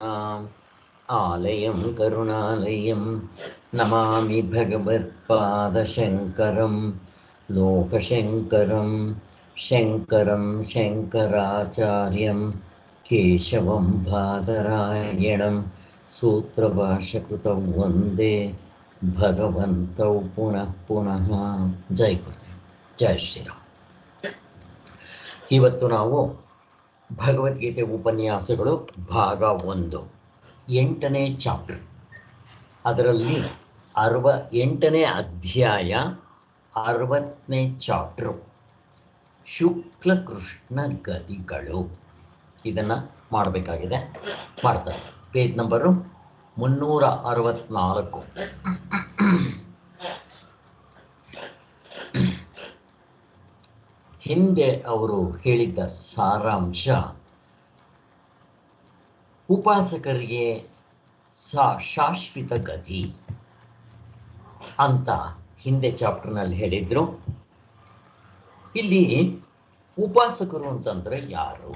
आलयं करुणालयं नमामि भगवत्पादशङ्करं लोकशङ्करं शङ्करं शङ्कराचार्यं केशवं बादरायणं सूत्रभाष्यकृतौ वन्दे भगवन्तौ पुनः पुनः. ಜೈ ಗುರುದೇವ್, ಜೈ ಶ್ರೀರಾಮ್. ಇವತ್ತು ನಾವು ಭಗವದ್ಗೀತೆ ಉಪನ್ಯಾಸಗಳು ಭಾಗ 1, 8ನೇ ಚಾಪ್ಟರ್. ಅದರಲ್ಲಿ 8ನೇ ಅಧ್ಯಾಯ 60ನೇ ಚಾಪ್ಟರು ಶುಕ್ಲ ಕೃಷ್ಣ ಗತಿಗಳು. ಇದನ್ನು ಮಾಡಬೇಕಾಗಿದೆ, ಮಾಡ್ತಾರೆ. Page number 364. ಹಿಂದೆ ಅವರು ಹೇಳಿದ್ದ ಸಾರಾಂಶ, ಉಪಾಸಕರಿಗೆ ಶಾಶ್ವತ ಗತಿ ಅಂತ ಹಿಂದೆ ಚಾಪ್ಟರ್ನಲ್ಲಿ ಹೇಳಿದ್ರು. ಇಲ್ಲಿ ಉಪಾಸಕರು ಅಂತಂದ್ರೆ ಯಾರು?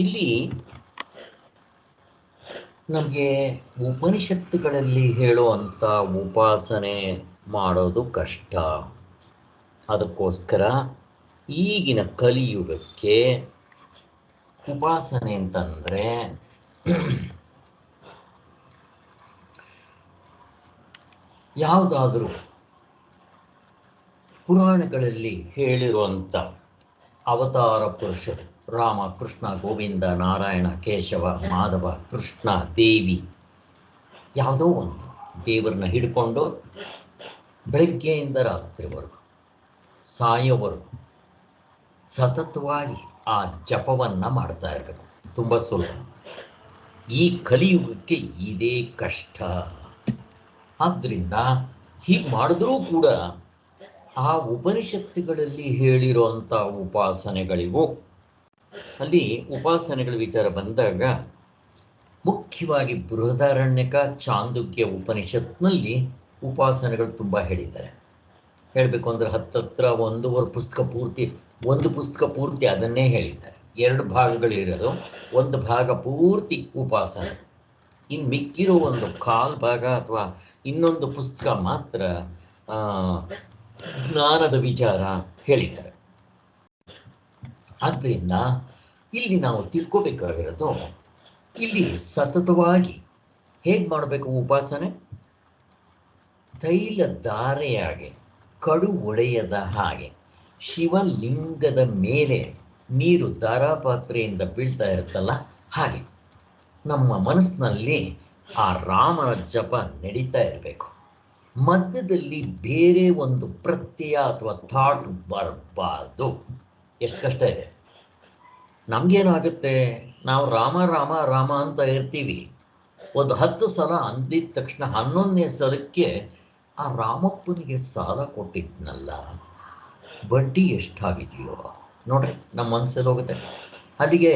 ಇಲ್ಲಿ ನಮಗೆ ಉಪನಿಷತ್ತುಗಳಲ್ಲಿ ಹೇಳುವಂಥ ಉಪಾಸನೆ ಮಾಡೋದು ಕಷ್ಟ. ಅದಕ್ಕೋಸ್ಕರ ಈಗಿನ ಕಲಿಯುಗಕ್ಕೆ ಉಪಾಸನೆ ಅಂತಂದರೆ ಯಾವುದಾದರೂ ಪುರಾಣಗಳಲ್ಲಿ ಹೇಳಿರುವಂಥ ಅವತಾರ ಪುರುಷರು, ರಾಮ, ಕೃಷ್ಣ, ಗೋವಿಂದ, ನಾರಾಯಣ, ಕೇಶವ, ಮಾಧವ, ಕೃಷ್ಣ, ದೇವಿ, ಯಾವುದೋ ಒಂದು ದೇವರನ್ನ ಹಿಡ್ಕೊಂಡು ಬೆಳಗ್ಗೆಯಿಂದ ರಾತ್ರಿವರೆಗೂ ಸಾಯೋವರೆಗೂ ಸತತವಾಗಿ ಆ ಜಪವನ್ನು ಮಾಡ್ತಾ ಇರಬೇಕು. ತುಂಬ ಸುಲಭ. ಈ ಕಲಿಯುಗಕ್ಕೆ ಇದೇ ಕಷ್ಟ. ಆದ್ದರಿಂದ ಹೀಗೆ ಮಾಡಿದ್ರೂ ಕೂಡ ಆ ಉಪನಿಷತ್ತುಗಳಲ್ಲಿ ಹೇಳಿರುವಂಥ ಉಪಾಸನೆಗಳಿಗೂ, ಅಲ್ಲಿ ಉಪಾಸನೆಗಳ ವಿಚಾರ ಬಂದಾಗ ಮುಖ್ಯವಾಗಿ ಬೃಹದಾರಣ್ಯಕ, ಚಾಂದೋಗ್ಯ ಉಪನಿಷತ್ನಲ್ಲಿ ಉಪಾಸನೆಗಳು ತುಂಬ ಹೇಳಿದ್ದಾರೆ. ಹೇಳಬೇಕು ಅಂದರೆ ಹತ್ತತ್ರ ಒಂದು ಪುಸ್ತಕ ಪೂರ್ತಿ ಅದನ್ನೇ ಹೇಳಿದ್ದಾರೆ. 2 ಭಾಗಗಳಿರೋದು, ಒಂದು ಭಾಗ ಪೂರ್ತಿ ಉಪಾಸನೆ, ಇನ್ನು ಮಿಕ್ಕಿರೋ ಒಂದು ಕಾಲು ಭಾಗ ಅಥವಾ ಇನ್ನೊಂದು ಪುಸ್ತಕ ಮಾತ್ರ ಜ್ಞಾನದ ವಿಚಾರ ಹೇಳಿದ್ದಾರೆ. ಆದ್ದರಿಂದ ಇಲ್ಲಿ ನಾವು ತಿಳ್ಕೋಬೇಕಾಗಿರೋದು, ಇಲ್ಲಿ ಸತತವಾಗಿ ಹೇಗೆ ಮಾಡಬೇಕು ಉಪಾಸನೆ? ತೈಲ ಧಾರೆಯಾಗಿ, ಕಡು ಒಡೆಯದ ಹಾಗೆ ಶಿವಲಿಂಗದ ಮೇಲೆ ನೀರು ಧಾರಾಪಾತ್ರೆಯಿಂದ ಬೀಳ್ತಾ ಇರುತ್ತಲ್ಲ, ಹಾಗೆ ನಮ್ಮ ಮನಸ್ಸಿನಲ್ಲಿ ಆ ರಾಮನ ಜಪ ನಡೀತಾ ಇರಬೇಕು. ಮಧ್ಯದಲ್ಲಿ ಬೇರೆ ಒಂದು ಪ್ರತ್ಯಯ ಅಥವಾ ಥಾಟ್ ಬರಬಾರ್ದು. ಎಷ್ಟು ಕಷ್ಟ ಇದೆ. ನಮಗೇನಾಗುತ್ತೆ, ನಾವು ರಾಮ ರಾಮ ರಾಮ ಅಂತ ಇರ್ತೀವಿ. ಒಂದು 10 ಸಲ ಅಂದಿದ ತಕ್ಷಣ 11ನೇ ಸಲಕ್ಕೆ ಆ ರಾಮಪ್ಪನಿಗೆ ಸಾಲ ಕೊಟ್ಟಿದ್ನಲ್ಲ, ಬಡ್ಡಿ ಎಷ್ಟಾಗಿದೆಯೋ ನೋಡ್ರಿ, ನಮ್ಮ ಮನಸ್ಸಲ್ಲಿ ಹೋಗುತ್ತೆ. ಅಲ್ಲಿಗೆ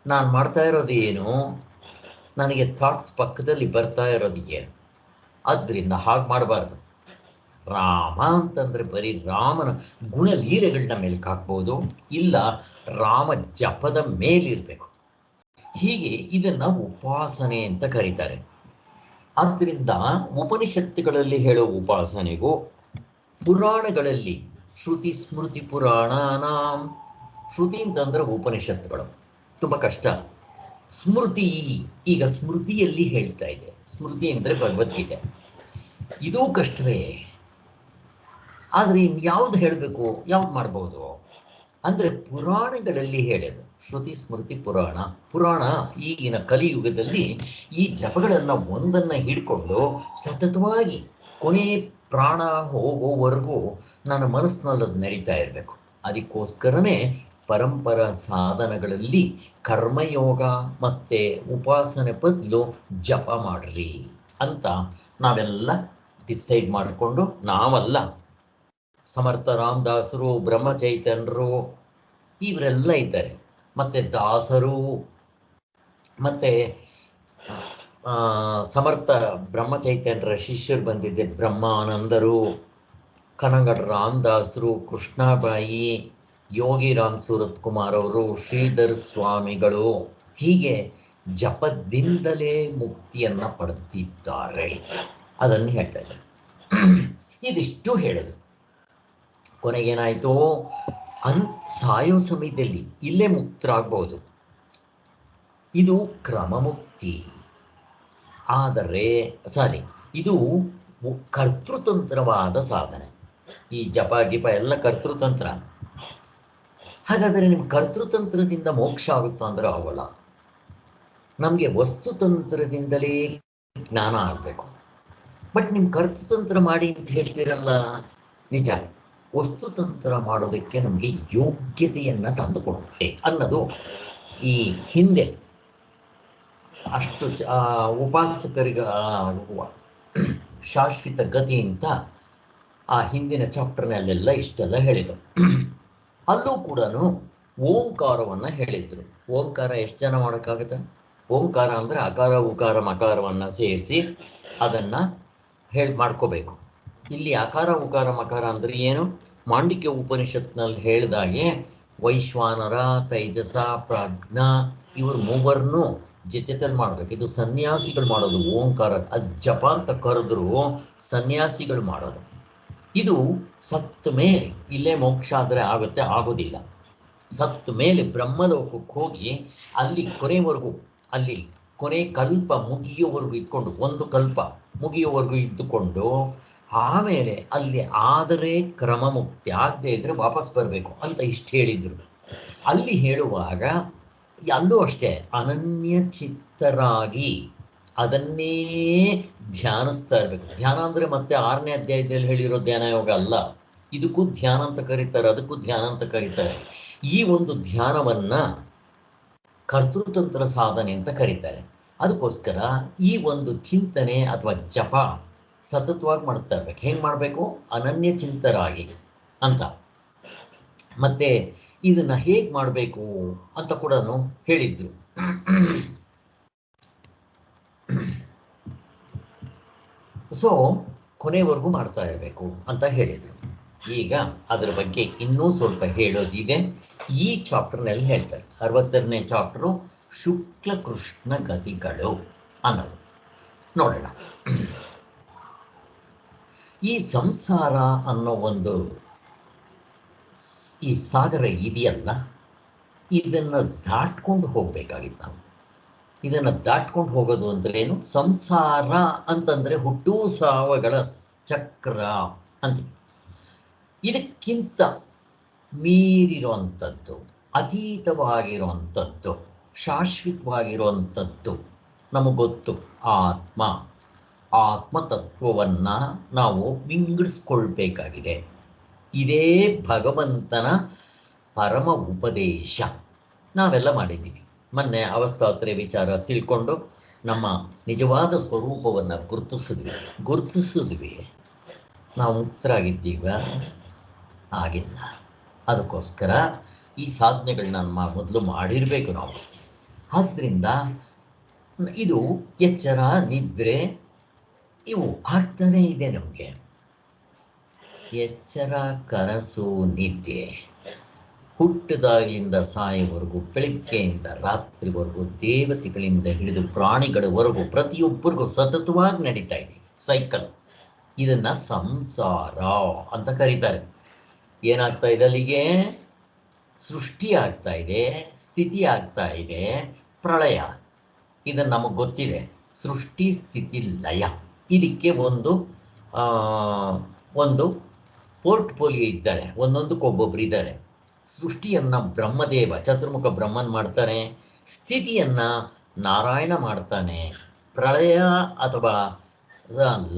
ನಾನು ಮಾಡ್ತಾ ಇರೋದು ಏನು, ನನಗೆ ಥಾಟ್ಸ್ ಪಕ್ಕದಲ್ಲಿ ಬರ್ತಾ ಇರೋದು ಏನು. ಆದ್ದರಿಂದ ಹಾಗೆ ಮಾಡಬಾರ್ದು. ರಾಮ ಅಂತಂದರೆ ಬರೀ ರಾಮನ ಗುಣಲೀಲೆಗಳನ್ನ ಮೇಲಕ್ಕೆ ಹಾಕ್ಬೋದು, ಇಲ್ಲ ರಾಮ ಜಪದ ಮೇಲಿರಬೇಕು. ಹೀಗೆ ಇದನ್ನು ಉಪಾಸನೆ ಅಂತ ಕರೀತಾರೆ. ಆದ್ದರಿಂದ ಉಪನಿಷತ್ತುಗಳಲ್ಲಿ ಹೇಳೋ ಉಪಾಸನೆಗೂ, ಪುರಾಣಗಳಲ್ಲಿ ಶ್ರುತಿ ಸ್ಮೃತಿ ಪುರಾಣಾನಾಂ, ಶ್ರುತಿ ಅಂತಂದ್ರೆ ಉಪನಿಷತ್ತುಗಳು, ತುಂಬ ಕಷ್ಟ. ಸ್ಮೃತಿ, ಈಗ ಸ್ಮೃತಿಯಲ್ಲಿ ಹೇಳ್ತಾ ಇದೆ. ಸ್ಮೃತಿ ಅಂದರೆ ಭಗವದ್ಗೀತೆ, ಇದೂ ಕಷ್ಟವೇ. ಆದರೆ ಇನ್ಯಾವುದು ಹೇಳಬೇಕು, ಯಾವ್ದು ಮಾಡ್ಬೋದು ಅಂದರೆ ಪುರಾಣಗಳಲ್ಲಿ ಹೇಳೋದು. ಶ್ರುತಿ ಸ್ಮೃತಿ ಪುರಾಣ ಈಗಿನ ಕಲಿಯುಗದಲ್ಲಿ ಈ ಜಪಗಳನ್ನು ಒಂದನ್ನು ಹಿಡ್ಕೊಂಡು ಸತತವಾಗಿ ಕೊನೆ ಪ್ರಾಣ ಹೋಗೋವರೆಗೂ ನನ್ನ ಮನಸ್ಸಿನಲ್ಲಿ ಅದು ನಡೀತಾ ಇರಬೇಕು. ಅದಕ್ಕೋಸ್ಕರನೇ ಪರಂಪರಾ ಸಾಧನಗಳಲ್ಲಿ ಕರ್ಮಯೋಗ ಮತ್ತು ಉಪಾಸನೆ ಬದಲು ಜಪ ಮಾಡ್ರಿ ಅಂತ ನಾವೆಲ್ಲ ಡಿಸೈಡ್ ಮಾಡಿಕೊಂಡು, ನಾವಲ್ಲ, ಸಮರ್ಥ ರಾಮದಾಸರು, ಬ್ರಹ್ಮಚೈತನ್ಯರು ಇವರೆಲ್ಲ ಇದ್ದಾರೆ, ಮತ್ತು ದಾಸರು, ಮತ್ತು ಸಮರ್ಥ ಬ್ರಹ್ಮಚೈತನ್ಯರ ಶಿಷ್ಯರು ಬಂದಿದ್ದೆ ಬ್ರಹ್ಮಾನಂದರು, ಕನಗಡ ರಾಮದಾಸರು, ಕೃಷ್ಣಾಬಾಯಿ, ಯೋಗಿ ರಾಮ್ ಸೂರತ್ ಕುಮಾರ್ ಅವರು, ಶ್ರೀಧರ್ ಸ್ವಾಮಿಗಳು, ಹೀಗೆ ಜಪದಿಂದಲೇ ಮುಕ್ತಿಯನ್ನು ಪಡೆದಿದ್ದಾರೆ. ಅದನ್ನು ಹೇಳ್ತಾ ಇದ್ದಾರೆ. ಇದಿಷ್ಟು ಹೇಳಿದ್ರು. ಕೊನೆಗೇನಾಯಿತು? ಸಾಯೋ ಸಮಯದಲ್ಲಿ ಇಲ್ಲೇ ಮುಕ್ತರಾಗ್ಬೋದು. ಇದು ಕ್ರಮಮುಕ್ತಿ. ಆದರೆ ಇದು ಕರ್ತೃತಂತ್ರವಾದ ಸಾಧನೆ. ಈ ಜಪ ಗಿಪ ಎಲ್ಲ ಕರ್ತೃತಂತ್ರ. ಹಾಗಾದರೆ ನಿಮ್ಮ ಕರ್ತೃತಂತ್ರದಿಂದ ಮೋಕ್ಷ ಆಗುತ್ತಾ ಅಂದ್ರೆ ಆಗೋಲ್ಲ. ನಮಗೆ ವಸ್ತುತಂತ್ರದಿಂದಲೇ ಜ್ಞಾನ ಆಗಬೇಕು. ಬಟ್ ನಿಮ್ಮ ಕರ್ತೃತಂತ್ರ ಮಾಡಿ ಅಂತ ಹೇಳ್ತೀರಲ್ಲ, ನಿಜ. ವಸ್ತುತಂತ್ರ ಮಾಡೋದಕ್ಕೆ ನಮಗೆ ಯೋಗ್ಯತೆಯನ್ನು ತಂದುಕೊಡುತ್ತೆ ಅನ್ನೋದು ಈ ಹಿಂದೆ ಅಷ್ಟು ಉಪಾಸಕರಿಗೆ ಶಾಶ್ವತ ಗತಿ ಅಂತ ಆ ಹಿಂದಿನ ಚಾಪ್ಟರ್ನಲ್ಲೆಲ್ಲ ಇಷ್ಟೆಲ್ಲ ಹೇಳಿದರು. ಅಲ್ಲೂ ಕೂಡ ಓಂಕಾರವನ್ನು ಹೇಳಿದರು. ಓಂಕಾರ ಎಷ್ಟು ಜನ ಮಾಡೋಕ್ಕಾಗುತ್ತೆ? ಓಂಕಾರ ಅಂದರೆ ಅಕಾರ ಉಕಾರ ಮಕಾರವನ್ನು ಸೇರಿಸಿ ಅದನ್ನು ಮಾಡ್ಕೋಬೇಕು. ಇಲ್ಲಿ ಅಕಾರ ಉಕಾರ ಮಕಾರ ಅಂದರೆ ಏನು? ಮಾಂಡಿಕ್ಯ ಉಪನಿಷತ್ನಲ್ಲಿ ಹೇಳಿದಾಗೆ ವೈಶ್ವಾನರ, ತೈಜಸ, ಪ್ರಾಜ್ಞಾ ಇವರು ಮೂವರನ್ನು ಜೊತೆಯಲ್ಲಿ ಮಾಡಬೇಕು. ಇದು ಸನ್ಯಾಸಿಗಳು ಮಾಡೋದು ಓಂಕಾರ. ಅದು ಜಪ ಅಂತ ಕರೆದ್ರು ಸನ್ಯಾಸಿಗಳು ಮಾಡೋದು. ಇದು ಸತ್ತ ಮೇಲೆ ಇಲ್ಲೇ ಮೋಕ್ಷ ಆದರೆ ಆಗುತ್ತೆ, ಆಗೋದಿಲ್ಲ. ಸತ್ತ ಮೇಲೆ ಬ್ರಹ್ಮಲೋಕಕ್ಕೆ ಹೋಗಿ ಅಲ್ಲಿ ಕೊನೆವರೆಗೂ, ಅಲ್ಲಿ ಕೊನೆ ಕಲ್ಪ ಮುಗಿಯೋವರೆಗೂ ಇದ್ಕೊಂಡು, ಒಂದು ಕಲ್ಪ ಮುಗಿಯೋವರೆಗೂ ಇದ್ದುಕೊಂಡು ಆಮೇಲೆ ಅಲ್ಲಿ ಆದರೆ ಕ್ರಮ ಮುಕ್ತಿ, ಆಗದೆ ಇದ್ದರೆ ವಾಪಸ್ ಬರಬೇಕು ಅಂತ ಇಷ್ಟು ಹೇಳಿದರು. ಅಲ್ಲಿ ಹೇಳುವಾಗ ಅಲ್ಲೂ ಅಷ್ಟೇ ಅನನ್ಯ ಚಿತ್ತರಾಗಿ ಅದನ್ನೇ ಧ್ಯಾನಿಸ್ತಾ ಇರಬೇಕು. ಧ್ಯಾನ ಅಂದರೆ ಮತ್ತೆ 6ನೇ ಅಧ್ಯಾಯದಲ್ಲಿ ಹೇಳಿರೋ ಧ್ಯಾನ ಯೋಗ ಅಲ್ಲ. ಇದಕ್ಕೂ ಧ್ಯಾನ ಅಂತ ಕರೀತಾರೆ, ಅದಕ್ಕೂ ಧ್ಯಾನ ಅಂತ ಕರೀತಾರೆ. ಈ ಒಂದು ಧ್ಯಾನವನ್ನು ಕರ್ತೃತಂತ್ರ ಸಾಧನೆ ಅಂತ ಕರೀತಾರೆ. ಅದಕ್ಕೋಸ್ಕರ ಈ ಒಂದು ಚಿಂತನೆ ಅಥವಾ ಜಪ ಸತತವಾಗಿ ಮಾಡ್ತಾ ಇರ್ಬೇಕು. ಹೆಂಗೆ ಮಾಡಬೇಕು? ಅನನ್ಯ ಚಿಂತರಾಗಿ ಅಂತ. ಮತ್ತೆ ಇದನ್ನು ಹೇಗೆ ಮಾಡಬೇಕು ಅಂತ ಕೂಡ ಹೇಳಿದ್ರು. ಸೊ ಕೊನೆವರೆಗೂ ಮಾಡ್ತಾ ಇರಬೇಕು ಅಂತ ಹೇಳಿದರು. ಈಗ ಅದರ ಬಗ್ಗೆ ಇನ್ನೂ ಸ್ವಲ್ಪ ಹೇಳೋದಿದೆ. ಈ ಚಾಪ್ಟರ್ನಲ್ಲಿ ಹೇಳ್ತಾರೆ. 62ನೇ ಚಾಪ್ಟರು ಶುಕ್ಲ ಕೃಷ್ಣ ಗತಿಗಳು ಅನ್ನೋದು. ನೋಡೋಣ. ಈ ಸಂಸಾರ ಅನ್ನೋ ಒಂದು ಈ ಸಾಗರ ಇದೆಯಲ್ಲ, ಇದನ್ನು ದಾಟ್ಕೊಂಡು ಹೋಗಬೇಕಾಗಿತ್ತು ನಾವು. ಇದನ್ನು ದಾಟ್ಕೊಂಡು ಹೋಗೋದು ಅಂದ್ರೇನು? ಸಂಸಾರ ಅಂತಂದರೆ ಹುಟ್ಟು ಸಾವುಗಳ ಚಕ್ರ ಅಂತೀವಿ. ಇದಕ್ಕಿಂತ ಮೀರಿರುವಂಥದ್ದು, ಅತೀತವಾಗಿರುವಂಥದ್ದು, ಶಾಶ್ವತವಾಗಿರುವಂಥದ್ದು ನಮಗೊತ್ತು. ಆತ್ಮತತ್ವವನ್ನು ನಾವು ವಿಂಗಡಿಸ್ಕೊಳ್ಬೇಕಾಗಿದೆ. ಇದೇ ಭಗವಂತನ ಪರಮ ಉಪದೇಶ. ನಾವೆಲ್ಲ ಮಾಡಿದ್ದೀವಿ. ಮೊನ್ನೆ ಅವಸ್ಥಾತ್ರೆ ವಿಚಾರ ತಿಳ್ಕೊಂಡು ನಮ್ಮ ನಿಜವಾದ ಸ್ವರೂಪವನ್ನು ಗುರುತಿಸಿದ್ವಿ. ನಾವು ಮುಕ್ತರಾಗಿದ್ದೀವ? ಆಗಿಲ್ಲ. ಅದಕ್ಕೋಸ್ಕರ ಈ ಸಾಧನೆಗಳನ್ನ ಮೊದಲು ಮಾಡಿರಬೇಕು ನಾವು. ಆದ್ದರಿಂದ ಇದು ಎಚ್ಚರ, ನಿದ್ರೆ ಇವು ಆಗ್ತಾನೇ ಇದೆ ನಮಗೆ. ಎಚ್ಚರ, ಕನಸು, ನಿದ್ದೆ ಹುಟ್ಟಿದಾಗಿಂದ ಸಾಯುವವರೆಗೂ, ಬೆಳಗ್ಗೆಯಿಂದ ರಾತ್ರಿವರೆಗೂ, ದೇವತೆಗಳಿಂದ ಹಿಡಿದು ಪ್ರಾಣಿಗಳವರೆಗೂ ಪ್ರತಿಯೊಬ್ಬರಿಗೂ ಸತತವಾಗಿ ನಡೀತಾ ಇದೆ ಸೈಕಲ್. ಇದನ್ನು ಸಂಸಾರ ಅಂತ ಕರೀತಾರೆ. ಏನಾಗ್ತಾ ಇದೆ? ಅಲ್ಲಿಗೆ ಸೃಷ್ಟಿ ಆಗ್ತಾ ಇದೆ, ಸ್ಥಿತಿ ಆಗ್ತಾ ಇದೆ, ಪ್ರಳಯ. ಇದನ್ನು ನಮಗೆ ಗೊತ್ತಿದೆ. ಸೃಷ್ಟಿ, ಸ್ಥಿತಿ, ಲಯ. ಇದಕ್ಕೆ ಒಂದು ಪೋರ್ಟ್ಫೋಲಿಯೋ ಇದ್ದಾರೆ, ಒಂದೊಂದಕ್ಕೊಬ್ಬೊಬ್ರು ಇದ್ದಾರೆ. ಸೃಷ್ಟಿಯನ್ನು ಬ್ರಹ್ಮದೇವ ಚತುರ್ಮುಖ ಬ್ರಹ್ಮನ್ ಮಾಡ್ತಾನೆ, ಸ್ಥಿತಿಯನ್ನು ನಾರಾಯಣ ಮಾಡ್ತಾನೆ, ಪ್ರಳಯ ಅಥವಾ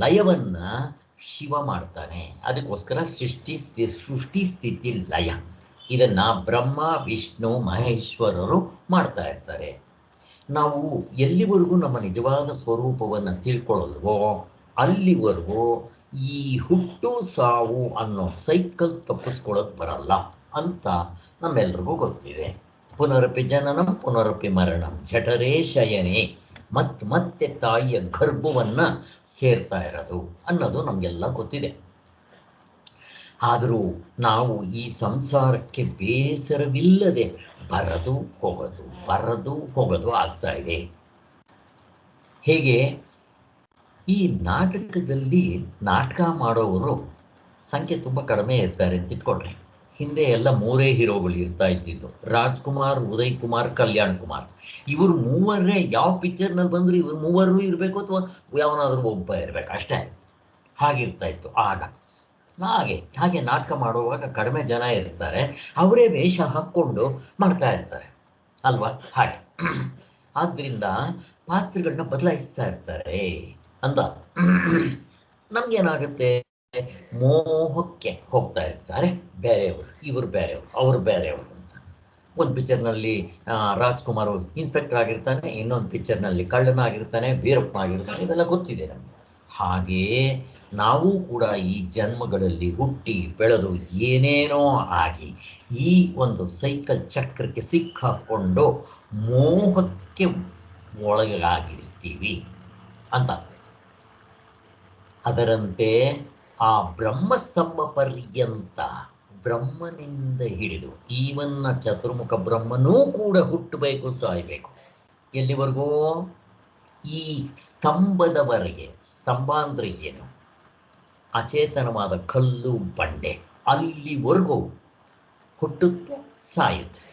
ಲಯವನ್ನು ಶಿವ ಮಾಡ್ತಾನೆ. ಅದಕ್ಕೋಸ್ಕರ ಸೃಷ್ಟಿ ಸ್ಥಿತಿ ಲಯ ಇದನ್ನು ಬ್ರಹ್ಮ, ವಿಷ್ಣು, ಮಹೇಶ್ವರರು ಮಾಡ್ತಾ ಇರ್ತಾರೆ. ನಾವು ಎಲ್ಲಿವರೆಗೂ ನಮ್ಮ ನಿಜವಾದ ಸ್ವರೂಪವನ್ನು ತಿಳ್ಕೊಳ್ಳೋಲ್ವೋ ಅಲ್ಲಿವರೆಗೂ ಈ ಹುಟ್ಟು ಸಾವು ಅನ್ನೋ ಸೈಕಲ್ ತಪ್ಪಿಸ್ಕೊಳ್ಳೋದು ಬರಲ್ಲ ಅಂತ ನಮ್ಮೆಲ್ರಿಗೂ ಗೊತ್ತಿದೆ. ಪುನರಪಿ ಜನನಂ ಪುನರಪಿ ಮರಣಂ ಜಠರೇ ಶಯನೆ, ಮತ್ತೆ ತಾಯಿಯ ಗರ್ಭವನ್ನು ಸೇರ್ತಾ ಇರೋದು ಅನ್ನೋದು ನಮಗೆಲ್ಲ ಗೊತ್ತಿದೆ. ಆದರೂ ನಾವು ಈ ಸಂಸಾರಕ್ಕೆ ಬೇಸರವಿಲ್ಲದೆ ಬರದು ಆಗ್ತಾ ಇದೆ. ಹೇಗೆ ಈ ನಾಟಕದಲ್ಲಿ ನಾಟಕ ಮಾಡೋರು ಸಂಖ್ಯೆ ತುಂಬ ಕಡಿಮೆ ಇರ್ತಾರೆ ಅಂತ ಇಟ್ಕೊಂಡ್ರೆ. ಹಿಂದೆ ಎಲ್ಲ 3 ಹೀರೋಗಳು ಇರ್ತಾ ಇದ್ದಿದ್ದು, ರಾಜ್ಕುಮಾರ್, ಉದಯ್ ಕುಮಾರ್, ಕಲ್ಯಾಣ್ ಕುಮಾರ್. ಇವರು ಮೂವರೇ ಯಾವ ಪಿಕ್ಚರ್ನಲ್ಲಿ ಬಂದರೂ ಇವರು ಮೂವರು ಇರಬೇಕು ಅಥವಾ ಯಾವನಾದರೂ ಒಬ್ಬ ಇರಬೇಕು ಅಷ್ಟೇ. ಹಾಗಿರ್ತಾ ಇತ್ತು ಆಗ. ಹಾಗೆ ನಾಟಕ ಮಾಡುವಾಗ ಕಡಿಮೆ ಜನ ಇರ್ತಾರೆ, ಅವರೇ ವೇಷ ಹಾಕ್ಕೊಂಡು ಮಾಡ್ತಾ ಇರ್ತಾರೆ ಅಲ್ವಾ? ಹಾಗೆ ಆದ್ದರಿಂದ ಪಾತ್ರಗಳನ್ನ ಬದಲಾಯಿಸ್ತಾ ಇರ್ತಾರೆ ಅಂತ ನಮ್ಗೇನಾಗುತ್ತೆ, ಮೋಹಕ್ಕೆ ಹೋಗ್ತಾ ಇರ್ತಾರೆ. ಬೇರೆಯವರು, ಇವರು ಬೇರೆಯವರು, ಅವರು ಬೇರೆಯವರು ಅಂತ. ಒಂದು ಪಿಕ್ಚರ್ನಲ್ಲಿ ರಾಜ್ಕುಮಾರ್ ಇನ್ಸ್ಪೆಕ್ಟರ್ ಆಗಿರ್ತಾನೆ, ಇನ್ನೊಂದು ಪಿಕ್ಚರ್ನಲ್ಲಿ ಕಳ್ಳನಾಗಿರ್ತಾನೆ, ವೀರಪ್ಪನಾಗಿರ್ತಾನೆ. ಇದೆಲ್ಲ ಗೊತ್ತಿದೆ ನಮಗೆ. ಹಾಗೆಯೇ ನಾವು ಕೂಡ ಈ ಜನ್ಮಗಳಲ್ಲಿ ಹುಟ್ಟಿ ಬೆಳೆದು ಏನೇನೋ ಆಗಿ ಈ ಒಂದು ಸೈಕಲ್ ಚಕ್ರಕ್ಕೆ ಸಿಕ್ಕಾಕೊಂಡು ಮೋಹಕ್ಕೆ ಒಳಗಾಗಿರ್ತೀವಿ ಅಂತ. ಅದರಂತೆ ಆ ಬ್ರಹ್ಮಸ್ತಂಭ ಪರ್ಯಂತ, ಬ್ರಹ್ಮನಿಂದ ಹಿಡಿದು ಈವನ್ನ ಚತುರ್ಮುಖ ಬ್ರಹ್ಮನೂ ಕೂಡ ಹುಟ್ಟಬೇಕು, ಸಾಯಬೇಕು. ಎಲ್ಲಿವರೆಗೂ? ಈ ಸ್ತಂಭದವರೆಗೆ. ಸ್ತಂಭ ಅಂದರೆ ಏನು? ಅಚೇತನವಾದ ಕಲ್ಲು ಬಂಡೆ. ಅಲ್ಲಿವರೆಗೂ ಹುಟ್ಟುತ್ತೆ, ಸಾಯುತ್ತೆ.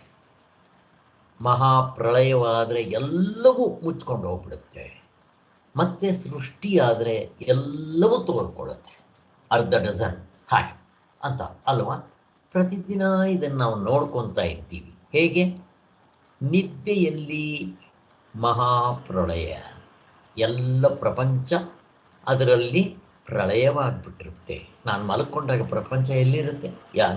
ಮಹಾಪ್ರಳಯವಾದರೆ ಎಲ್ಲವೂ ಮುಚ್ಕೊಂಡು ಹೋಗ್ಬಿಡುತ್ತೆ. ಮತ್ತೆ ಸೃಷ್ಟಿಯಾದರೆ ಎಲ್ಲವೂ ತೋರ್ಕೊಳ್ಳುತ್ತೆ. ಅರ್ಧ ಡಜನ್ ಹಾಗೆ ಅಂತ ಅಲ್ವಾ? ಪ್ರತಿದಿನ ಇದನ್ನು ನಾವು ನೋಡ್ಕೊತಾ ಇರ್ತೀವಿ. ಹೇಗೆ? ನಿದ್ದೆಯಲ್ಲಿ ಮಹಾಪ್ರಳಯ, ಎಲ್ಲ ಪ್ರಪಂಚ ಅದರಲ್ಲಿ ಪ್ರಳಯವಾಗಿಬಿಟ್ಟಿರುತ್ತೆ. ನಾನು ಮಲ್ಕೊಂಡಾಗ ಪ್ರಪಂಚ ಎಲ್ಲಿರುತ್ತೆ?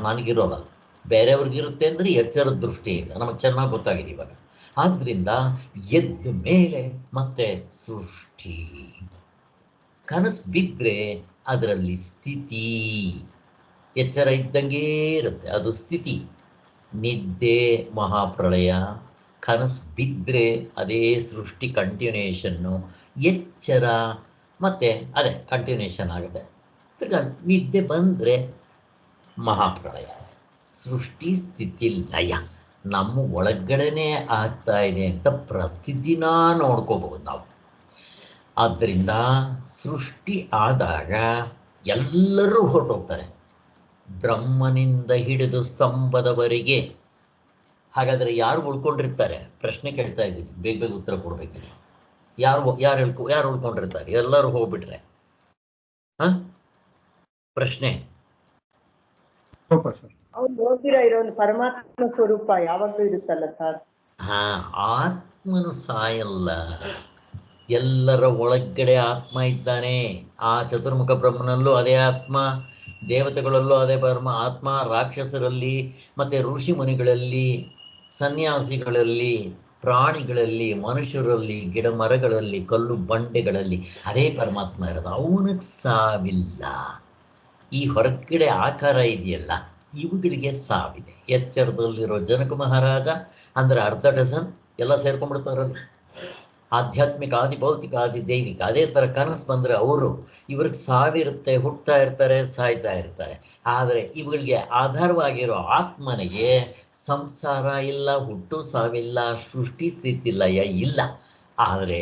ನನಗಿರೋಲ್ಲ, ಬೇರೆಯವ್ರಿಗಿರುತ್ತೆ ಅಂದರೆ ಎಚ್ಚರದ ದೃಷ್ಟಿಯಿಂದ ನಮಗೆ ಚೆನ್ನಾಗಿ ಗೊತ್ತಾಗಿದೆ ಇವಾಗ. ಆದ್ದರಿಂದ ಎದ್ದ ಮೇಲೆ ಮತ್ತೆ ಸೃಷ್ಟಿ. ಕನಸು ಬಿದ್ದರೆ ಅದರಲ್ಲಿ ಸ್ಥಿತಿ, ಎಚ್ಚರ ಇದ್ದಂಗೆ ಇರುತ್ತೆ, ಅದು ಸ್ಥಿತಿ. ನಿದ್ದೆ ಮಹಾಪ್ರಳಯ, ಕನಸು ಬಿದ್ದರೆ ಅದೇ ಸೃಷ್ಟಿ ಕಂಟಿನ್ಯೂಷನ್ನು, ಎಚ್ಚರ ಮತ್ತು ಅದೇ ಕಂಟಿನ್ಯೂಷನ್ ಆಗುತ್ತೆ. ತಿರ್ಗ ನಿದ್ದೆ ಬಂದರೆ ಮಹಾಪ್ರಳಯ, ಸೃಷ್ಟಿ ಸ್ಥಿತಿ ಲಯ ನಮ್ಮ ಒಳಗಡೆನೇ ಆಗ್ತಾ ಇದೆ ಅಂತ ಪ್ರತಿದಿನ ನೋಡ್ಕೋಬಹುದು ನಾವು. ಆದ್ದರಿಂದ ಸೃಷ್ಟಿ ಆದಾಗ ಎಲ್ಲರೂ ಹೊರಟೋಗ್ತಾರೆ, ಬ್ರಹ್ಮನಿಂದ ಹಿಡಿದು ಸ್ತಂಭದವರೆಗೆ. ಹಾಗಾದರೆ ಯಾರು ಉಳ್ಕೊಂಡಿರ್ತಾರೆ? ಪ್ರಶ್ನೆ ಕೇಳ್ತಾ ಇದ್ದೀನಿ, ಬೇಗ ಬೇಗ ಉತ್ತರ ಕೊಡಬೇಕು. ಯಾರು ಉಳ್ಕೊಂಡಿರ್ತಾರೆ? ಎಲ್ಲರೂ ಹೋಗ್ಬಿಟ್ರೆ ಪ್ರಶ್ನೆ. ಅವ್ನು ಹೋಗಿರೋ ಇರೋನು ಪರಮಾತ್ಮ ಸ್ವರೂಪ ಯಾವಾಗಲೂ ಇರುತ್ತಲ್ಲ ಸರ್. ಆತ್ಮನು ಸಾಯಲ್ಲ, ಎಲ್ಲರ ಒಳಗಡೆ ಆತ್ಮ ಇದ್ದಾನೆ. ಆ ಚತುರ್ಮುಖ ಬ್ರಹ್ಮನಲ್ಲೂ ಅದೇ ಆತ್ಮ, ದೇವತೆಗಳಲ್ಲೂ ಅದೇ ಆತ್ಮ, ರಾಕ್ಷಸರಲ್ಲಿ ಮತ್ತು ಋಷಿ ಮುನಿಗಳಲ್ಲಿ, ಸನ್ಯಾಸಿಗಳಲ್ಲಿ, ಪ್ರಾಣಿಗಳಲ್ಲಿ, ಮನುಷ್ಯರಲ್ಲಿ, ಗಿಡ ಮರಗಳಲ್ಲಿ, ಕಲ್ಲು ಬಂಡೆಗಳಲ್ಲಿ ಅದೇ ಪರಮಾತ್ಮ ಇರೋದು. ಅವನಿಗೆ ಸಾವಿಲ್ಲ. ಈ ಹೊರಗಡೆ ಆಕಾರ ಇದೆಯಲ್ಲ, ಇವುಗಳಿಗೆ ಸಾವಿದೆ. ಎಚ್ಚರದಲ್ಲಿರೋ ಜನಕ ಮಹಾರಾಜ ಅಂದರೆ ಅರ್ಧ ಡಜನ್ ಎಲ್ಲ ಸೇರ್ಕೊಂಡ್ಬಿಡ್ತಾರಲ್ಲ. ಆಧ್ಯಾತ್ಮಿಕ, ಆದಿ ಭೌತಿಕ, ಆದಿ ದೈವಿಕ. ಅದೇ ಥರ ಕನಸು ಬಂದರೆ ಇವ್ರಿಗೆ ಸಾವಿರುತ್ತೆ, ಹುಟ್ಟುತ್ತಾ ಇರ್ತಾರೆ, ಸಾಯ್ತಾ ಇರ್ತಾರೆ. ಆದರೆ ಇವುಗಳಿಗೆ ಆಧಾರವಾಗಿರೋ ಆತ್ಮನಿಗೆ ಸಂಸಾರ ಇಲ್ಲ, ಹುಟ್ಟು ಸಾವಿಲ್ಲ, ಸೃಷ್ಟಿ ಸ್ಥಿತಿ ಲಯ ಇಲ್ಲ. ಆದರೆ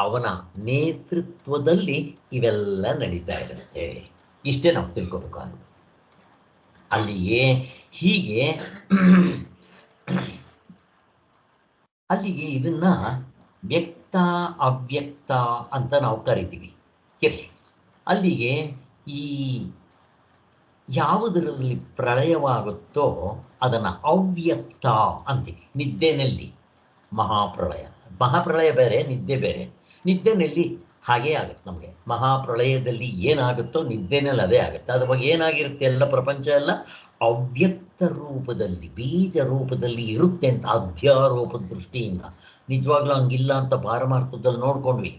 ಅವನ ನೇತೃತ್ವದಲ್ಲಿ ಇವೆಲ್ಲ ನಡೀತಾ ಇರುತ್ತೆ. ಇಷ್ಟೇ ನಾವು ತಿಳ್ಕೊಬೇಕಾಗುತ್ತೆ. ಅಲ್ಲಿಗೆ ಇದನ್ನ ವ್ಯಕ್ತ ಅವ್ಯಕ್ತ ಅಂತ ನಾವು ಕರಿತೀವಿ. ಅಲ್ಲಿಗೆ ಈ ಯಾವುದರಲ್ಲಿ ಪ್ರಳಯವಾಗುತ್ತೋ ಅದನ್ನು ಅವ್ಯಕ್ತ ಅಂತೀವಿ. ನಿದ್ದೆನಲ್ಲಿ ಮಹಾಪ್ರಳಯ ಬೇರೆ, ನಿದ್ದೆ ಬೇರೆ. ನಿದ್ದೆನಲ್ಲಿ ಹಾಗೇ ಆಗುತ್ತೆ ನಮಗೆ. ಮಹಾಪ್ರಳಯದಲ್ಲಿ ಏನಾಗುತ್ತೋ ನಿದ್ದೆನಲ್ಲಿ ಅದೇ ಆಗುತ್ತೆ. ಅದ್ರ ಬಗ್ಗೆ ಏನಾಗಿರುತ್ತೆ? ಎಲ್ಲ ಪ್ರಪಂಚ ಎಲ್ಲ ಅವ್ಯಕ್ತ ರೂಪದಲ್ಲಿ, ಬೀಜ ರೂಪದಲ್ಲಿ ಇರುತ್ತೆ ಅಂತ ಅಧ್ಯಾರೋಪದ ದೃಷ್ಟಿಯಿಂದ. ನಿಜವಾಗ್ಲೂ ಹಂಗಿಲ್ಲ ಅಂತ ಪಾರಮಾರ್ಥದಲ್ಲಿ ನೋಡ್ಕೊಂಡ್ವಿ.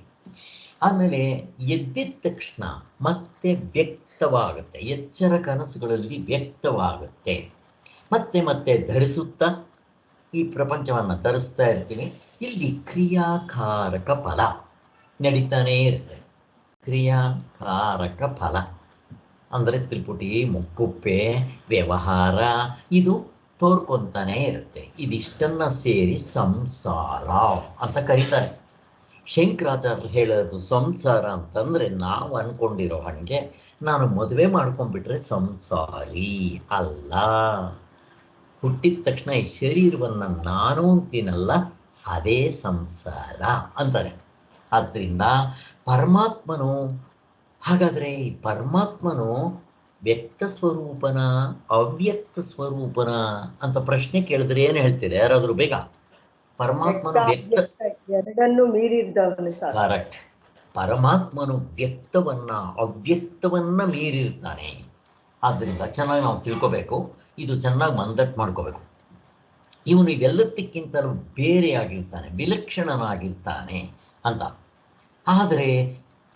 ಆಮೇಲೆ ಎದ್ದಿದ ತಕ್ಷಣ ಮತ್ತೆ ವ್ಯಕ್ತವಾಗುತ್ತೆ, ಎಚ್ಚರ ಕನಸುಗಳಲ್ಲಿ ವ್ಯಕ್ತವಾಗುತ್ತೆ. ಮತ್ತೆ ಧರಿಸುತ್ತಾ ಈ ಪ್ರಪಂಚವನ್ನು ಧರಿಸ್ತಾ ಇರ್ತೀನಿ. ಇಲ್ಲಿ ಕ್ರಿಯಾಕಾರಕ ಫಲ ನಡೀತಾನೇ ಇರುತ್ತೆ. ಕ್ರಿಯಾಕಾರಕ ಫಲ ಅಂದರೆ ತ್ರಿಪುಟಿ, ಮುಕ್ಕುಪ್ಪೆ, ವ್ಯವಹಾರ ಇದು ತೋರ್ಕೊಂತಾನೆ ಇರುತ್ತೆ. ಇದಿಷ್ಟನ್ನು ಸೇರಿ ಸಂಸಾರ ಅಂತ ಕರೀತಾರೆ. ಶಂಕರಾಚಾರ್ಯರು ಹೇಳೋದು ಸಂಸಾರ ಅಂತಂದರೆ ನಾವು ಅಂದ್ಕೊಂಡಿರೋ ಹಾಗೆ ನಾನು ಮದುವೆ ಮಾಡ್ಕೊಂಡ್ಬಿಟ್ರೆ ಸಂಸಾರಿ ಅಲ್ಲ. ಹುಟ್ಟಿದ ತಕ್ಷಣ ಈ ಶರೀರವನ್ನು ನಾನು ಅಂತೀನಲ್ಲ, ಅದೇ ಸಂಸಾರ ಅಂತಾರೆ. ಆದ್ದರಿಂದ ಪರಮಾತ್ಮನು, ಹಾಗಾದರೆ ಈ ಪರಮಾತ್ಮನು ವ್ಯಕ್ತ ಸ್ವರೂಪನ ಅವ್ಯಕ್ತ ಸ್ವರೂಪನ ಅಂತ ಪ್ರಶ್ನೆ ಕೇಳಿದ್ರೆ ಏನು ಹೇಳ್ತೀರಿ ಯಾರಾದರೂ ಬೇಗ? ಪರಮಾತ್ಮನು ವ್ಯಕ್ತ ಎರಡನ್ನು ಮೀರಿದ್ದವನು. ಕರೆಕ್ಟ್. ಪರಮಾತ್ಮನು ವ್ಯಕ್ತವನ್ನ ಅವ್ಯಕ್ತವನ್ನ ಮೀರಿರ್ತಾನೆ. ಆದ್ದರಿಂದ ಚೆನ್ನಾಗಿ ನಾವು ತಿಳ್ಕೋಬೇಕು, ಇದು ಚೆನ್ನಾಗಿ ಮಂದಟ್ ಮಾಡ್ಕೋಬೇಕು. ಇವನು ಇವೆಲ್ಲದಕ್ಕಿಂತಲೂ ಬೇರೆಯಾಗಿರ್ತಾನೆ, ವಿಲಕ್ಷಣನಾಗಿರ್ತಾನೆ ಅಂತ. ಆದರೆ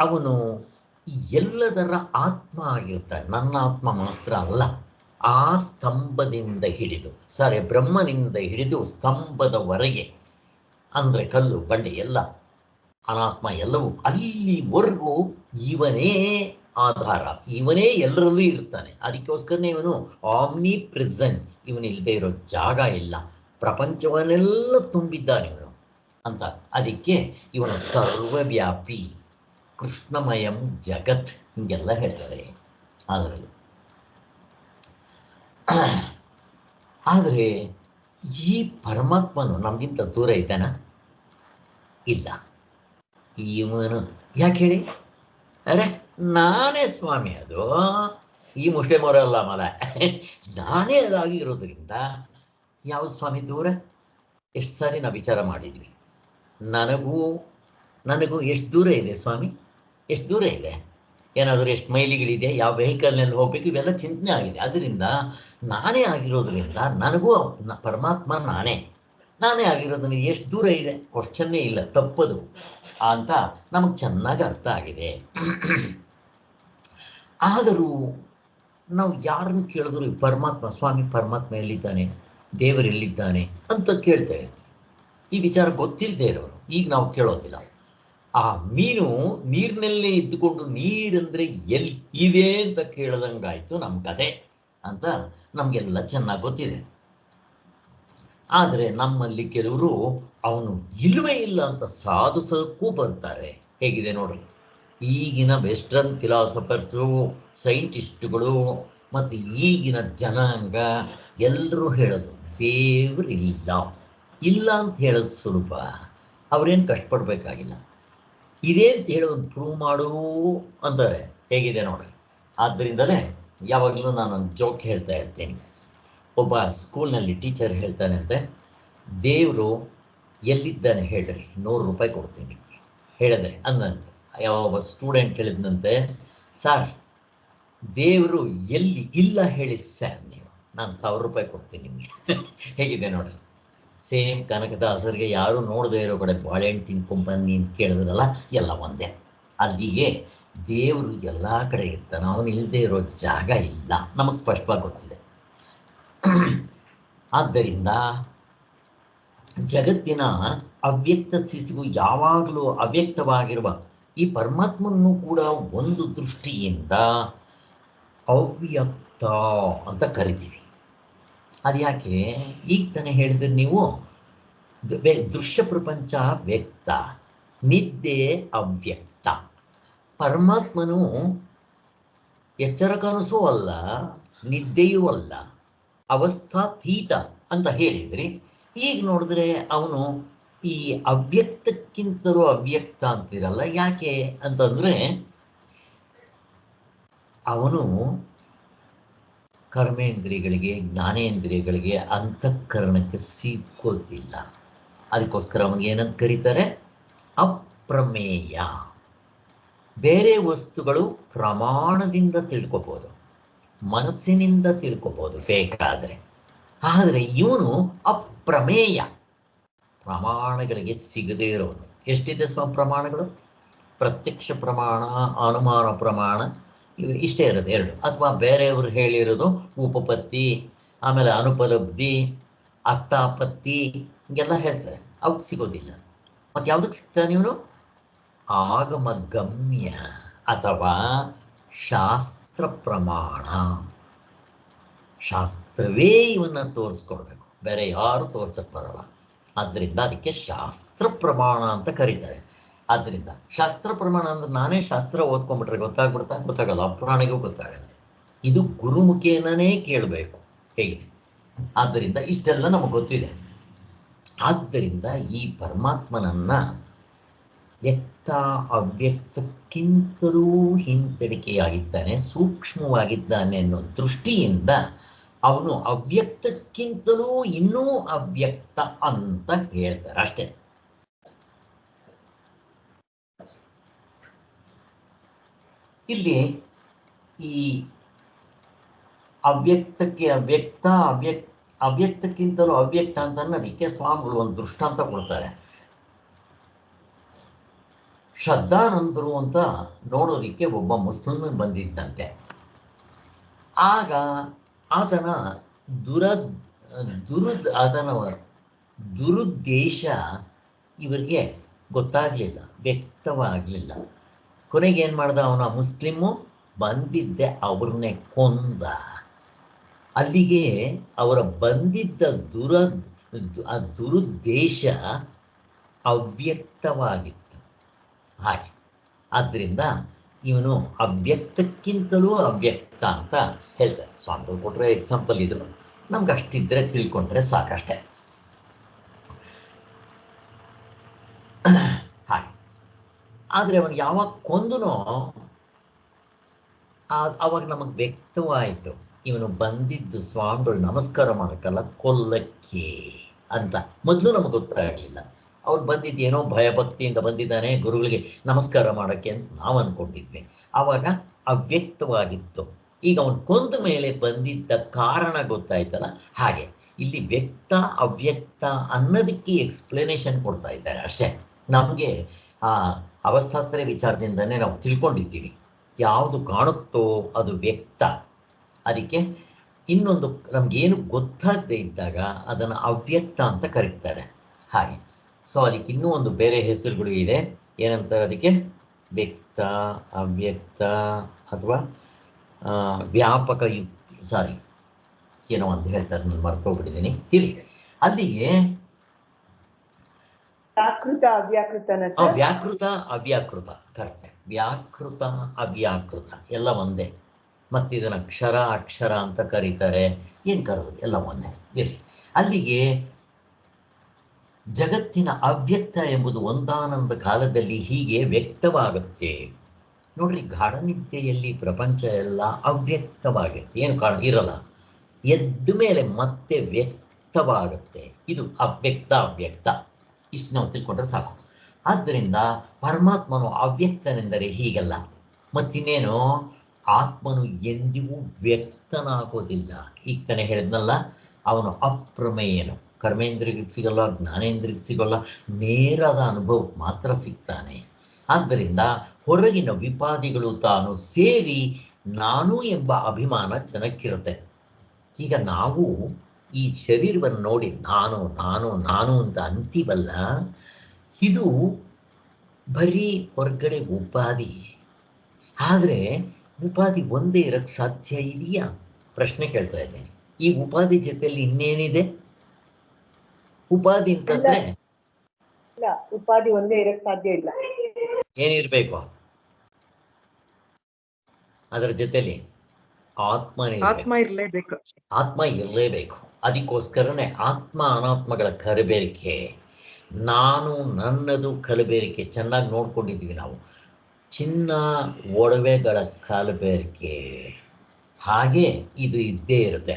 ಅವನು ಎಲ್ಲದರ ಆತ್ಮ ಆಗಿರ್ತಾನೆ, ನನ್ನ ಆತ್ಮ ಮಾತ್ರ ಅಲ್ಲ. ಆ ಸ್ತಂಭದಿಂದ ಹಿಡಿದು ಬ್ರಹ್ಮನಿಂದ ಹಿಡಿದು ಸ್ತಂಭದವರೆಗೆ, ಅಂದರೆ ಕಲ್ಲು ಬಂಡೆ ಎಲ್ಲ ಅನಾತ್ಮ ಎಲ್ಲವೂ ಅಲ್ಲಿವರೆಗೂ ಇವನೇ ಆಧಾರ, ಇವನೇ ಎಲ್ಲರಲ್ಲೂ ಇರ್ತಾನೆ. ಅದಕ್ಕೋಸ್ಕರನೇ ಇವನು ಆಮ್ನಿ ಪ್ರೆಸೆನ್ಸ್, ಇವನಿಲ್ಲದೆ ಇರೋ ಜಾಗ ಇಲ್ಲ, ಪ್ರಪಂಚವನ್ನೆಲ್ಲ ತುಂಬಿದ್ದಾನೆ ಇವನು ಅಂತ. ಅದಕ್ಕೆ ಇವನು ಸರ್ವವ್ಯಾಪಿ, ಕೃಷ್ಣಮಯಂ ಜಗತ್ ಹಿಂಗೆಲ್ಲ ಹೇಳ್ತಾರೆ. ಆದರೆ ಈ ಪರಮಾತ್ಮನು ನಮಗಿಂತ ದೂರ ಇದ್ದಾನ? ಇಲ್ಲ. ಇವನು ಯಾಕೆ ಹೇಳಿ? ಅರೆ ನಾನೇ ಸ್ವಾಮಿ, ಅದು ಈ ಮುಸ್ಲಿಂ ಅವರಲ್ಲ ಮಲ, ನಾನೇ ಅದಾಗಿ ಇರೋದ್ರಿಂದ ಯಾವ ಸ್ವಾಮಿ ದೂರ? ಎಷ್ಟು ಸಾರಿ ನಾವು ವಿಚಾರ ಮಾಡಿದ್ವಿ. ನನಗೂ ಎಷ್ಟು ದೂರ ಇದೆ ಸ್ವಾಮಿ? ಎಷ್ಟು ದೂರ ಇದೆ? ಏನಾದರೂ ಎಷ್ಟು ಮೈಲಿಗಳಿದೆ? ಯಾವ ವೆಹಿಕಲ್ನಲ್ಲಿ ಹೋಗ್ಬೇಕು? ಇವೆಲ್ಲ ಚಿಂತನೆ ಆಗಿದೆ. ಅದರಿಂದ ನಾನೇ ಆಗಿರೋದ್ರಿಂದ ನನಗೂ ಪರಮಾತ್ಮ ನಾನೇ ಆಗಿರೋದ್ರಿಂದ ಎಷ್ಟು ದೂರ ಇದೆ? ಕ್ವಶನ್ನೇ ಇಲ್ಲ, ತಪ್ಪದು ಅಂತ ನಮಗೆ ಚೆನ್ನಾಗಿ ಅರ್ಥ ಆಗಿದೆ. ಆದರೂ ನಾವು ಯಾರನ್ನು ಕೇಳಿದ್ರು ಪರಮಾತ್ಮ, ಸ್ವಾಮಿ ಪರಮಾತ್ಮ ಎಲ್ಲಿದ್ದಾನೆ, ದೇವರೆಲ್ಲಿದ್ದಾನೆ ಅಂತ ಕೇಳ್ತಾ ಇರ್ತೀವಿ. ಈ ವಿಚಾರ ಗೊತ್ತಿಲ್ಲದೆ ಇರೋರು ಈಗ ನಾವು ಕೇಳೋದಿಲ್ಲ. ಆ ಮೀನು ನೀರಿನಲ್ಲೇ ಇದ್ದುಕೊಂಡು ನೀರಂದರೆ ಎಲ್ಲಿ ಇದೆ ಅಂತ ಕೇಳ್ದಂಗಾಯ್ತು ನಮ್ಮ ಕತೆ ಅಂತ ನಮಗೆಲ್ಲ ಚೆನ್ನಾಗಿ ಗೊತ್ತಿದೆ. ಆದರೆ ನಮ್ಮಲ್ಲಿ ಕೆಲವರು ಅವನು ಇಲ್ಲವೇ ಇಲ್ಲ ಅಂತ ಸಾಧಿಸೋಕ್ಕೂ ಬರ್ತಾರೆ. ಹೇಗಿದೆ ನೋಡ್ರಿ, ಈಗಿನ ವೆಸ್ಟರ್ನ್ ಫಿಲಾಸಫರ್ಸು, ಸೈಂಟಿಸ್ಟ್ಗಳು ಮತ್ತು ಈಗಿನ ಜನಾಂಗ ಎಲ್ಲರೂ ಹೇಳೋದು ದೇವರಿಲ್ಲ. ಇಲ್ಲ ಅಂತ ಹೇಳೋದು ಸುಲಭ, ಅವರೇನು ಕಷ್ಟಪಡಬೇಕಾಗಿಲ್ಲ. ಇದೇ ಅಂತ ಹೇಳಿ ಒಂದು ಪ್ರೂವ್ ಮಾಡು ಅಂತಾರೆ. ಹೇಗಿದೆ ನೋಡ್ರಿ. ಆದ್ದರಿಂದಲೇ ಯಾವಾಗಲೂ ನಾನೊಂದು ಜೋಕ್ ಹೇಳ್ತಾ ಇರ್ತೀನಿ. ಒಬ್ಬ ಸ್ಕೂಲ್ನಲ್ಲಿ ಟೀಚರ್ ಹೇಳ್ತಾನಂತೆ, ದೇವರು ಎಲ್ಲಿದ್ದಾನೆ ಹೇಳ್ರಿ, 100 ರೂಪಾಯಿ ಕೊಡ್ತೀನಿ ಹೇಳಿದ್ರೆ ಅಂದಂತೆ. ಯಾವ ಸ್ಟೂಡೆಂಟ್ ಹೇಳಿದಂತೆ, ಸರ್ ದೇವರು ಎಲ್ಲಿ ಇಲ್ಲ ಹೇಳಿ ಸರ್ ನೀವು, ನಾನು 1000 ರೂಪಾಯಿ ಕೊಡ್ತೀನಿ ನಿಮಗೆ. ಹೇಗಿದೆ ನೋಡ್ರಿ. ಸೇಮ್ ಕನಕದಾಸರಿಗೆ ಯಾರು ನೋಡದೇ ಇರೋ ಕಡೆ ಬಾಳೆಹಣ್ಣು ತಿನ್ಕೊಂಬನ್ನಿ ಅಂತ ಕೇಳಿದ್ರಲ್ಲ, ಎಲ್ಲ ಒಂದೇ. ಅಲ್ಲಿಗೆ ದೇವರು ಎಲ್ಲ ಕಡೆ ಇರ್ತಾನೆ, ಅವನು ಇಲ್ಲದೆ ಇರೋ ಜಾಗ ಇಲ್ಲ, ನಮಗೆ ಸ್ಪಷ್ಟವಾಗಿ ಗೊತ್ತಿದೆ. ಆದ್ದರಿಂದ ಜಗತ್ತಿನ ಅವ್ಯಕ್ತ ಸ್ಥಿತಿಗೂ ಯಾವಾಗಲೂ ಅವ್ಯಕ್ತವಾಗಿರುವ ಈ ಪರಮಾತ್ಮನೂ ಕೂಡ ಒಂದು ದೃಷ್ಟಿಯಿಂದ ಅವ್ಯಕ್ತ ಅಂತ ಕರಿತೀವಿ. ಅದು ಯಾಕೆ? ಈಗ ತಾನೇ ಹೇಳಿದ್ರೆ ನೀವು, ದೃಶ್ಯ ಪ್ರಪಂಚ ವ್ಯಕ್ತ, ನಿದ್ದೆ ಅವ್ಯಕ್ತ. ಪರಮಾತ್ಮನು ಎಚ್ಚರ ಕನಸೂ ಅಲ್ಲ, ನಿದ್ದೆಯೂ ಅಲ್ಲ, ಅವಸ್ಥಾತೀತ ಅಂತ ಹೇಳಿದ್ರಿ. ಈಗ ನೋಡಿದ್ರೆ ಅವನು ಈ ಅವ್ಯಕ್ತಕ್ಕಿಂತಲೂ ಅವ್ಯಕ್ತ ಅಂತಿರಲ್ಲ, ಯಾಕೆ ಅಂತಂದರೆ ಅವನು ಕರ್ಮೇಂದ್ರಿಯಗಳಿಗೆ, ಜ್ಞಾನೇಂದ್ರಿಯಗಳಿಗೆ, ಅಂತಃಕರಣಕ್ಕೆ ಸಿಕ್ಕೋದಿಲ್ಲ. ಅದಕ್ಕೋಸ್ಕರ ಅವನಿಗೆ ಏನಂತ ಕರೀತಾರೆ? ಅಪ್ರಮೇಯ. ಬೇರೆ ವಸ್ತುಗಳು ಪ್ರಮಾಣದಿಂದ ತಿಳ್ಕೊಬೋದು, ಮನಸ್ಸಿನಿಂದ ತಿಳ್ಕೊಬೋದು ಬೇಕಾದರೆ. ಆದರೆ ಇವನು ಅಪ್ರಮೇಯ, ಪ್ರಮಾಣಗಳಿಗೆ ಸಿಗದೇ ಇರೋನು. ಎಷ್ಟಿದೆ ಪ್ರಮಾಣಗಳು? ಪ್ರತ್ಯಕ್ಷ ಪ್ರಮಾಣ, ಅನುಮಾನ ಪ್ರಮಾಣ, ಇವು ಇಷ್ಟೇ ಇರೋದು 2. ಅಥವಾ ಬೇರೆಯವರು ಹೇಳಿರೋದು ಉಪಪತ್ತಿ, ಆಮೇಲೆ ಅನುಪಲಬ್ಧಿ, ಅರ್ಥಾಪತ್ತಿ, ಹಿಂಗೆಲ್ಲ ಹೇಳ್ತಾರೆ. ಅವಕ್ಕೆ ಸಿಗೋದಿಲ್ಲ. ಮತ್ತು ಯಾವುದಕ್ಕೆ ಸಿಗ್ತಾನೆ ಇವನು? ಆಗಮಗಮ್ಯ ಅಥವಾ ಶಾಸ್ತ್ರೀಯ ಶಾಸ್ತ್ರ ಪ್ರಮಾಣ. ಶಾಸ್ತ್ರವೇ ಇವನ್ನ ತೋರಿಸ್ಕೊಡ್ಬೇಕು, ಬೇರೆ ಯಾರು ತೋರ್ಸಕ್ಕೆ ಬರಲ್ಲ. ಆದ್ದರಿಂದ ಅದಕ್ಕೆ ಶಾಸ್ತ್ರ ಪ್ರಮಾಣ ಅಂತ ಕರೀತಾರೆ. ಆದ್ದರಿಂದ ಶಾಸ್ತ್ರ ಪ್ರಮಾಣ ಅಂದ್ರೆ ನಾನೇ ಶಾಸ್ತ್ರ ಓದ್ಕೊಂಡ್ಬಿಟ್ರೆ ಗೊತ್ತಾಗಲ್ಲ, ಅಪುರಾಣಿಗೂ ಗೊತ್ತಾಗಲ್ಲ. ಇದು ಗುರುಮುಖೇನೇ ಕೇಳಬೇಕು ಹೇಗೆ. ಆದ್ದರಿಂದ ಇಷ್ಟೆಲ್ಲ ನಮಗೆ ಗೊತ್ತಿದೆ. ಆದ್ದರಿಂದ ಈ ಪರಮಾತ್ಮನನ್ನ ವ್ಯಕ್ತ ಅವ್ಯಕ್ತಕ್ಕಿಂತಲೂ ಹಿಂದಡಿಕೆಯಾಗಿದ್ದಾನೆ, ಸೂಕ್ಷ್ಮವಾಗಿದ್ದಾನೆ ಅನ್ನೋ ದೃಷ್ಟಿಯಿಂದ ಅವನು ಅವ್ಯಕ್ತಕ್ಕಿಂತಲೂ ಇನ್ನೂ ಅವ್ಯಕ್ತ ಅಂತ ಹೇಳ್ತಾರೆ ಅಷ್ಟೇ. ಇಲ್ಲಿ ಈ ಅವ್ಯಕ್ತಕ್ಕೆ ಅವ್ಯಕ್ತಕ್ಕಿಂತಲೂ ಅವ್ಯಕ್ತ ಅಂತ ಅನ್ನೋದಕ್ಕೆ ಸ್ವಾಮಿಗಳು ಒಂದು ದೃಷ್ಟಾಂತ ಕೊಡ್ತಾರೆ. ಶ್ರದ್ಧಾನಂದರು ಅಂತ ನೋಡೋದಕ್ಕೆ ಒಬ್ಬ ಮುಸ್ಲಿಮ್ ಬಂದಿದ್ದಂತೆ. ಆಗ ಆತನ ದುರುದ್ದೇಶ ಇವರಿಗೆ ಗೊತ್ತಾಗಲಿಲ್ಲ, ವ್ಯಕ್ತವಾಗಲಿಲ್ಲ. ಕೊನೆಗೆ ಏನು ಮಾಡ್ದ, ಅವನ ಮುಸ್ಲಿಮು ಬಂದಿದ್ದೆ ಅವ್ರನ್ನೇ ಕೊಂದ. ಅಲ್ಲಿಗೆ ಅವರ ಬಂದಿದ್ದ ದುರುದ್ದೇಶ ಅವ್ಯಕ್ತವಾಗಿತ್ತು. ಹಾಗೆ ಆದ್ದರಿಂದ ಇವನು ಅವ್ಯಕ್ತಕ್ಕಿಂತಲೂ ಅವ್ಯಕ್ತ ಅಂತ ಹೇಳ್ತಾರೆ ಸ್ವಾಮಿಗಳು. ಕೊಟ್ಟರೆ ಎಕ್ಸಾಂಪಲ್ ಇದು, ನಮ್ಗೆ ಅಷ್ಟಿದ್ರೆ ತಿಳ್ಕೊಂಡ್ರೆ ಸಾಕಷ್ಟೆ. ಹಾಗೆ ಆದರೆ ಅವನು ಯಾವಾಗ ಕೊಂದನೋ ಅವಾಗ ನಮಗೆ ವ್ಯಕ್ತವಾಯಿತು, ಇವನು ಬಂದಿದ್ದು ಸ್ವಾಮಿಗಳು ನಮಸ್ಕಾರ ಮಾಡೋಕ್ಕಲ್ಲ, ಕೊಲ್ಲಕ್ಕೆ ಅಂತ. ಮೊದಲು ನಮಗೆ ಗೊತ್ತಾಗಲಿಲ್ಲ. ಅವ್ರು ಬಂದಿದ್ದು ಏನೋ ಭಯಭಕ್ತಿಯಿಂದ ಬಂದಿದ್ದಾನೆ ಗುರುಗಳಿಗೆ ನಮಸ್ಕಾರ ಮಾಡೋಕ್ಕೆ ಅಂತ ನಾವು ಅಂದ್ಕೊಂಡಿದ್ವಿ. ಆವಾಗ ಅವ್ಯಕ್ತವಾಗಿತ್ತು. ಈಗ ಅವನು ಕೊಂದ ಮೇಲೆ ಬಂದಿದ್ದ ಕಾರಣ ಗೊತ್ತಾಯ್ತಲ್ಲ. ಹಾಗೆ ಇಲ್ಲಿ ವ್ಯಕ್ತ ಅವ್ಯಕ್ತ ಅನ್ನೋದಕ್ಕೆ ಎಕ್ಸ್ಪ್ಲನೇಷನ್ ಕೊಡ್ತಾ ಇದ್ದಾರೆ ಅಷ್ಟೇ. ನಮಗೆ ಆ ಅವಸ್ಥಾತ್ರಯ ವಿಚಾರದಿಂದನೇ ನಾವು ತಿಳ್ಕೊಂಡಿದ್ದೀವಿ, ಯಾವುದು ಕಾಣುತ್ತೋ ಅದು ವ್ಯಕ್ತ. ಅದಕ್ಕೆ ಇನ್ನೊಂದು ನಮಗೇನು ಗೊತ್ತಾಗದೇ ಇದ್ದಾಗ ಅದನ್ನು ಅವ್ಯಕ್ತ ಅಂತ ಕರೀತಾರೆ. ಹಾಗೆ ಸೊ ಅದಕ್ಕೆ ಇನ್ನೂ ಒಂದು ಬೇರೆ ಹೆಸರುಗಳು ಇದೆ. ಏನಂತಾರೆ ಅದಕ್ಕೆ? ವ್ಯಕ್ತ, ಅವ್ಯಕ್ತ ಅಥವಾ ವ್ಯಾಪಕ ಯುಕ್ತಿ, ಏನೋ ಅಂತ ಹೇಳ್ತಾರೆ, ನಾನು ಮರ್ತೋಗ್ಬಿಟ್ಟಿದ್ದೀನಿ. ಇರಲಿ, ಅಲ್ಲಿಗೆ ವ್ಯಾಕೃತ ಅವ್ಯಾಕೃತ, ಕರೆಕ್ಟ್. ವ್ಯಾಕೃತ ಅವ್ಯಾಕೃತ ಎಲ್ಲ ಒಂದೇ. ಮತ್ತು ಇದನ್ನು ಅಕ್ಷರ ಅಂತ ಕರೀತಾರೆ. ಏನು ಕರೆದು ಎಲ್ಲ ಒಂದೇ. ಇರಲಿ, ಅಲ್ಲಿಗೆ ಜಗತ್ತಿನ ಅವ್ಯಕ್ತ ಎಂಬುದು ಒಂದಾನೊಂದು ಕಾಲದಲ್ಲಿ ಹೀಗೆ ವ್ಯಕ್ತವಾಗುತ್ತೆ. ನೋಡ್ರಿ, ಗಾಢನಿದ್ದೆಯಲ್ಲಿ ಪ್ರಪಂಚ ಎಲ್ಲ ಅವ್ಯಕ್ತವಾಗುತ್ತೆ, ಏನು ಇರಲ್ಲ. ಎದ್ದ ಮೇಲೆ ಮತ್ತೆ ವ್ಯಕ್ತವಾಗುತ್ತೆ. ಇದು ಅವ್ಯಕ್ತ. ಇಷ್ಟು ನಾವು ತಿಳ್ಕೊಂಡ್ರೆ ಸಾಕು. ಆದ್ದರಿಂದ ಪರಮಾತ್ಮನು ಅವ್ಯಕ್ತನೆಂದರೆ ಹೀಗಲ್ಲ. ಮತ್ತಿನ್ನೇನು, ಆತ್ಮನು ಎಂದಿಗೂ ವ್ಯಕ್ತನಾಗೋದಿಲ್ಲ. ಈಗ ತಾನೇ ಹೇಳಿದ್ನಲ್ಲ, ಅವನು ಅಪ್ರಮೇಯನು, ಕರ್ಮೇಂದ್ರಿಗೆ ಸಿಗಲ್ಲ, ಜ್ಞಾನೇಂದ್ರಿಗೆ ಸಿಗಲ್ಲ, ನೇರದ ಅನುಭವಕ್ಕೆ ಮಾತ್ರ ಸಿಗ್ತಾನೆ. ಆದ್ದರಿಂದ ಹೊರಗಿನ ವಿಪಾದಿಗಳು ತಾನು ಸೇರಿ ನಾನು ಎಂಬ ಅಭಿಮಾನ ಜನಕ್ಕಿರುತ್ತೆ. ಈಗ ನಾವು ಈ ಶರೀರವನ್ನು ನೋಡಿ ನಾನು ನಾನು ನಾನು ಅಂತ ಅಂತೀವಲ್ಲ, ಇದು ಬರೀ ಹೊರಗಡೆ ಉಪಾಧಿ. ಆದರೆ ಉಪಾಧಿ ಒಂದೇ ಇರಕ್ಕೆ ಸಾಧ್ಯ ಇದೆಯಾ? ಪ್ರಶ್ನೆ ಕೇಳ್ತಾ ಇದ್ದೇನೆ. ಈ ಉಪಾಧಿ ಜೊತೆಯಲ್ಲಿ ಇನ್ನೇನಿದೆ? ಉಪಾಧಿ ಅಂತಂದ್ರೆ ಉಪಾಧಿ ಒಂದೇ ಇರಕ್ಕೆ ಸಾಧ್ಯ ಇಲ್ಲ. ಏನಿರ್ಬೇಕು ಅದರ ಜೊತೆಲಿ? ಆತ್ಮ ಇರಲೇಬೇಕು. ಅದಕ್ಕೋಸ್ಕರನೇ ಆತ್ಮ ಅನಾತ್ಮಗಳ ಕಲಬೆರಕೆ, ನಾನು ನನ್ನದು ಕಲಬೆರಕೆ ಚೆನ್ನಾಗಿ ನೋಡ್ಕೊಂಡಿದ್ವಿ ನಾವು. ಚಿನ್ನ ಒಡವೆಗಳ ಕಲಬೆರಕೆ, ಹಾಗೆ ಇದು ಇದ್ದೇ ಇರುತ್ತೆ.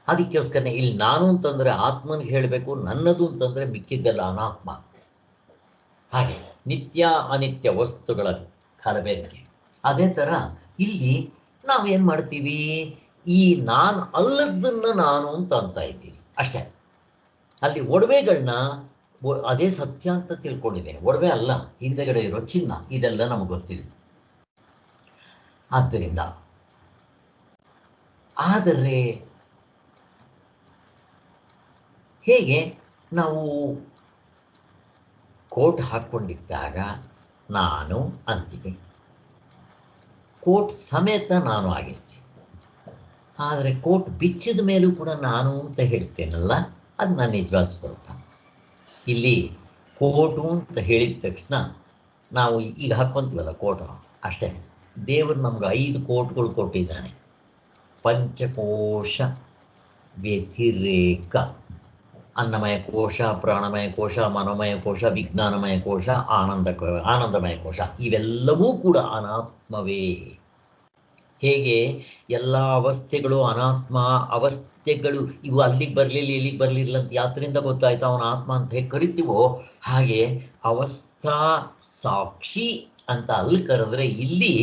ಅದಕ್ಕೋಸ್ಕರನೇ ಇಲ್ಲಿ ನಾನು ಅಂತಂದರೆ ಆತ್ಮನಿಗೆ ಹೇಳಬೇಕು, ನನ್ನದು ಅಂತಂದರೆ ಮಿಕ್ಕಿದ್ದೆಲ್ಲ ಅನಾತ್ಮ. ಹಾಗೆ ನಿತ್ಯ ಅನಿತ್ಯ ವಸ್ತುಗಳ ಕಲಬೆರಕೆ. ಅದೇ ಥರ ಇಲ್ಲಿ ನಾವೇನು ಮಾಡ್ತೀವಿ, ಈ ನಾನು ಅಲ್ಲದನ್ನು ನಾನು ಅಂತ ಇದ್ದೀವಿ ಅಷ್ಟೇ. ಅಲ್ಲಿ ಒಡವೆಗಳನ್ನ ಅದೇ ಸತ್ಯ ಅಂತ ತಿಳ್ಕೊಂಡಿದ್ದೇನೆ. ಒಡವೆ ಅಲ್ಲ, ಹಿಂದೆಗಡೆ ಇರೋ ಚಿನ್ನ, ಇದೆಲ್ಲ ನಮಗೆ ಗೊತ್ತಿದೆ. ಆದ್ದರಿಂದ ಆದರೆ ಹೇಗೆ ನಾವು ಕೋಟ್ ಹಾಕ್ಕೊಂಡಿದ್ದಾಗ ನಾನು ಅಂತೀವಿ, ಕೋಟ್ ಸಮೇತ ನಾನು ಆಗಿರ್ತೀನಿ. ಆದರೆ ಕೋಟ್ ಬಿಚ್ಚಿದ ಮೇಲೂ ಕೂಡ ನಾನು ಅಂತ ಹೇಳ್ತೇನಲ್ಲ, ಅದು ನನ್ನ ನಿಜವಾದ ಸ್ವರೂಪ. ಇಲ್ಲಿ ಕೋಟು ಅಂತ ಹೇಳಿದ ತಕ್ಷಣ ನಾವು ಈಗ ಹಾಕ್ಕೊಂತೀವಲ್ಲ ಕೋಟು, ಅಷ್ಟೇ. ದೇವರು ನಮ್ಗೆ 5 ಕೋಟ್ಗಳು ಕೊಟ್ಟಿದ್ದಾನೆ. ಪಂಚಕೋಶ ವ್ಯತಿರೇಕ: ಅನ್ನಮಯ ಕೋಶ, ಪ್ರಾಣಮಯ ಕೋಶ, ಮನೋಮಯ ಕೋಶ, ವಿಜ್ಞಾನಮಯ ಕೋಶ, ಆನಂದಮಯ ಕೋಶ. ಇವೆಲ್ಲವೂ ಕೂಡ ಅನಾತ್ಮವೇ. ಹೇಗೆ ಎಲ್ಲ ಅವಸ್ಥೆಗಳು ಅನಾತ್ಮ ಅವಸ್ಥೆಗಳು, ಇವು ಅಲ್ಲಿಗೆ ಬರಲಿಲ್ಲ ಇಲ್ಲಿಗೆ ಬರಲಿಲ್ಲ ಅಂತ ಯಾತ್ರಿಂದ ಗೊತ್ತಾಯ್ತು ಅವನ ಆತ್ಮ ಅಂತ ಹೇಗೆ ಕರಿತೀವೋ, ಹಾಗೆ ಅವಸ್ಥಾ ಸಾಕ್ಷಿ ಅಂತ ಅಲ್ಲಿ ಕರೆದ್ರೆ ಇಲ್ಲಿ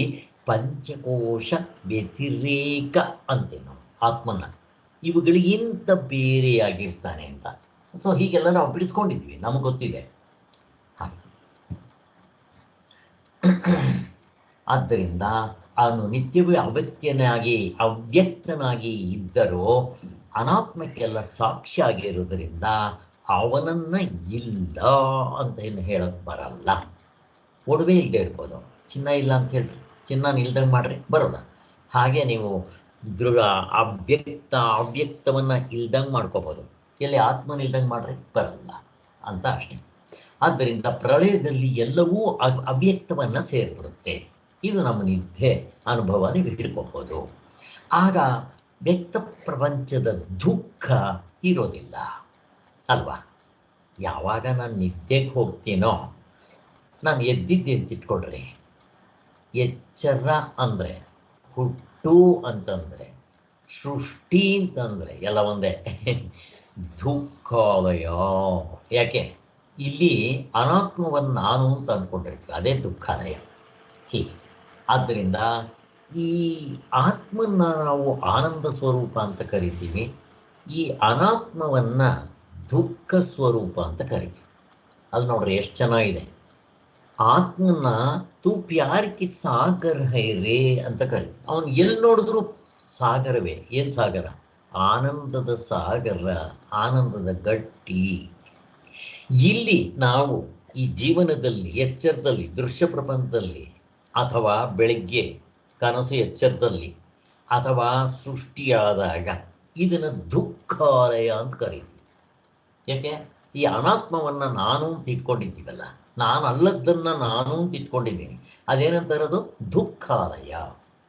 ಪಂಚಕೋಶ ವ್ಯತಿರೇಕ ಅಂತೀವಿ ನಾವು ಆತ್ಮನ. ಇವುಗಳಿಗಿಂತ ಬೇರೆಯಾಗಿರ್ತಾನೆ ಅಂತ. ಸೊ ಹೀಗೆಲ್ಲ ನಾವು ಬಿಡಿಸ್ಕೊಂಡಿದ್ವಿ, ನಮಗೆ ಗೊತ್ತಿದೆ. ಹಾಗೆ ಆದ್ದರಿಂದ ಅವನು ನಿತ್ಯವೇ ಅವ್ಯಕ್ತನಾಗಿ ಇದ್ದರೂ ಅನಾತ್ಮಕ್ಕೆಲ್ಲ ಸಾಕ್ಷಿ ಆಗಿರೋದ್ರಿಂದ ಅವನನ್ನು ಇಲ್ಲ ಅಂತ ಏನು ಹೇಳೋಕ್ಕೆ ಬರಲ್ಲ. ಒಡವೆ ಇಲ್ಲದೆ ಇರ್ಬೋದು, ಚಿನ್ನ ಇಲ್ಲ ಅಂತ ಹೇಳ್ರಿ, ಚಿನ್ನ ಇಲ್ದಂಗೆ ಮಾಡ್ರಿ, ಬರೋಲ್ಲ. ಹಾಗೆ ನೀವು ಅವ್ಯಕ್ತವನ್ನು ಇಲ್ದಂಗೆ ಮಾಡ್ಕೋಬೋದು, ಎಲ್ಲಿ ಆತ್ಮನ ಇಲ್ದಂಗೆ ಮಾಡ್ರಿ, ಬರಲ್ಲ ಅಂತ ಅಷ್ಟೇ. ಆದ್ದರಿಂದ ಪ್ರಳಯದಲ್ಲಿ ಎಲ್ಲವೂ ಅವ್ಯಕ್ತವನ್ನು ಸೇರಿಬಿಡುತ್ತೆ. ಇದು ನಮ್ಮ ನಿದ್ದೆ ಅನುಭವ ನೀವು ಹಿಡ್ಕೋಬೋದು. ಆಗ ವ್ಯಕ್ತ ಪ್ರಪಂಚದ ದುಃಖ ಇರೋದಿಲ್ಲ ಅಲ್ವಾ. ಯಾವಾಗ ನಾನು ನಿದ್ದೆಗೆ ಹೋಗ್ತೀನೋ, ನಾನು ಎದ್ದಿಟ್ಕೊಳ್ರಿ, ಎಚ್ಚರ ಅಂದರೆ ಹುಟ್ಟು ಅಂತಂದರೆ, ಸೃಷ್ಟಿ ಅಂತಂದರೆ ಎಲ್ಲ ಒಂದೇ. ದುಃಖಾಲಯ ಯಾಕೆ? ಇಲ್ಲಿ ಅನಾತ್ಮವನ್ನು ನಾನು ಅಂತ ಅಂದ್ಕೊಂಡಿರ್ತೀವಿ, ಅದೇ ದುಃಖಾಲಯ. ಹೀಗೆ ಆದ್ದರಿಂದ ಈ ಆತ್ಮನ್ನ ನಾವು ಆನಂದ ಸ್ವರೂಪ ಅಂತ ಕರಿತೀವಿ, ಈ ಅನಾತ್ಮವನ್ನು ದುಃಖ ಸ್ವರೂಪ ಅಂತ ಕರಿತೀವಿ. ಅಲ್ಲಿ ನೋಡ್ರಿ ಎಷ್ಟು ಚೆನ್ನಾಗಿದೆ. ಆತ್ಮನ ತೂ ಪ್ಯಾರ್ ಕಿ ಸಾಗರ್ ಹೈ ರೇ ಅಂತ ಕರಿತೀವಿ. ಅವನು ಎಲ್ಲಿ ನೋಡಿದ್ರು ಸಾಗರವೇ. ಏನು ಸಾಗರ? ಆನಂದದ ಸಾಗರ, ಆನಂದದ ಗಟ್ಟಿ. ಇಲ್ಲಿ ನಾವು ಈ ಜೀವನದಲ್ಲಿ ಎಚ್ಚರದಲ್ಲಿ ದೃಶ್ಯ ಪ್ರಪಂಚದಲ್ಲಿ ಅಥವಾ ಬೆಳಗ್ಗೆ ಕನಸು ಎಚ್ಚರದಲ್ಲಿ ಅಥವಾ ಸೃಷ್ಟಿಯಾದಾಗ ಇದನ್ನು ದುಃಖಾಲಯ ಅಂತ ಕರೀತೀವಿ. ಯಾಕೆ? ಈ ಅನಾತ್ಮವನ್ನು ನಾನು ಅಂತ ಇಟ್ಕೊಂಡಿದ್ದೀವಲ್ಲ, ನಾನು ಅಲ್ಲದ್ದನ್ನು ನಾನು ಅಂತ ಇಟ್ಕೊಂಡಿದ್ದೀನಿ, ಅದೇನಂತಾರದು ದುಃಖಾಲಯ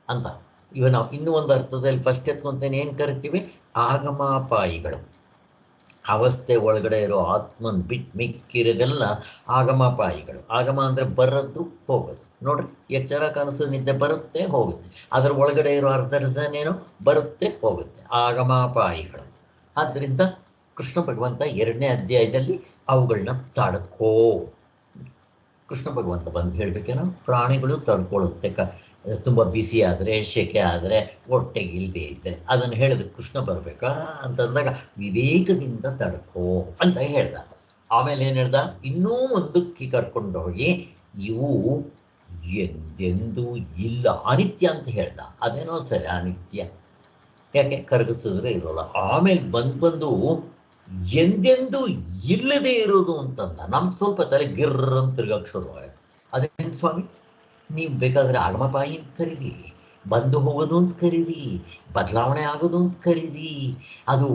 ಅಂತ. ಇವ ನಾವು ಇನ್ನೂ ಒಂದು ಅರ್ಥದಲ್ಲಿ ಫಸ್ಟ್ ಎತ್ಕೊಂತೇನೆ ಏನು ಕರಿತೀವಿ? ಆಗಮಾಪಾಯಿಗಳು. ಅವಸ್ಥೆ ಒಳಗಡೆ ಇರೋ ಆತ್ಮನ್ ಬಿಟ್ಟು ಮಿಕ್ಕಿರೋದೆಲ್ಲ ಆಗಮಾಪಾಯಿಗಳು. ಆಗಮ ಅಂದರೆ ಬರೋದು ಹೋಗೋದು. ನೋಡ್ರಿ, ಎಚ್ಚರ ಕನಸು ನಿದ್ದೆ ಬರುತ್ತೆ ಹೋಗುತ್ತೆ, ಅದರ ಒಳಗಡೆ ಇರೋ ಅರ್ಧರ್ಜನೇನೋ ಬರುತ್ತೆ ಹೋಗುತ್ತೆ, ಆಗಮಾಪಾಯಿಗಳು. ಆದ್ದರಿಂದ ಕೃಷ್ಣ ಭಗವಂತ 2ನೇ ಅಧ್ಯಾಯದಲ್ಲಿ ಅವುಗಳನ್ನ ತಡ್ಕೋ. ಕೃಷ್ಣ ಭಗವಂತ ಬಂದು ಹೇಳಬೇಕೇನೋ, ಪ್ರಾಣಿಗಳು ತಡ್ಕೊಳ್ಳುತ್ತೆ, ತುಂಬ ಬಿಸಿ ಆದರೆ, ಶೆಕೆ ಆದರೆ, ಹೊಟ್ಟೆಗೆ ಇಲ್ಲದೆ ಇದ್ದರೆ ಅದನ್ನು ಹೇಳಿದ್ರೆ ಕೃಷ್ಣ ಬರಬೇಕಾ ಅಂತಂದಾಗ ವಿವೇಕದಿಂದ ತಡ್ಕೋ ಅಂತ ಹೇಳ್ದ. ಆಮೇಲೆ ಏನು ಹೇಳ್ದ? ಇನ್ನೂ ಮುಂದಕ್ಕೆ ಕರ್ಕೊಂಡು ಹೋಗಿ ಇವು ಎಂದೆಂದೂ ಇಲ್ಲ, ಅನಿತ್ಯ ಅಂತ ಹೇಳ್ದ. ಅದೇನೋ ಸರಿ, ಅನಿತ್ಯ ಯಾಕೆ? ಕರಗಿಸಿದ್ರೆ ಇರೋಲ್ಲ. ಆಮೇಲೆ ಬಂದು ಎಂದೆಂದೂ ಇಲ್ಲದೆ ಇರೋದು ಅಂತಂದ. ನಮ್ಗೆ ಸ್ವಲ್ಪ ತಲೆ ಗಿರ್ರಂತ ತಿರ್ಗಕ್ಕೆ ಶುರುವಾಯಿತು. ಅದೇನು ಸ್ವಾಮಿ, ನೀವು ಬೇಕಾದರೆ ಆಗಮಪಾಯಿ ಅಂತ ಕರೀರಿ, ಬಂದು ಹೋಗೋದು ಅಂತ ಕರೀರಿ, ಬದಲಾವಣೆ ಆಗೋದು ಅಂತ ಕರೀರಿ, ಅದು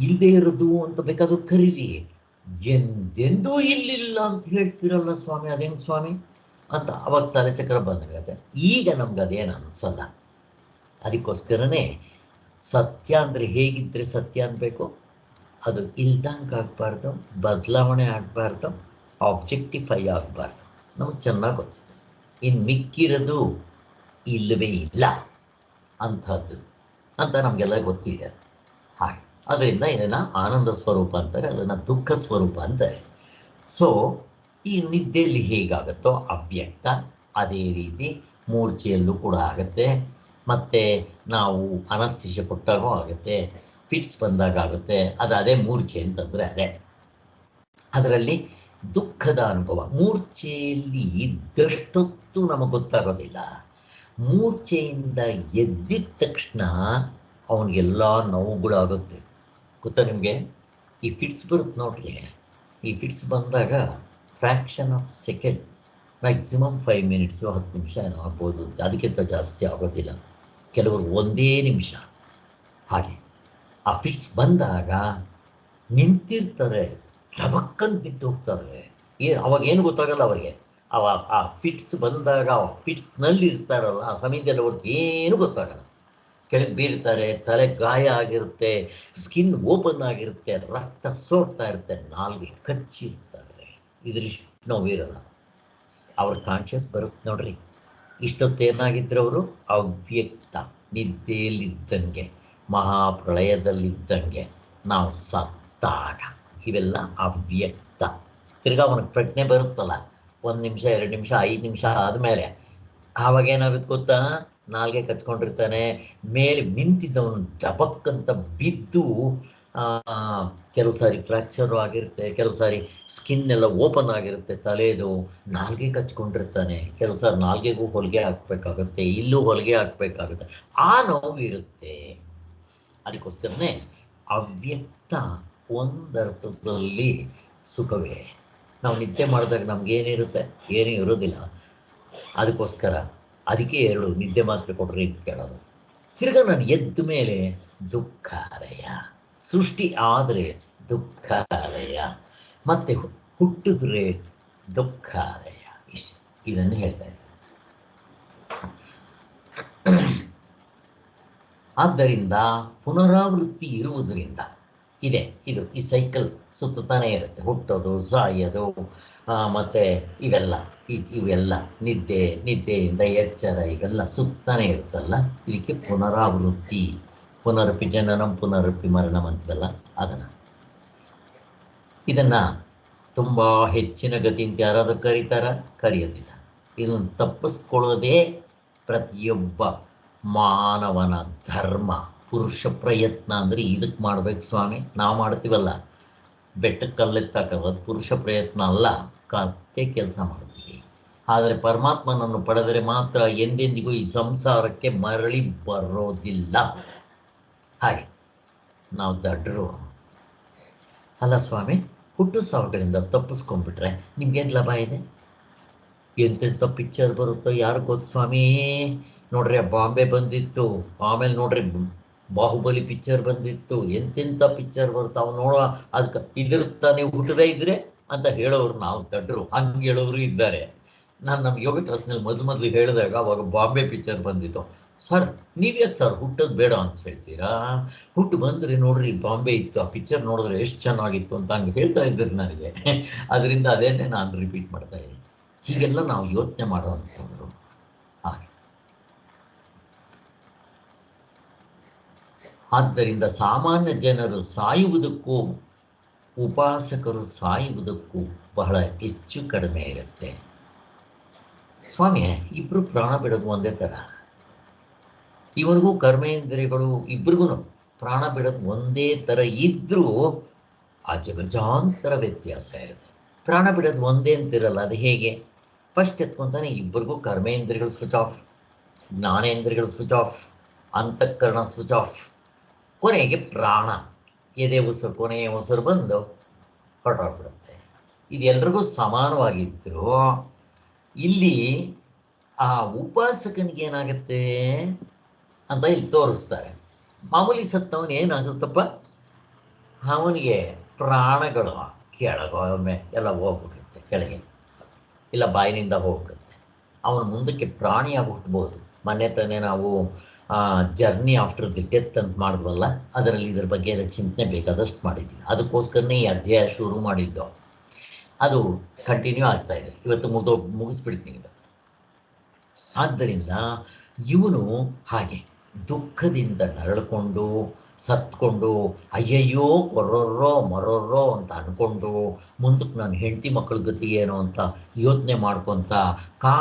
ಇಲ್ಲದೆ ಇರೋದು ಅಂತ ಬೇಕಾದ್ರೂ ಕರೀರಿ, ಎಂದೆಂದೂ ಇಲ್ಲಿಲ್ಲ ಅಂತ ಹೇಳ್ತೀರಲ್ಲ ಸ್ವಾಮಿ, ಅದೇನು ಸ್ವಾಮಿ ಅಂತ ಅವಾಗ ತಲೆ ಚಕ್ರ ಬಂದಾಗತ್ತೆ. ಈಗ ನಮ್ಗೆ ಅದೇನು ಅನಿಸಲ್ಲ. ಅದಕ್ಕೋಸ್ಕರನೇ ಸತ್ಯ ಅಂದರೆ ಹೇಗಿದ್ದರೆ ಸತ್ಯ ಅನ್ಬೇಕು? ಅದು ಇಲ್ದಂಗೆ ಆಗಬಾರ್ದು, ಬದಲಾವಣೆ ಆಗಬಾರ್ದು, ಆಬ್ಜೆಕ್ಟಿಫೈ ಆಗಬಾರ್ದು. ನಮಗೆ ಚೆನ್ನಾಗಿ ಗೊತ್ತಿದೆ. ಇನ್ನು ಮಿಕ್ಕಿರೋದು ಇಲ್ಲವೇ ಇಲ್ಲ ಅಂಥದ್ದು ಅಂತ ನಮಗೆಲ್ಲ ಗೊತ್ತಿದೆ. ಹಾಗೆ ಅದರಿಂದ ಇದನ್ನು ಆನಂದ ಸ್ವರೂಪ ಅಂತಾರೆ, ಅದನ್ನು ದುಃಖ ಸ್ವರೂಪ ಅಂತಾರೆ. ಸೊ ಈ ನಿದ್ದೆಯಲ್ಲಿ ಹೇಗಾಗುತ್ತೋ ಅವ್ಯಕ್ತ, ಅದೇ ರೀತಿ ಮೂರ್ಛೆಯಲ್ಲೂ ಕೂಡ ಆಗುತ್ತೆ. ಮತ್ತು ನಾವು ಅನಸ್ತಿಷ್ಯ ಕೊಟ್ಟಾಗೂ ಆಗುತ್ತೆ, ಫಿಟ್ಸ್ ಬಂದಾಗ ಆಗುತ್ತೆ. ಅದೇ ಮೂರ್ಛೆ ಅಂತಂದರೆ ಅದೇ. ಅದರಲ್ಲಿ ದುಃಖದ ಅನುಭವ. ಮೂರ್ಛೆಯಲ್ಲಿ ಇದ್ದಷ್ಟೊತ್ತು ನಮಗೆ ಗೊತ್ತಾಗೋದಿಲ್ಲ. ಮೂರ್ಛೆಯಿಂದ ಎದ್ದಿದ ತಕ್ಷಣ ಅವನಿಗೆಲ್ಲ ನೋವುಗಳಾಗುತ್ತೆ. ಗೊತ್ತಾ ನಿಮಗೆ? ಈ ಫಿಟ್ಸ್ ಬರುತ್ತೆ ನೋಡ್ರಿ, ಈ ಫಿಟ್ಸ್ ಬಂದಾಗ fraction of second maximum 5 minutes 10 ನಿಮಿಷ ಏನೋ ಆಗ್ಬೋದು, ಅದಕ್ಕಿಂತ ಜಾಸ್ತಿ ಆಗೋದಿಲ್ಲ. ಕೆಲವರು 1 ನಿಮಿಷ. ಹಾಗೆ ಆ ಫಿಟ್ಸ್ ಬಂದಾಗ ನಿಂತಿರ್ತಾರೆ, ಟಬಕ್ಕಂತ ಬಿದ್ದು ಹೋಗ್ತಾರೆ. ಅವಾಗ ಏನು ಗೊತ್ತಾಗಲ್ಲ ಅವರಿಗೆ. ಆ ಫಿಟ್ಸ್ ಬಂದಾಗ ಫಿಟ್ಸ್ನಲ್ಲಿ ಇರ್ತಾರಲ್ಲ, ಆ ಸಮಯದಲ್ಲಿ ಅವ್ರಿಗೆ ಏನು ಗೊತ್ತಾಗಲ್ಲ. ಕೆಳಗೆ ಬೀಳ್ತಾರೆ, ತಲೆ ಗಾಯ ಆಗಿರುತ್ತೆ, ಸ್ಕಿನ್ ಓಪನ್ ಆಗಿರುತ್ತೆ, ರಕ್ತ ಸೋರ್ತಾ ಇರುತ್ತೆ, ನಾಲ್ಗೆ ಕಚ್ಚಿರ್ತಾರೆ. ಇದ್ರಿಷ್ಟು ನೋವಿರಲ್ಲ. ಅವ್ರ ಕಾನ್ಷಿಯಸ್ ಬರುತ್ತೆ ನೋಡ್ರಿ. ಇಷ್ಟೊತ್ತೇನಾಗಿದ್ರು ಅವರು ಅವ್ಯಕ್ತ, ನಿದ್ದೆಯಲ್ಲಿದ್ದಂಗೆ, ಮಹಾಪ್ರಳಯದಲ್ಲಿದ್ದಂಗೆ, ನಾವು ಸತ್ತಾಗ. ಇವೆಲ್ಲ ಅವ್ಯಕ್ತ. ತಿರ್ಗಾ ಅವನಿಗೆ ಪ್ರಜ್ಞೆ ಬರುತ್ತಲ್ಲ, 1 ನಿಮಿಷ 2 ನಿಮಿಷ 5 ನಿಮಿಷ ಆದಮೇಲೆ ಆವಾಗ ಏನಾಗುತ್ತೆ ಗೊತ್ತಾ, ನಾಲ್ಗೆ ಕಚ್ಕೊಂಡಿರ್ತಾನೆ, ಮೇಲೆ ನಿಂತಿದ್ದವನು ದಬಕ್ಕಂತ ಬಿದ್ದು ಕೆಲವು ಸಾರಿ ಫ್ರ್ಯಾಕ್ಚರು ಆಗಿರುತ್ತೆ, ಕೆಲವು ಸಾರಿ ಸ್ಕಿನ್ ಎಲ್ಲ ಓಪನ್ ಆಗಿರುತ್ತೆ ತಲೆದು, ನಾಲ್ಗೆ ಕಚ್ಕೊಂಡಿರ್ತಾನೆ, ಕೆಲವು ಸಾರಿ ನಾಲ್ಗೆಗೂ ಹೊಲಿಗೆ ಹಾಕಬೇಕಾಗುತ್ತೆ, ಇಲ್ಲೂ ಹೊಲಿಗೆ ಹಾಕಬೇಕಾಗುತ್ತೆ, ಆ ನೋವು ಇರುತ್ತೆ. ಅದಕ್ಕೋಸ್ಕರನೇ ಅವ್ಯಕ್ತ ಒಂದರ್ಥದಲ್ಲಿ ಸುಖವೇ. ನಾವು ನಿದ್ದೆ ಮಾಡಿದಾಗ ನಮಗೇನಿರುತ್ತೆ, ಏನೂ ಇರೋದಿಲ್ಲ. ಅದಕ್ಕೋಸ್ಕರ ಅದಕ್ಕೆ 2 ನಿದ್ದೆ ಮಾತ್ರೆ ಕೊಟ್ಟರೆ ಅಂತ ಕೇಳೋದು. ತಿರ್ಗಾ ನಾನು ಎದ್ದ ಮೇಲೆ ದುಃಖಾಲಯ, ಸೃಷ್ಟಿ ಆದರೆ ದುಃಖಾಲಯ, ಮತ್ತೆ ಹುಟ್ಟಿದ್ರೆ ದುಃಖಾಲಯ. ಇಷ್ಟು ಇದನ್ನು ಹೇಳ್ತಾ ಇದ್ದಾರೆ. ಆದ್ದರಿಂದ ಪುನರಾವೃತ್ತಿ ಇರುವುದರಿಂದ ಇದು ಈ ಸೈಕಲ್ ಸುತ್ತಾನೇ ಇರುತ್ತೆ. ಹುಟ್ಟೋದು, ಸಾಯೋದು, ಮತ್ತು ಇವೆಲ್ಲ ನಿದ್ದೆಯಿಂದ ಎಚ್ಚರ, ಇವೆಲ್ಲ ಸುತ್ತಾನೇ ಇರುತ್ತಲ್ಲ. ಇದಕ್ಕೆ ಪುನರಾವೃತ್ತಿ, ಪುನರಪಿ ಜನನಂ ಪುನರಪಿ ಮರಣಂ ಅಂತಲ್ಲ, ಇದನ್ನು ತುಂಬ ಹೆಚ್ಚಿನ ಗತಿ ಅಂತ ಯಾರಾದರೂ ಕರೆಯೋದಿಲ್ಲ. ಇದನ್ನು ತಪ್ಪಿಸ್ಕೊಳ್ಳೋದೇ ಪ್ರತಿಯೊಬ್ಬ ಮಾನವನ ಧರ್ಮ. ಪುರುಷ ಪ್ರಯತ್ನ ಅಂದರೆ ಇದಕ್ಕೆ ಮಾಡ್ಬೇಕು ಸ್ವಾಮಿ. ನಾವು ಮಾಡ್ತೀವಲ್ಲ, ಬೆಟ್ಟಕ್ಕೆ ಕಲ್ಲೆತ್ತಾಕಲ್ಲ, ಅದು ಪುರುಷ ಪ್ರಯತ್ನ ಅಲ್ಲ, ಕತ್ತೆ ಕೆಲಸ ಮಾಡ್ತೀವಿ. ಆದರೆ ಪರಮಾತ್ಮನನ್ನು ಪಡೆದರೆ ಮಾತ್ರ ಎಂದೆಂದಿಗೂ ಈ ಸಂಸಾರಕ್ಕೆ ಮರಳಿ ಬರೋದಿಲ್ಲ. ಹಾಗೆ ನಾವು ದಡ್ಡರು ಅಲ್ಲ ಸ್ವಾಮಿ. ಹುಟ್ಟು ಸಾವುಗಳಿಂದ ತಪ್ಪಿಸ್ಕೊಂಡ್ಬಿಟ್ರೆ ನಿಮ್ಗೇನು ಲಾಭ ಇದೆ? ಎಂತೆಂಥ ಪಿಕ್ಚರ್ ಬರುತ್ತೋ ಯಾರು ಗೊತ್ತು ಸ್ವಾಮಿ. ನೋಡ್ರಿ, ಬಾಂಬೆ ಬಂದಿತ್ತು, ಆಮೇಲೆ ನೋಡ್ರಿ ಬಾಹುಬಲಿ ಪಿಕ್ಚರ್ ಬಂದಿತ್ತು, ಎಂತೆಂಥ ಪಿಕ್ಚರ್ ಬರುತ್ತೆ. ಅವು ನೋಡೋ ಅದಕ್ಕೆ ಇದಿರುತ್ತಾ, ನೀವು ಹುಟ್ಟದೇ ಇದ್ರೆ ಅಂತ ಹೇಳೋರು ನಾವು ದಡ್ಡರು, ಹಂಗೆ ಹೇಳೋರು ಇದ್ದಾರೆ. ನಾನು ನಮ್ಮ ಯೋಗ ಕ್ಲಾಸ್ನಲ್ಲಿ ಮೊದಲು ಹೇಳಿದಾಗ ಅವಾಗ ಬಾಂಬೆ ಪಿಕ್ಚರ್ ಬಂದಿತ್ತು. ಸರ್ ನೀವ್ಯಾಕೆ ಸರ್ ಹುಟ್ಟೋದು ಬೇಡ ಅಂತ ಹೇಳ್ತೀರಾ? ಹುಟ್ಟು ಬಂದರೆ ನೋಡ್ರಿ ಬಾಂಬೆ ಇತ್ತು, ಆ ಪಿಕ್ಚರ್ ನೋಡಿದ್ರೆ ಎಷ್ಟು ಚೆನ್ನಾಗಿತ್ತು ಅಂತ ಹಂಗೆ ಹೇಳ್ತಾ ಇದ್ರು ನನಗೆ. ಅದರಿಂದ ಅದೇನೇ ನಾನು ರಿಪೀಟ್ ಮಾಡ್ತಾ ಇದ್ದೀನಿ. ಹೀಗೆಲ್ಲ ನಾವು ಯೋಚನೆ ಮಾಡುವಂಥವ್ರು. ಹಾಗೆ ಆದ್ದರಿಂದ ಸಾಮಾನ್ಯ ಜನರು ಸಾಯುವುದಕ್ಕೂ ಉಪಾಸಕರು ಸಾಯುವುದಕ್ಕೂ ಬಹಳ ಹೆಚ್ಚು ಕಡಿಮೆ ಇರುತ್ತೆ ಸ್ವಾಮಿ. ಇಬ್ಬರು ಪ್ರಾಣ ಬಿಡೋದು ಒಂದೇ ಥರ. ಇವರಿಗೂ ಕರ್ಮೇಂದ್ರಿಯಗಳು ಇಬ್ಬರಿಗೂ ಪ್ರಾಣ ಬಿಡೋದು ಒಂದೇ ಥರ ಇದ್ದರೂ ಅಜಗಜಾಂತರ ವ್ಯತ್ಯಾಸ ಇರುತ್ತೆ. ಪ್ರಾಣ ಬಿಡೋದು ಒಂದೇ ಅಂತಿರಲ್ಲ, ಅದು ಹೇಗೆ? ಫಸ್ಟ್ ಎತ್ಕೊಂತಾನೆ ಇಬ್ಬರಿಗೂ ಕರ್ಮೇಂದ್ರಿಯಗಳು ಸ್ವಿಚ್ ಆಫ್, ಜ್ಞಾನೇಂದ್ರಿಯಗಳು ಸ್ವಿಚ್ ಆಫ್, ಅಂತಃಕರಣ ಸ್ವಿಚ್ ಆಫ್, ಕೊನೆಗೆ ಪ್ರಾಣ ಎದೆ ಉಸಿರು, ಕೊನೆಯ ಉಸಿರು ಬಂದು ಹೊರಟೋಗ್ಬಿಡುತ್ತೆ. ಇದು ಎಲ್ರಿಗೂ ಸಮಾನವಾಗಿದ್ದರೂ ಇಲ್ಲಿ ಆ ಉಪಾಸಕನಿಗೆ ಏನಾಗುತ್ತೆ ಅಂತ ಇಲ್ಲಿ ತೋರಿಸ್ತಾರೆ. ಮಾಮೂಲಿ ಸತ್ತವನು ಏನಾಗುತ್ತಪ್ಪ, ಅವನಿಗೆ ಪ್ರಾಣಗಳು ಕೆಳಗೊಮ್ಮೆ ಎಲ್ಲ ಹೋಗ್ಬಿಡುತ್ತೆ, ಕೆಳಗೆ ಇಲ್ಲ ಬಾಯಿನಿಂದ ಹೋಗ್ಬಿಡುತ್ತೆ. ಅವನು ಮುಂದಕ್ಕೆ ಪ್ರಾಣಿಯಾಗಿ ಹುಟ್ಬೋದು. ಮೊನ್ನೆ ತಾನೇ ನಾವು ಜರ್ನಿ ಆಫ್ಟರ್ ದಿ ಡೆತ್ ಅಂತ ಮಾಡಿದ್ವಲ್ಲ, ಅದರಲ್ಲಿ ಇದ್ರ ಬಗ್ಗೆ ಎಲ್ಲ ಚಿಂತನೆ ಬೇಕಾದಷ್ಟು ಮಾಡಿದ್ದೀವಿ. ಅದಕ್ಕೋಸ್ಕರನೇ ಈ ಅಧ್ಯಾಯ ಶುರು ಮಾಡಿದ್ದು. ಅದು ಕಂಟಿನ್ಯೂ ಆಗ್ತಾ ಇದೆ. ಇವತ್ತು ಮುಗಿಸ್ಬಿಡ್ತೀನಿ ಇವತ್ತು. ಆದ್ದರಿಂದ ಇವನು ಹಾಗೆ ದುಃಖದಿಂದ ನರಳ್ಕೊಂಡು ಸತ್ಕೊಂಡು ಅಯ್ಯಯ್ಯೋ ಕೊರೋರೋ ಮರೋರೋ ಅಂತ ಅಂದ್ಕೊಂಡು ಮುಂದಕ್ಕೆ ನನ್ನ ಹೆಂಡತಿ ಮಕ್ಕಳ ಗತಿ ಏನು ಅಂತ ಯೋಚನೆ ಮಾಡ್ಕೊತ ಕಾ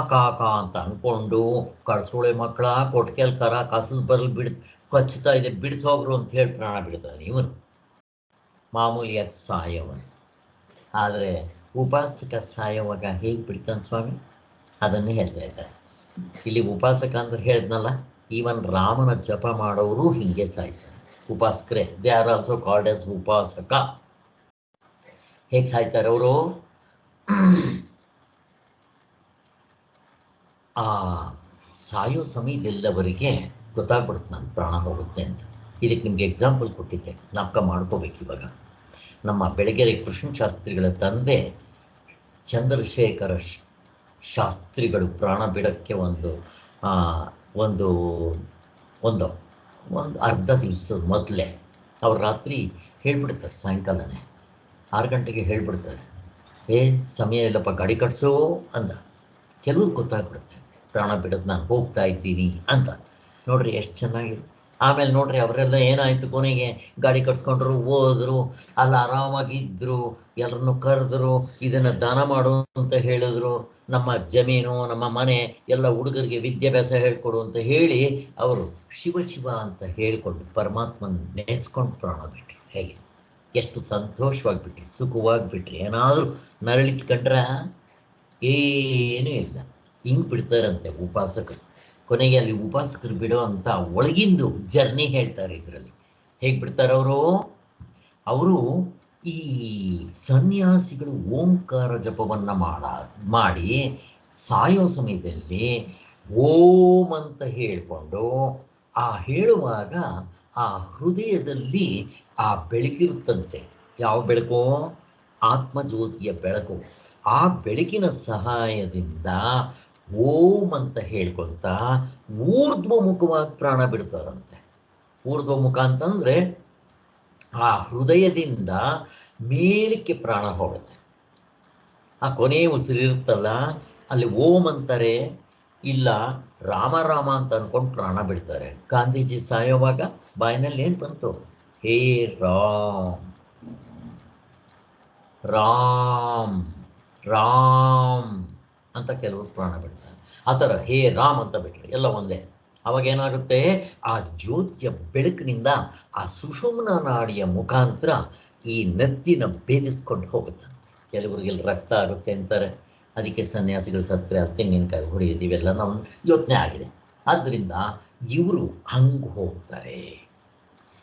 ಅಂತ ಅಂದ್ಕೊಂಡು ಕಳ್ಸೋಳೆ ಮಕ್ಕಳ ಕೊಟ್ಕೆಲ್ ಕರ ಕಸದ ಬರಲು ಕಚ್ಚುತ್ತಾ ಇದೆ, ಬಿಡಿಸೋಗ್ರು ಅಂತ ಹೇಳಿ ಪ್ರಾಣ ಬಿಡ್ತಾನೆ ಇವನು. ಮಾಮೂಲಿಯಾಗಿ ಸಾಯವನು. ಆದರೆ ಉಪಾಸಕ ಸಾಯುವಾಗ ಹೇಗೆ ಬಿಡ್ತಾನೆ ಸ್ವಾಮಿ, ಅದನ್ನೇ ಹೇಳ್ತಾ ಇದ್ದಾರೆ ಇಲ್ಲಿ. ಉಪಾಸಕ ಅಂದ್ರೆ ಹೇಳಿದ್ನಲ್ಲ, ಈವನ್ ರಾಮನ ಜಪ ಮಾಡೋರು ಹೀಗೆ ಸಾಯ್ತಾರೆ. ಉಪಾಸಕರೇ, they are also called as ಉಪಾಸಕ. ಹೇಗೆ ಸಾಯ್ತಾರೆ ಅವರು? ಆ ಸಾಯೋ ಸಮಯದೆಲ್ಲವರಿಗೆ ಗೊತ್ತಾಗ್ಬಿಡುತ್ತೆ ನನ್ನ ಪ್ರಾಣ ಹೋಗುತ್ತೆ ಅಂತ. ಇದಕ್ಕೆ ನಿಮಗೆ ಎಕ್ಸಾಂಪಲ್ ಕೊಟ್ಟಿದ್ದೆ, ಜ್ಞಾಪಕ ಮಾಡ್ಕೋಬೇಕು. ಇವಾಗ ನಮ್ಮ ಬೆಳಗೆರೆ ಕೃಷ್ಣ ಶಾಸ್ತ್ರಿಗಳ ತಂದೆ ಚಂದ್ರಶೇಖರ ಶಾಸ್ತ್ರಿಗಳು ಪ್ರಾಣ ಬಿಡೋಕ್ಕೆ ಒಂದು ಒಂದು ಒಂದು ಒಂದು ಅರ್ಧ ದಿವಸದ ಮೊದಲೇ ಅವ್ರು ರಾತ್ರಿ ಹೇಳ್ಬಿಡ್ತಾರೆ, ಸಾಯಂಕಾಲನೇ 6 ಗಂಟೆಗೆ ಹೇಳ್ಬಿಡ್ತಾರೆ, ಸಮಯ ಇಲ್ಲಪ್ಪ ಗಾಡಿ ಕಟ್ಸೋ ಅಂದ. ಕೆಲವ್ರು ಗೊತ್ತಾಗ್ಬಿಡುತ್ತೆ ಪ್ರಾಣ ಬಿಡೋದು, ನಾನು ಹೋಗ್ತಾ ಇದ್ದೀನಿ ಅಂತ. ನೋಡ್ರಿ ಎಷ್ಟು ಚೆನ್ನಾಗಿದೆ. ಆಮೇಲೆ ನೋಡ್ರಿ ಅವರೆಲ್ಲ ಏನಾಯಿತು, ಕೊನೆಗೆ ಗಾಡಿ ಕಟ್ಸ್ಕೊಂಡ್ರು, ಹೋದ್ರು, ಅಲ್ಲಿ ಆರಾಮಾಗಿದ್ದರು, ಎಲ್ಲರನ್ನು ಕರೆದ್ರು, ಇದನ್ನು ದಾನ ಮಾಡು ಅಂತ ಹೇಳಿದ್ರು, ನಮ್ಮ ಜಮೀನು ನಮ್ಮ ಮನೆ ಎಲ್ಲ ಹುಡುಗರಿಗೆ ವಿದ್ಯಾಭ್ಯಾಸ ಹೇಳ್ಕೊಡು ಅಂತ ಹೇಳಿ ಅವರು ಶಿವ ಶಿವ ಅಂತ ಹೇಳಿಕೊಂಡು ಪರಮಾತ್ಮನ ನೆನೆಸ್ಕೊಂಡು ಪ್ರಾಣ ಬಿಟ್ರು. ಹೇಗೆ ಎಷ್ಟು ಸಂತೋಷವಾಗಿಬಿಟ್ರಿ, ಸುಖವಾಗಿಬಿಟ್ರಿ. ಏನಾದರೂ ನರಳಿಟ್ಕೊಂಡ್ರೆ ಏನೂ ಇಲ್ಲ, ಹಿಂಗೆ ಬಿಡ್ತಾರಂತೆ ಉಪಾಸಕರು. ಕೊನೆಗೆ ಅಲ್ಲಿ ಉಪಾಸಕರು ಬಿಡೋ ಅಂತ ಒಳಗಿಂದು ಜರ್ನಿ ಹೇಳ್ತಾರೆ ಇದರಲ್ಲಿ. ಹೇಗೆ ಬಿಡ್ತಾರೆ ಅವರು ಈ ಸನ್ಯಾಸಿಗಳು ಓಂಕಾರ ಜಪವನ್ನು ಮಾಡಿ ಸಾಯೋ ಸಮಯದಲ್ಲಿ ಓಂ ಅಂತ ಹೇಳಿಕೊಂಡು ಹೇಳುವಾಗ ಆ ಹೃದಯದಲ್ಲಿ ಆ ಬೆಳಕಿರುತ್ತಂತೆ. ಯಾವ ಬೆಳಕು? ಆತ್ಮಜ್ಯೋತಿಯ ಬೆಳಕು. ಆ ಬೆಳಕಿನ ಸಹಾಯದಿಂದ ಓಂ ಅಂತ ಹೇಳ್ಕೊಳ್ತಾ ಊರ್ಧ್ವಮುಖವಾಗಿ ಪ್ರಾಣ ಬಿಡ್ತಾರಂತೆ. ಊರ್ಧ್ವಮುಖ ಅಂತಂದರೆ ಆ ಹೃದಯದಿಂದ ಮೇಲಕ್ಕೆ ಪ್ರಾಣ ಹೋಗುತ್ತೆ. ಆ ಕೊನೆಯ ಉಸಿರಿರುತ್ತಲ್ಲ, ಅಲ್ಲಿ ಓಂ ಅಂತಾರೆ, ಇಲ್ಲ ರಾಮ ರಾಮ ಅಂತ ಅಂದ್ಕೊಂಡು ಪ್ರಾಣ ಬಿಡ್ತಾರೆ. ಗಾಂಧೀಜಿ ಸಾಯೋವಾಗ ಬಾಯಿನಲ್ಲಿ ಏನು ಬಂತು? ಹೇ ರಾಮ್ ರಾಮ್ ರಾಮ್ ಅಂತ ಕೆಲವರು ಪ್ರಾಣ ಬಿಡ್ತಾರೆ. ಆ ಥರ ಹೇ ರಾಮ್ ಅಂತ ಬಿಟ್ಟರೆ ಎಲ್ಲ ಒಂದೇ. ಅವಾಗ ಏನಾಗುತ್ತೆ, ಆ ಜ್ಯೋತಿಯ ಬೆಳಕಿನಿಂದ ಆ ಸುಷುಮ್ನ ನಾಡಿಯ ಮುಖಾಂತರ ಈ ನತ್ತಿನ ಭೇದಿಸ್ಕೊಂಡು ಹೋಗುತ್ತೆ. ಕೆಲವರಿಗೆಲ್ಲ ರಕ್ತ ಆಗುತ್ತೆ ಅಂತಾರೆ, ಅದಕ್ಕೆ ಸನ್ಯಾಸಿಗಳು ಸತ್ತರೆ ತೆಂಗಿನಕಾಯಿ ಹೊಡೆಯೋದು ಇವೆಲ್ಲ ನಾವು ಯೋಚನೆ ಆಗಿದೆ. ಆದ್ದರಿಂದ ಇವರು ಹಂಗೆ ಹೋಗ್ತಾರೆ.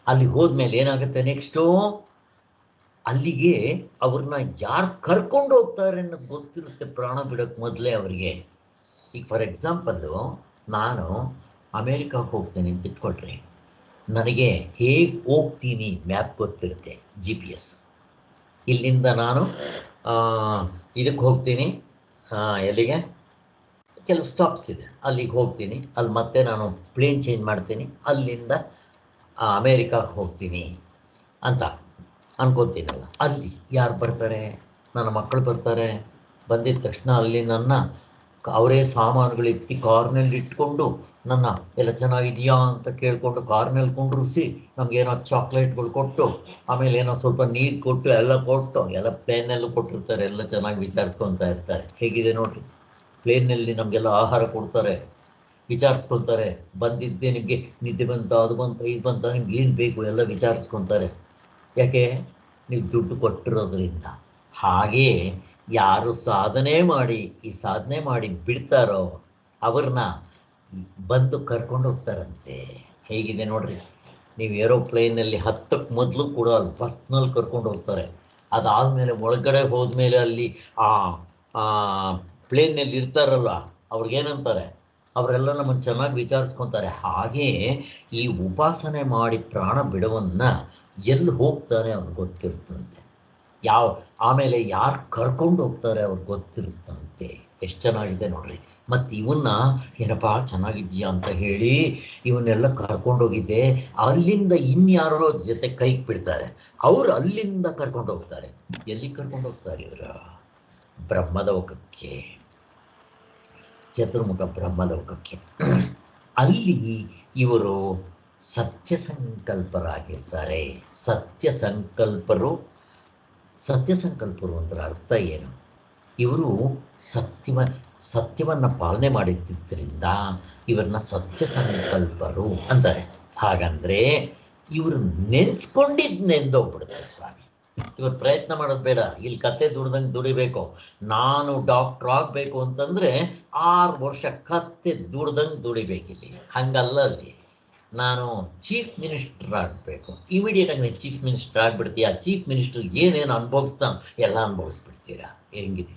ಅಲ್ಲಿ ಹೋದ್ಮೇಲೆ ಏನಾಗುತ್ತೆ ನೆಕ್ಸ್ಟು, ಅಲ್ಲಿಗೆ ಅವ್ರನ್ನ ಯಾರು ಕರ್ಕೊಂಡು ಹೋಗ್ತಾರೆ ಅನ್ನೋದು ಗೊತ್ತಿರುತ್ತೆ ಪ್ರಾಣ ಬಿಡೋಕ್ಕೆ ಮೊದಲೇ ಅವರಿಗೆ. ಈಗ ಫಾರ್ ಎಕ್ಸಾಂಪಲ್ಲು, ನಾನು ಅಮೇರಿಕಾಗೆ ಹೋಗ್ತೀನಿ ಅಂತ ಇಟ್ಕೊಳ್ರಿ, ನನಗೆ ಹೇಗೆ ಹೋಗ್ತೀನಿ ಮ್ಯಾಪ್ ಗೊತ್ತಿರುತ್ತೆ, GPS. ಇಲ್ಲಿಂದ ನಾನು ಇದಕ್ಕೆ ಹೋಗ್ತೀನಿ, ಎಲ್ಲಿಗೆ, ಕೆಲವು ಸ್ಟಾಪ್ಸ್ ಇದೆ, ಅಲ್ಲಿಗೆ ಹೋಗ್ತೀನಿ, ಅಲ್ಲಿ ಮತ್ತೆ ನಾನು ಪ್ಲೇನ್ ಚೇಂಜ್ ಮಾಡ್ತೀನಿ, ಅಲ್ಲಿಂದ ಅಮೇರಿಕಾಗೆ ಹೋಗ್ತೀನಿ ಅಂತ ಅನ್ಕೊತೀನಲ್ಲ. ಅಲ್ಲಿ ಯಾರು ಬರ್ತಾರೆ? ನನ್ನ ಮಕ್ಕಳು ಬರ್ತಾರೆ. ಬಂದಿದ್ದ ತಕ್ಷಣ ಅಲ್ಲಿ ನನ್ನ ಅವರೇ ಸಾಮಾನುಗಳು ಎತ್ತಿ ಕಾರ್ನಲ್ಲಿ ಇಟ್ಕೊಂಡು ನನ್ನ ಎಲ್ಲ ಚೆನ್ನಾಗಿದೆಯಾ ಅಂತ ಕೇಳಿಕೊಂಡು ಕಾರ್ನಲ್ಲಿ ಕುಂಡ್ರಿಸಿ ನಮಗೇನೋ ಚಾಕ್ಲೇಟ್ಗಳು ಕೊಟ್ಟು, ಆಮೇಲೆ ಏನೋ ಸ್ವಲ್ಪ ನೀರು ಕೊಟ್ಟು ಎಲ್ಲ ಕೊಟ್ಟು, ಎಲ್ಲ ಪ್ಲೇನಲ್ಲೂ ಕೊಟ್ಟಿರ್ತಾರೆ, ಎಲ್ಲ ಚೆನ್ನಾಗಿ ವಿಚಾರಿಸ್ಕೊತಾ ಇರ್ತಾರೆ, ಹೇಗಿದೆ ನೋಡಿರಿ. ಪ್ಲೇನ್ನಲ್ಲಿ ನಮಗೆಲ್ಲ ಆಹಾರ ಕೊಡ್ತಾರೆ, ವಿಚಾರಿಸ್ಕೊಳ್ತಾರೆ, ಬಂದಿದ್ದೆ ನಿಮಗೆ ನಿದ್ದೆ ಬಂತ, ಅದು ಬಂತ, ಇದು ಬಂತ, ನಿಮ್ಗೆ ಏನು ಬೇಕು ಎಲ್ಲ ವಿಚಾರಿಸ್ಕೊತಾರೆ. ಯಾಕೆ? ನೀವು ದುಡ್ಡು ಕೊಟ್ಟಿರೋದ್ರಿಂದ. ಹಾಗೇ ಯಾರು ಈ ಸಾಧನೆ ಮಾಡಿ ಬಿಡ್ತಾರೋ ಅವ್ರನ್ನ ಬಂದು ಕರ್ಕೊಂಡು ಹೋಗ್ತಾರಂತೆ. ಹೇಗಿದೆ ನೋಡ್ರಿ. ನೀವು ಏರೋಪ್ಲೇನಲ್ಲಿ ಹತ್ತಕ್ಕೆ ಮೊದಲು ಕೂಡ ಅಲ್ಲಿ ಬಸ್ನಲ್ಲಿ ಕರ್ಕೊಂಡು ಹೋಗ್ತಾರೆ. ಅದಾದಮೇಲೆ ಒಳಗಡೆ ಹೋದ್ಮೇಲೆ ಅಲ್ಲಿ ಪ್ಲೇನ್ನಲ್ಲಿ ಇರ್ತಾರಲ್ಲ, ಅವ್ರಿಗೇನಂತಾರೆ, ಅವರೆಲ್ಲ ನಮ್ಮನ್ನು ಚೆನ್ನಾಗಿ ವಿಚಾರಿಸ್ಕೊತಾರೆ. ಹಾಗೇ ಈ ಉಪಾಸನೆ ಮಾಡಿ ಪ್ರಾಣ ಬಿಡೋವನ್ನ ಎಲ್ಲಿ ಹೋಗ್ತಾರೆ ಅವ್ರಿಗೆ ಗೊತ್ತಿರುತ್ತಂತೆ. ಆಮೇಲೆ ಯಾರು ಕರ್ಕೊಂಡು ಹೋಗ್ತಾರೆ ಅವ್ರಿಗೆ ಗೊತ್ತಿರುತ್ತಂತೆ. ಎಷ್ಟು ಚೆನ್ನಾಗಿದೆ ನೋಡ್ರಿ. ಮತ್ತು ಇವನ್ನ ಏನಪ್ಪ ಚೆನ್ನಾಗಿದ್ಯಾ ಅಂತ ಹೇಳಿ ಇವನ್ನೆಲ್ಲ ಕರ್ಕೊಂಡೋಗಿದ್ದೆ, ಅಲ್ಲಿಂದ ಇನ್ಯಾರೋ ಜೊತೆ ಕೈಗೆ ಬಿಡ್ತಾರೆ, ಅವರು ಅಲ್ಲಿಂದ ಕರ್ಕೊಂಡು ಹೋಗ್ತಾರೆ. ಎಲ್ಲಿ ಕರ್ಕೊಂಡು ಹೋಗ್ತಾರೆ ಇವರು? ಬ್ರಹ್ಮಲೋಕಕ್ಕೆ, ಚತುರ್ಮುಖ ಬ್ರಹ್ಮಲೋಕಕ್ಕೆ. ಅಲ್ಲಿ ಇವರು ಸತ್ಯ ಸಂಕಲ್ಪರಾಗಿರ್ತಾರೆ. ಸತ್ಯ ಸಂಕಲ್ಪರು ಅಂದ್ರೆ ಅರ್ಥ ಏನು? ಇವರು ಸತ್ಯವನ್ನು ಪಾಲನೆ ಮಾಡಿದ್ದರಿಂದ ಇವರನ್ನ ಸತ್ಯ ಸಂಕಲ್ಪರು ಅಂತಾರೆ. ಹಾಗಂದ್ರೆ ಇವರು ನೆನ್ಸ್ಕೊಂಡಿದ್ದು ಸ್ವಾಮಿ. ಇವರು ಪ್ರಯತ್ನ ಮಾಡೋದು ಬೇಡ, ಇಲ್ಲಿ ಕತ್ತೆ ದುಡ್ದಂಗೆ ದುಡಿಬೇಕು. ನಾನು ಡಾಕ್ಟ್ರ್ ಆಗಬೇಕು ಅಂತಂದರೆ 6 ವರ್ಷ ಕತ್ತೆ ದುಡ್ದಂಗೆ ದುಡಿಬೇಕಿಲ್ಲಿ. ಹಂಗಲ್ಲ, ಅಲ್ಲಿ ನಾನು ಚೀಫ್ ಮಿನಿಸ್ಟರ್ ಆಗಬೇಕು, ಇಮಿಡಿಯೇಟಾಗಿ ನೀನು ಚೀಫ್ ಮಿನಿಸ್ಟರ್ ಆಗಿಬಿಡ್ತೀಯ. ಚೀಫ್ ಮಿನಿಸ್ಟರ್ ಏನೇನು ಅನುಭವಿಸ್ತಾನೆ ಎಲ್ಲ ಅನುಭವಿಸ್ಬಿಡ್ತೀರಾ. ಹೆಂಗಿದೆ?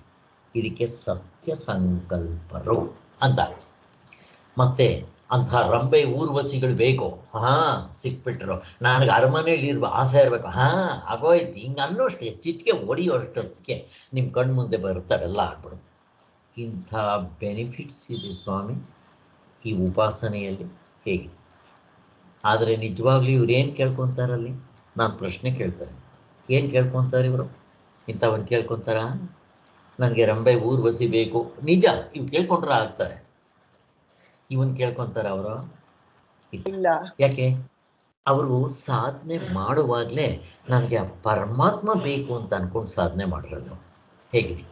ಇದಕ್ಕೆ ಸತ್ಯ ಸಂಕಲ್ಪರು ಅಂತ. ಮತ್ತೆ ಅಂಥ ರಂಬೆ ಊರ್ವಶಿಗಳು ಬೇಕು. ಸಿಕ್ಬಿಟ್ರು. ನನಗೆ ಅರಮನೆಯಲ್ಲಿ ಇರುವ ಆಸೆ ಇರಬೇಕು. ಆಗೋಯ್ತು. ಹಿಂಗೆ ಅನ್ನೋಷ್ಟು ಚಿಟಿಕೆ ಹೊಡಿಯೋಷ್ಟೊತ್ತಿಗೆ ನಿಮ್ಮ ಕಣ್ಣು ಮುಂದೆ ಬರ್ತಾರೆಲ್ಲ ಆಗ್ಬಿಡುತ್ತೆ. ಇಂಥ ಬೆನಿಫಿಟ್ಸ್ ಇದೆ ಸ್ವಾಮಿ ಈ ಉಪಾಸನೆಯಲ್ಲಿ. ಹೇಗೆ ಆದರೆ ನಿಜವಾಗ್ಲೂ ಇವ್ರು ಏನು ಕೇಳ್ಕೊತಾರಲ್ಲಿ? ನಾನು ಪ್ರಶ್ನೆ ಕೇಳ್ತಾರೆ, ಏನು ಕೇಳ್ಕೊತಾರೆ ಇವರು? ಇಂಥವನ್ನ ಕೇಳ್ಕೊತಾರ? ನನಗೆ ರಂಬೆ ಊರ್ವಶಿ ಬೇಕು, ನಿಜ, ಇವು ಕೇಳ್ಕೊಂಡ್ರೆ ಆಗ್ತಾರೆ. ಇವನ್ ಕೇಳ್ಕೊತಾರ ಅವರು? ಇಲ್ಲ. ಯಾಕೆ? ಅವರು ಸಾಧನೆ ಮಾಡುವಾಗಲೇ ನನಗೆ ಆ ಪರಮಾತ್ಮ ಬೇಕು ಅಂತ ಅನ್ಕೊಂಡು ಸಾಧನೆ ಮಾಡಿರೋದು. ಹೇಗಿದೆ?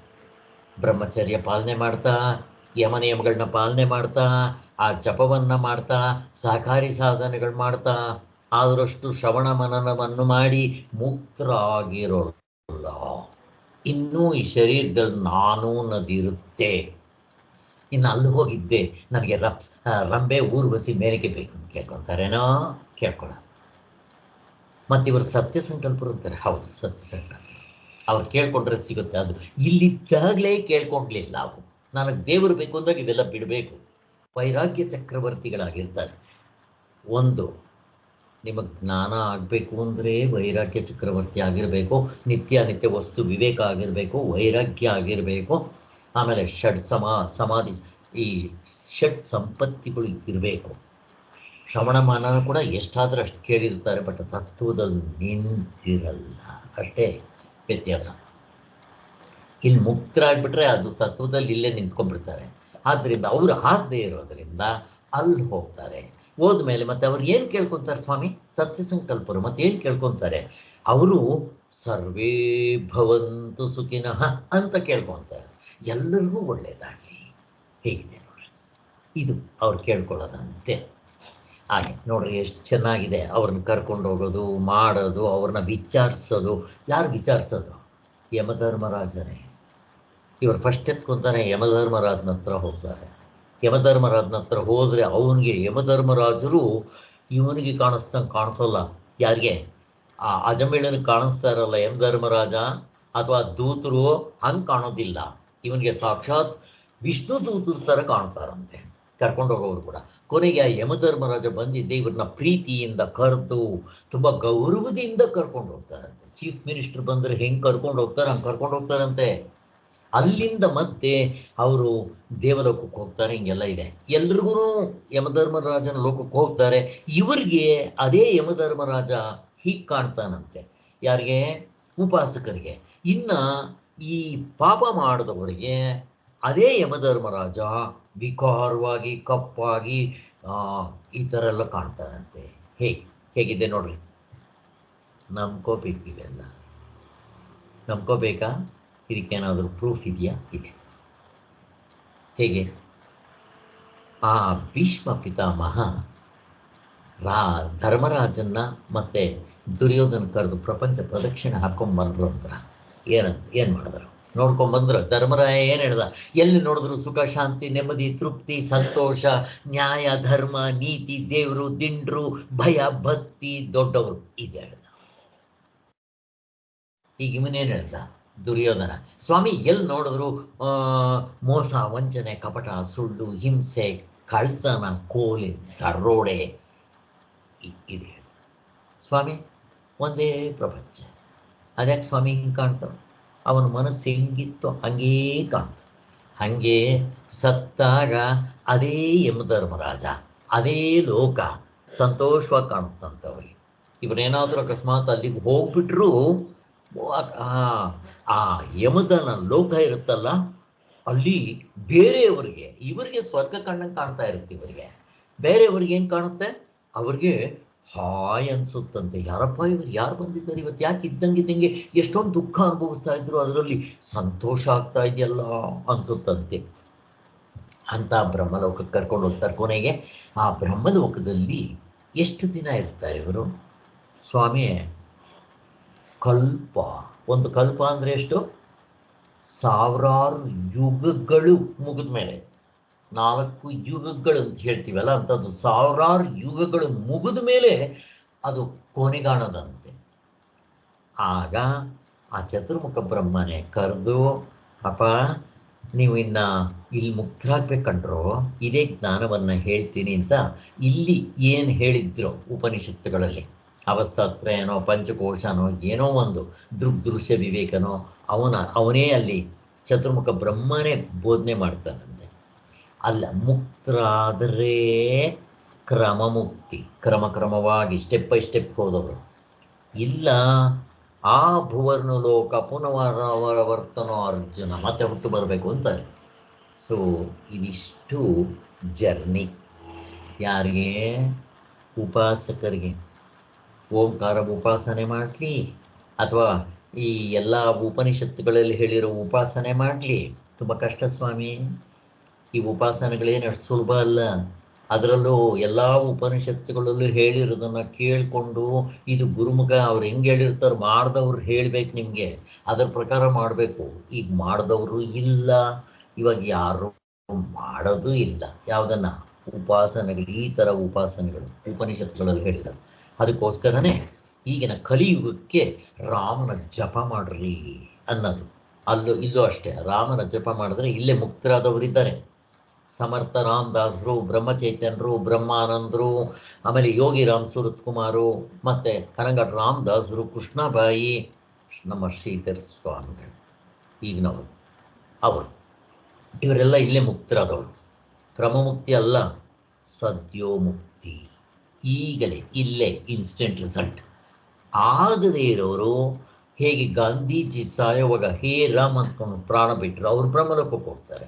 ಬ್ರಹ್ಮಚರ್ಯ ಪಾಲನೆ ಮಾಡ್ತಾ, ಯಮನಿಯಮಗಳನ್ನ ಪಾಲನೆ ಮಾಡ್ತಾ, ಆ ಜಪವನ್ನು ಮಾಡ್ತಾ, ಸಹಕಾರಿ ಸಾಧನೆಗಳು ಮಾಡ್ತಾ, ಆದರಷ್ಟು ಶ್ರವಣ ಮನನವನ್ನು ಮಾಡಿ ಮುಕ್ತರಾಗಿರೋಲ್ಲ. ಇನ್ನೂ ಈ ಶರೀರದಲ್ಲಿ ನಾನು ಅನ್ನೋದಿರುತ್ತೆ. ಇನ್ನು ಅಲ್ಲಿ ಹೋಗಿದ್ದೆ ನನಗೆ ರಂಬೆ ಊರ್ವಶಿ ಮೇರೆಗೆ ಬೇಕು ಅಂತ ಕೇಳ್ಕೊತಾರೇನೋ? ಕೇಳ್ಕೊಳ್ಳೋದು. ಮತ್ತು ಇವರು ಸತ್ಯ ಸಂಕಲ್ಪರು ಅಂತಾರೆ. ಹೌದು, ಸತ್ಯ ಸಂಕಲ್ಪ. ಅವ್ರು ಕೇಳ್ಕೊಂಡ್ರೆ ಸಿಗುತ್ತೆ. ಅದು ಇಲ್ಲಿದ್ದಾಗಲೇ ಕೇಳ್ಕೊಂಡ್ಲಿಲ್ಲ. ಅವು ನನಗೆ ದೇವರು ಬೇಕು ಅಂದಾಗ ಇವೆಲ್ಲ ಬಿಡಬೇಕು. ವೈರಾಗ್ಯ ಚಕ್ರವರ್ತಿಗಳಾಗಿರ್ತಾರೆ. ಒಂದು, ನಿಮಗೆ ಜ್ಞಾನ ಆಗಬೇಕು ಅಂದರೆ ವೈರಾಗ್ಯ ಚಕ್ರವರ್ತಿ ಆಗಿರಬೇಕು, ನಿತ್ಯ ವಸ್ತು ವಿವೇಕ ಆಗಿರಬೇಕು, ವೈರಾಗ್ಯ ಆಗಿರಬೇಕು, ಆಮೇಲೆ ಸಮಾಧಿ, ಈ ಷಡ್ ಸಂಪತ್ತಿಗಳು ಇರಬೇಕು. ಶ್ರವಣ ಮನನ ಕೂಡ ಎಷ್ಟಾದರೂ ಅಷ್ಟು ಕೇಳಿರ್ತಾರೆ, ಬಟ್ ತತ್ವದಲ್ಲಿ ನಿಂತಿರಲ್ಲ. ಅಷ್ಟೇ ವ್ಯತ್ಯಾಸ. ಇಲ್ಲಿ ಮುಕ್ತರಾಗ್ಬಿಟ್ರೆ ಅದು ತತ್ವದಲ್ಲಿ ಇಲ್ಲೇ ನಿಂತ್ಕೊಂಡ್ಬಿಡ್ತಾರೆ. ಆದ್ದರಿಂದ ಅವರು ಆಗದೆ ಇರೋದರಿಂದ ಅಲ್ಲಿ ಹೋಗ್ತಾರೆ. ಹೋದ್ಮೇಲೆ ಮತ್ತೆ ಅವ್ರು ಏನು ಕೇಳ್ಕೊತಾರೆ ಸ್ವಾಮಿ? ಸತ್ಯ ಸಂಕಲ್ಪರು ಮತ್ತೆ ಏನು ಕೇಳ್ಕೊತಾರೆ? ಅವರು ಸರ್ವೇ ಭವಂತು ಸುಖಿನಃ ಅಂತ ಕೇಳ್ಕೊತಾರೆ. ಎಲ್ಲರಿಗೂ ಒಳ್ಳೆಯದಾಗಲಿ. ಹೇಗಿದೆ ನೋಡ್ರಿ, ಇದು ಅವ್ರು ಕೇಳ್ಕೊಳ್ಳೋದಂತೆ. ಹಾಗೆ ನೋಡ್ರಿ ಎಷ್ಟು ಚೆನ್ನಾಗಿದೆ. ಅವ್ರನ್ನ ಕರ್ಕೊಂಡು ಹೋಗೋದು, ಮಾಡೋದು, ಅವ್ರನ್ನ ವಿಚಾರಿಸೋದು. ಯಾರು ವಿಚಾರಿಸೋದು? ಯಮಧರ್ಮರಾಜನೇ. ಇವರು ಫಸ್ಟ್ ಎತ್ಕೊತಾನೆ ಯಮಧರ್ಮರಾಜನ ಹತ್ರ ಹೋಗ್ತಾರೆ. ಯಮಧರ್ಮರಾಜನ ಹತ್ರ ಹೋದರೆ ಅವನಿಗೆ ಯಮಧರ್ಮರಾಜರು ಇವನಿಗೆ ಕಾಣಿಸ್ದಂಗೆ ಕಾಣಿಸೋಲ್ಲ. ಯಾರಿಗೆ? ಆ ಅಜಮಿಳನಿಗೆ ಕಾಣಿಸ್ತಾ ಇರಲ್ಲ ಯಮಧರ್ಮರಾಜ ಅಥವಾ ದೂತರು, ಹಂಗೆ ಕಾಣೋದಿಲ್ಲ. ಇವನಿಗೆ ಸಾಕ್ಷಾತ್ ವಿಷ್ಣು ದೂತರ ಥರ ಕಾಣ್ತಾರಂತೆ ಕರ್ಕೊಂಡು ಹೋಗೋರು ಕೂಡ. ಕೊನೆಗೆ ಆ ಯಮಧರ್ಮರಾಜ ಬಂದಿದ್ದೆ ಇವ್ರನ್ನ ಪ್ರೀತಿಯಿಂದ ಕರೆದು ತುಂಬ ಗೌರವದಿಂದ ಕರ್ಕೊಂಡು ಹೋಗ್ತಾರಂತೆ. ಚೀಫ್ ಮಿನಿಸ್ಟರ್ ಬಂದರೆ ಹೆಂಗೆ ಕರ್ಕೊಂಡು ಹೋಗ್ತಾರೆ ಹಂಗೆ ಕರ್ಕೊಂಡು ಹೋಗ್ತಾರಂತೆ. ಅಲ್ಲಿಂದ ಮತ್ತೆ ಅವರು ದೇವಲೋಕಕ್ಕೆ ಹೋಗ್ತಾರೆ. ಹಿಂಗೆಲ್ಲ ಇದೆ. ಎಲ್ರಿಗೂ ಯಮಧರ್ಮರಾಜನ ಲೋಕಕ್ಕೆ ಹೋಗ್ತಾರೆ. ಇವರಿಗೆ ಅದೇ ಯಮಧರ್ಮರಾಜ ಹೀಗೆ ಕಾಣ್ತಾನಂತೆ. ಯಾರಿಗೆ? ಉಪಾಸಕರಿಗೆ. ಇನ್ನು ಈ ಪಾಪ ಮಾಡಿದವರಿಗೆ ಅದೇ ಯಮಧರ್ಮರಾಜ ವಿಕಾರವಾಗಿ, ಕಪ್ಪಾಗಿ, ಈ ಥರ ಎಲ್ಲ ಕಾಣ್ತಾನಂತೆ. ಹೇಗಿದೆ ನೋಡ್ರಿ. ನಂಬ್ಕೋಬೇಕು. ಇವೆಲ್ಲ ನಂಬ್ಕೋಬೇಕಾ? ಇದಕ್ಕೇನಾದರೂ ಪ್ರೂಫ್ ಇದೆಯಾ? ಇದೆ. ಹೇಗೆ? ಆ ಭೀಷ್ಮ ಪಿತಾಮಹ ಧರ್ಮರಾಜನ್ನ ಮತ್ತೆ ದುರ್ಯೋಧನ ಕರೆದು ಪ್ರಪಂಚ ಪ್ರದಕ್ಷಿಣೆ ಹಾಕೊಂಡ್ಬಂದ್ರು ಅಂದ್ರ ಏನು ಮಾಡಿದ್ರು? ನೋಡ್ಕೊಂಡ್ಬಂದ್ರು. ಧರ್ಮರಾಯ ಏನು ಹೇಳ್ದ? ಎಲ್ಲಿ ನೋಡಿದ್ರು ಸುಖ, ಶಾಂತಿ, ನೆಮ್ಮದಿ, ತೃಪ್ತಿ, ಸಂತೋಷ, ನ್ಯಾಯ, ಧರ್ಮ, ನೀತಿ, ದೇವರು, ದಿಂಡ್ರು, ಭಯ, ಭಕ್ತಿ, ದೊಡ್ಡವರು, ಇದು ಹೇಳ್ದ. ಈಗ ಇವನೇನು ಹೇಳ್ದ? ದುರ್ಯೋಧನ ಸ್ವಾಮಿ ಎಲ್ಲಿ ನೋಡಿದ್ರು ಮೋಸ, ವಂಚನೆ, ಕಪಟ, ಸುಳ್ಳು, ಹಿಂಸೆ, ಕಳ್ತನ, ಕೋಲೆ, ದರೋಡೆ, ಇದೆ ಸ್ವಾಮಿ. ಒಂದೇ ಪ್ರಪಂಚ. ಅದ್ಯಾಕೆ ಸ್ವಾಮಿ ಹಿಂಗೆ ಕಾಣ್ತಾವ? ಅವನ ಮನಸ್ಸು ಹೆಂಗಿತ್ತು ಹಂಗೇ ಕಾಣ್ತು. ಹಾಗೆ ಸತ್ತಾಗ ಅದೇ ಯಮಧರ್ಮರಾಜ, ಅದೇ ಲೋಕ ಸಂತೋಷವಾಗಿ ಕಾಣುತ್ತಂಥವ್ರಿಗೆ. ಇವರೇನಾದರೂ ಅಕಸ್ಮಾತ್ ಅಲ್ಲಿಗೆ ಹೋಗ್ಬಿಟ್ರು, ಆ ಯಮದನ ಲೋಕ ಇರುತ್ತಲ್ಲ, ಅಲ್ಲಿ ಬೇರೆಯವರಿಗೆ, ಇವರಿಗೆ ಸ್ವರ್ಗ ಕಣ್ಣಂಗೆ ಕಾಣ್ತಾ ಇರುತ್ತೆ. ಇವರಿಗೆ ಬೇರೆಯವ್ರಿಗೆ ಏನು ಕಾಣುತ್ತೆ? ಅವ್ರಿಗೆ ಹಾಯ್ ಅನ್ಸುತ್ತಂತೆ. ಯಾರಪ್ಪ ಇವ್ರು, ಯಾರು ಬಂದಿದ್ದಾರೆ ಇವತ್ತು? ಯಾಕೆ ಇದ್ದಂಗೆ ಎಷ್ಟೊಂದು ದುಃಖ ಅನುಭವಿಸ್ತಾ ಇದ್ರು, ಅದರಲ್ಲಿ ಸಂತೋಷ ಆಗ್ತಾ ಇದೆಯಲ್ಲ ಅನ್ಸುತ್ತಂತೆ. ಅಂತ ಬ್ರಹ್ಮಲೋಕಕ್ಕೆ ಕರ್ಕೊಂಡು ಹೋಗ್ತಾರೆ. ಕೊನೆಗೆ ಆ ಬ್ರಹ್ಮಲೋಕದಲ್ಲಿ ಎಷ್ಟು ದಿನ ಇರ್ತಾರೆ ಇವರು ಸ್ವಾಮಿ? ಕಲ್ಪ. ಒಂದು ಕಲ್ಪ ಅಂದರೆ ಎಷ್ಟು? ಸಾವಿರಾರು ಯುಗಗಳು ಮುಗಿದ ಮೇಲೆ, 4 ಯುಗಗಳು ಅಂತ ಹೇಳ್ತೀವಲ್ಲ, ಅಂಥದ್ದು ಸಾವಿರಾರು ಯುಗಗಳು ಮುಗಿದ ಮೇಲೆ ಅದು ಕೊನೆಗಾಣದಂತೆ. ಆಗ ಆ ಚತುರ್ಮುಖ ಬ್ರಹ್ಮನೇ ಕರೆದು, ಅಪ್ಪ ನೀವು ಇನ್ನು ಇಲ್ಲಿ ಮುಕ್ತರಾಗಬೇಕಂಡ್ರೋ ಇದೇ ಜ್ಞಾನವನ್ನು ಹೇಳ್ತೀನಿ ಅಂತ ಇಲ್ಲಿ ಏನು ಹೇಳಿದ್ರು ಉಪನಿಷತ್ತುಗಳಲ್ಲಿ ಅವಸ್ಥಾತ್ರಯನೋ ಪಂಚಕೋಶನೋ ಏನೋ ಒಂದು ದೃಗ್ದೃಶ್ಯ ವಿವೇಕನೋ ಅವನೇ ಅಲ್ಲಿ ಚತುರ್ಮುಖ ಬ್ರಹ್ಮನೇ ಬೋಧನೆ ಮಾಡ್ತಾನಂತೆ. ಅಲ್ಲ, ಮುಕ್ತರಾದರೆ ಕ್ರಮಮುಕ್ತಿ, ಕ್ರಮವಾಗಿ ಸ್ಟೆಪ್ ಬೈ ಸ್ಟೆಪ್ ಹೋದವರು. ಇಲ್ಲ ಆ ಭುವರ್ನು ಲೋಕ ಪುನಃವರ್ತನೋ ಅರ್ಜುನ, ಮತ್ತೆ ಹುಟ್ಟು ಬರಬೇಕು ಅಂತಾರೆ. ಸೊ ಇದಿಷ್ಟು ಜರ್ನಿ ಯಾರಿಗೆ? ಉಪಾಸಕರಿಗೆ. ಓಂಕಾರ ಉಪಾಸನೆ ಮಾಡಲಿ ಅಥವಾ ಈ ಎಲ್ಲ ಉಪನಿಷತ್ತುಗಳಲ್ಲಿ ಹೇಳಿರೋ ಉಪಾಸನೆ ಮಾಡಲಿ, ತುಂಬ ಕಷ್ಟ ಸ್ವಾಮಿ. ಈ ಉಪಾಸನೆಗಳೇನು ಅಷ್ಟು ಸುಲಭ ಅಲ್ಲ. ಅದರಲ್ಲೂ ಎಲ್ಲ ಉಪನಿಷತ್ತುಗಳಲ್ಲೂ ಹೇಳಿರೋದನ್ನು ಕೇಳಿಕೊಂಡು ಇದು ಗುರುಮುಖ ಅವ್ರು ಹೆಂಗೆ ಹೇಳಿರ್ತಾರೆ ಮಾಡಿದವ್ರು ಹೇಳಬೇಕು ನಿಮಗೆ, ಅದರ ಪ್ರಕಾರ ಮಾಡಬೇಕು. ಈಗ ಮಾಡಿದವರು ಇಲ್ಲ, ಇವಾಗ ಯಾರು ಮಾಡೋದು ಇಲ್ಲ. ಯಾವುದನ್ನು? ಉಪಾಸನೆಗಳು, ಈ ಥರ ಉಪಾಸನೆಗಳು ಉಪನಿಷತ್ತುಗಳಲ್ಲಿ ಹೇಳಿರೋದು. ಅದಕ್ಕೋಸ್ಕರನೇ ಈಗಿನ ಕಲಿಯುಗಕ್ಕೆ ರಾಮನ ಜಪ ಮಾಡ್ರಿ ಅನ್ನೋದು. ಇಲ್ಲೂ ಅಷ್ಟೇ, ರಾಮನ ಜಪ ಮಾಡಿದ್ರೆ ಇಲ್ಲೇ ಮುಕ್ತರಾದವರಿದ್ದಾರೆ. ಸಮರ್ಥ ರಾಮದಾಸರು, ಬ್ರಹ್ಮಚೈತನ್ಯರು, ಬ್ರಹ್ಮಾನಂದರು, ಆಮೇಲೆ ಯೋಗಿ ರಾಮ್ ಸುರತ್ ಕುಮಾರು, ಮತ್ತು ಕನಗಟ್ ರಾಮದಾಸರು, ಕೃಷ್ಣಬಾಯಿ, ನಮ್ಮ ಶ್ರೀಧರ ಸ್ವಾಮಿಗಳು ಈಗಿನವರು, ಅವರು ಇವರೆಲ್ಲ ಇಲ್ಲೇ ಮುಕ್ತರಾದವರು. ಕ್ರಮಮುಕ್ತಿ ಅಲ್ಲ, ಸದ್ಯೋಮುಕ್ತಿ. ಈಗಲೇ ಇಲ್ಲೇ ಇನ್ಸ್ಟೆಂಟ್ ರಿಸಲ್ಟ್. ಆಗದೇ ಇರೋರು ಹೇಗೆ ಗಾಂಧೀಜಿ ಸಾಯೋವಾಗ ಹೇ ರಾಮ್ ಅಂದ್ಕೊಂಡು ಪ್ರಾಣ ಬಿಟ್ಟರು, ಅವ್ರು ಬ್ರಹ್ಮಲೋಕಕ್ಕೆ ಹೋಗ್ತಾರೆ.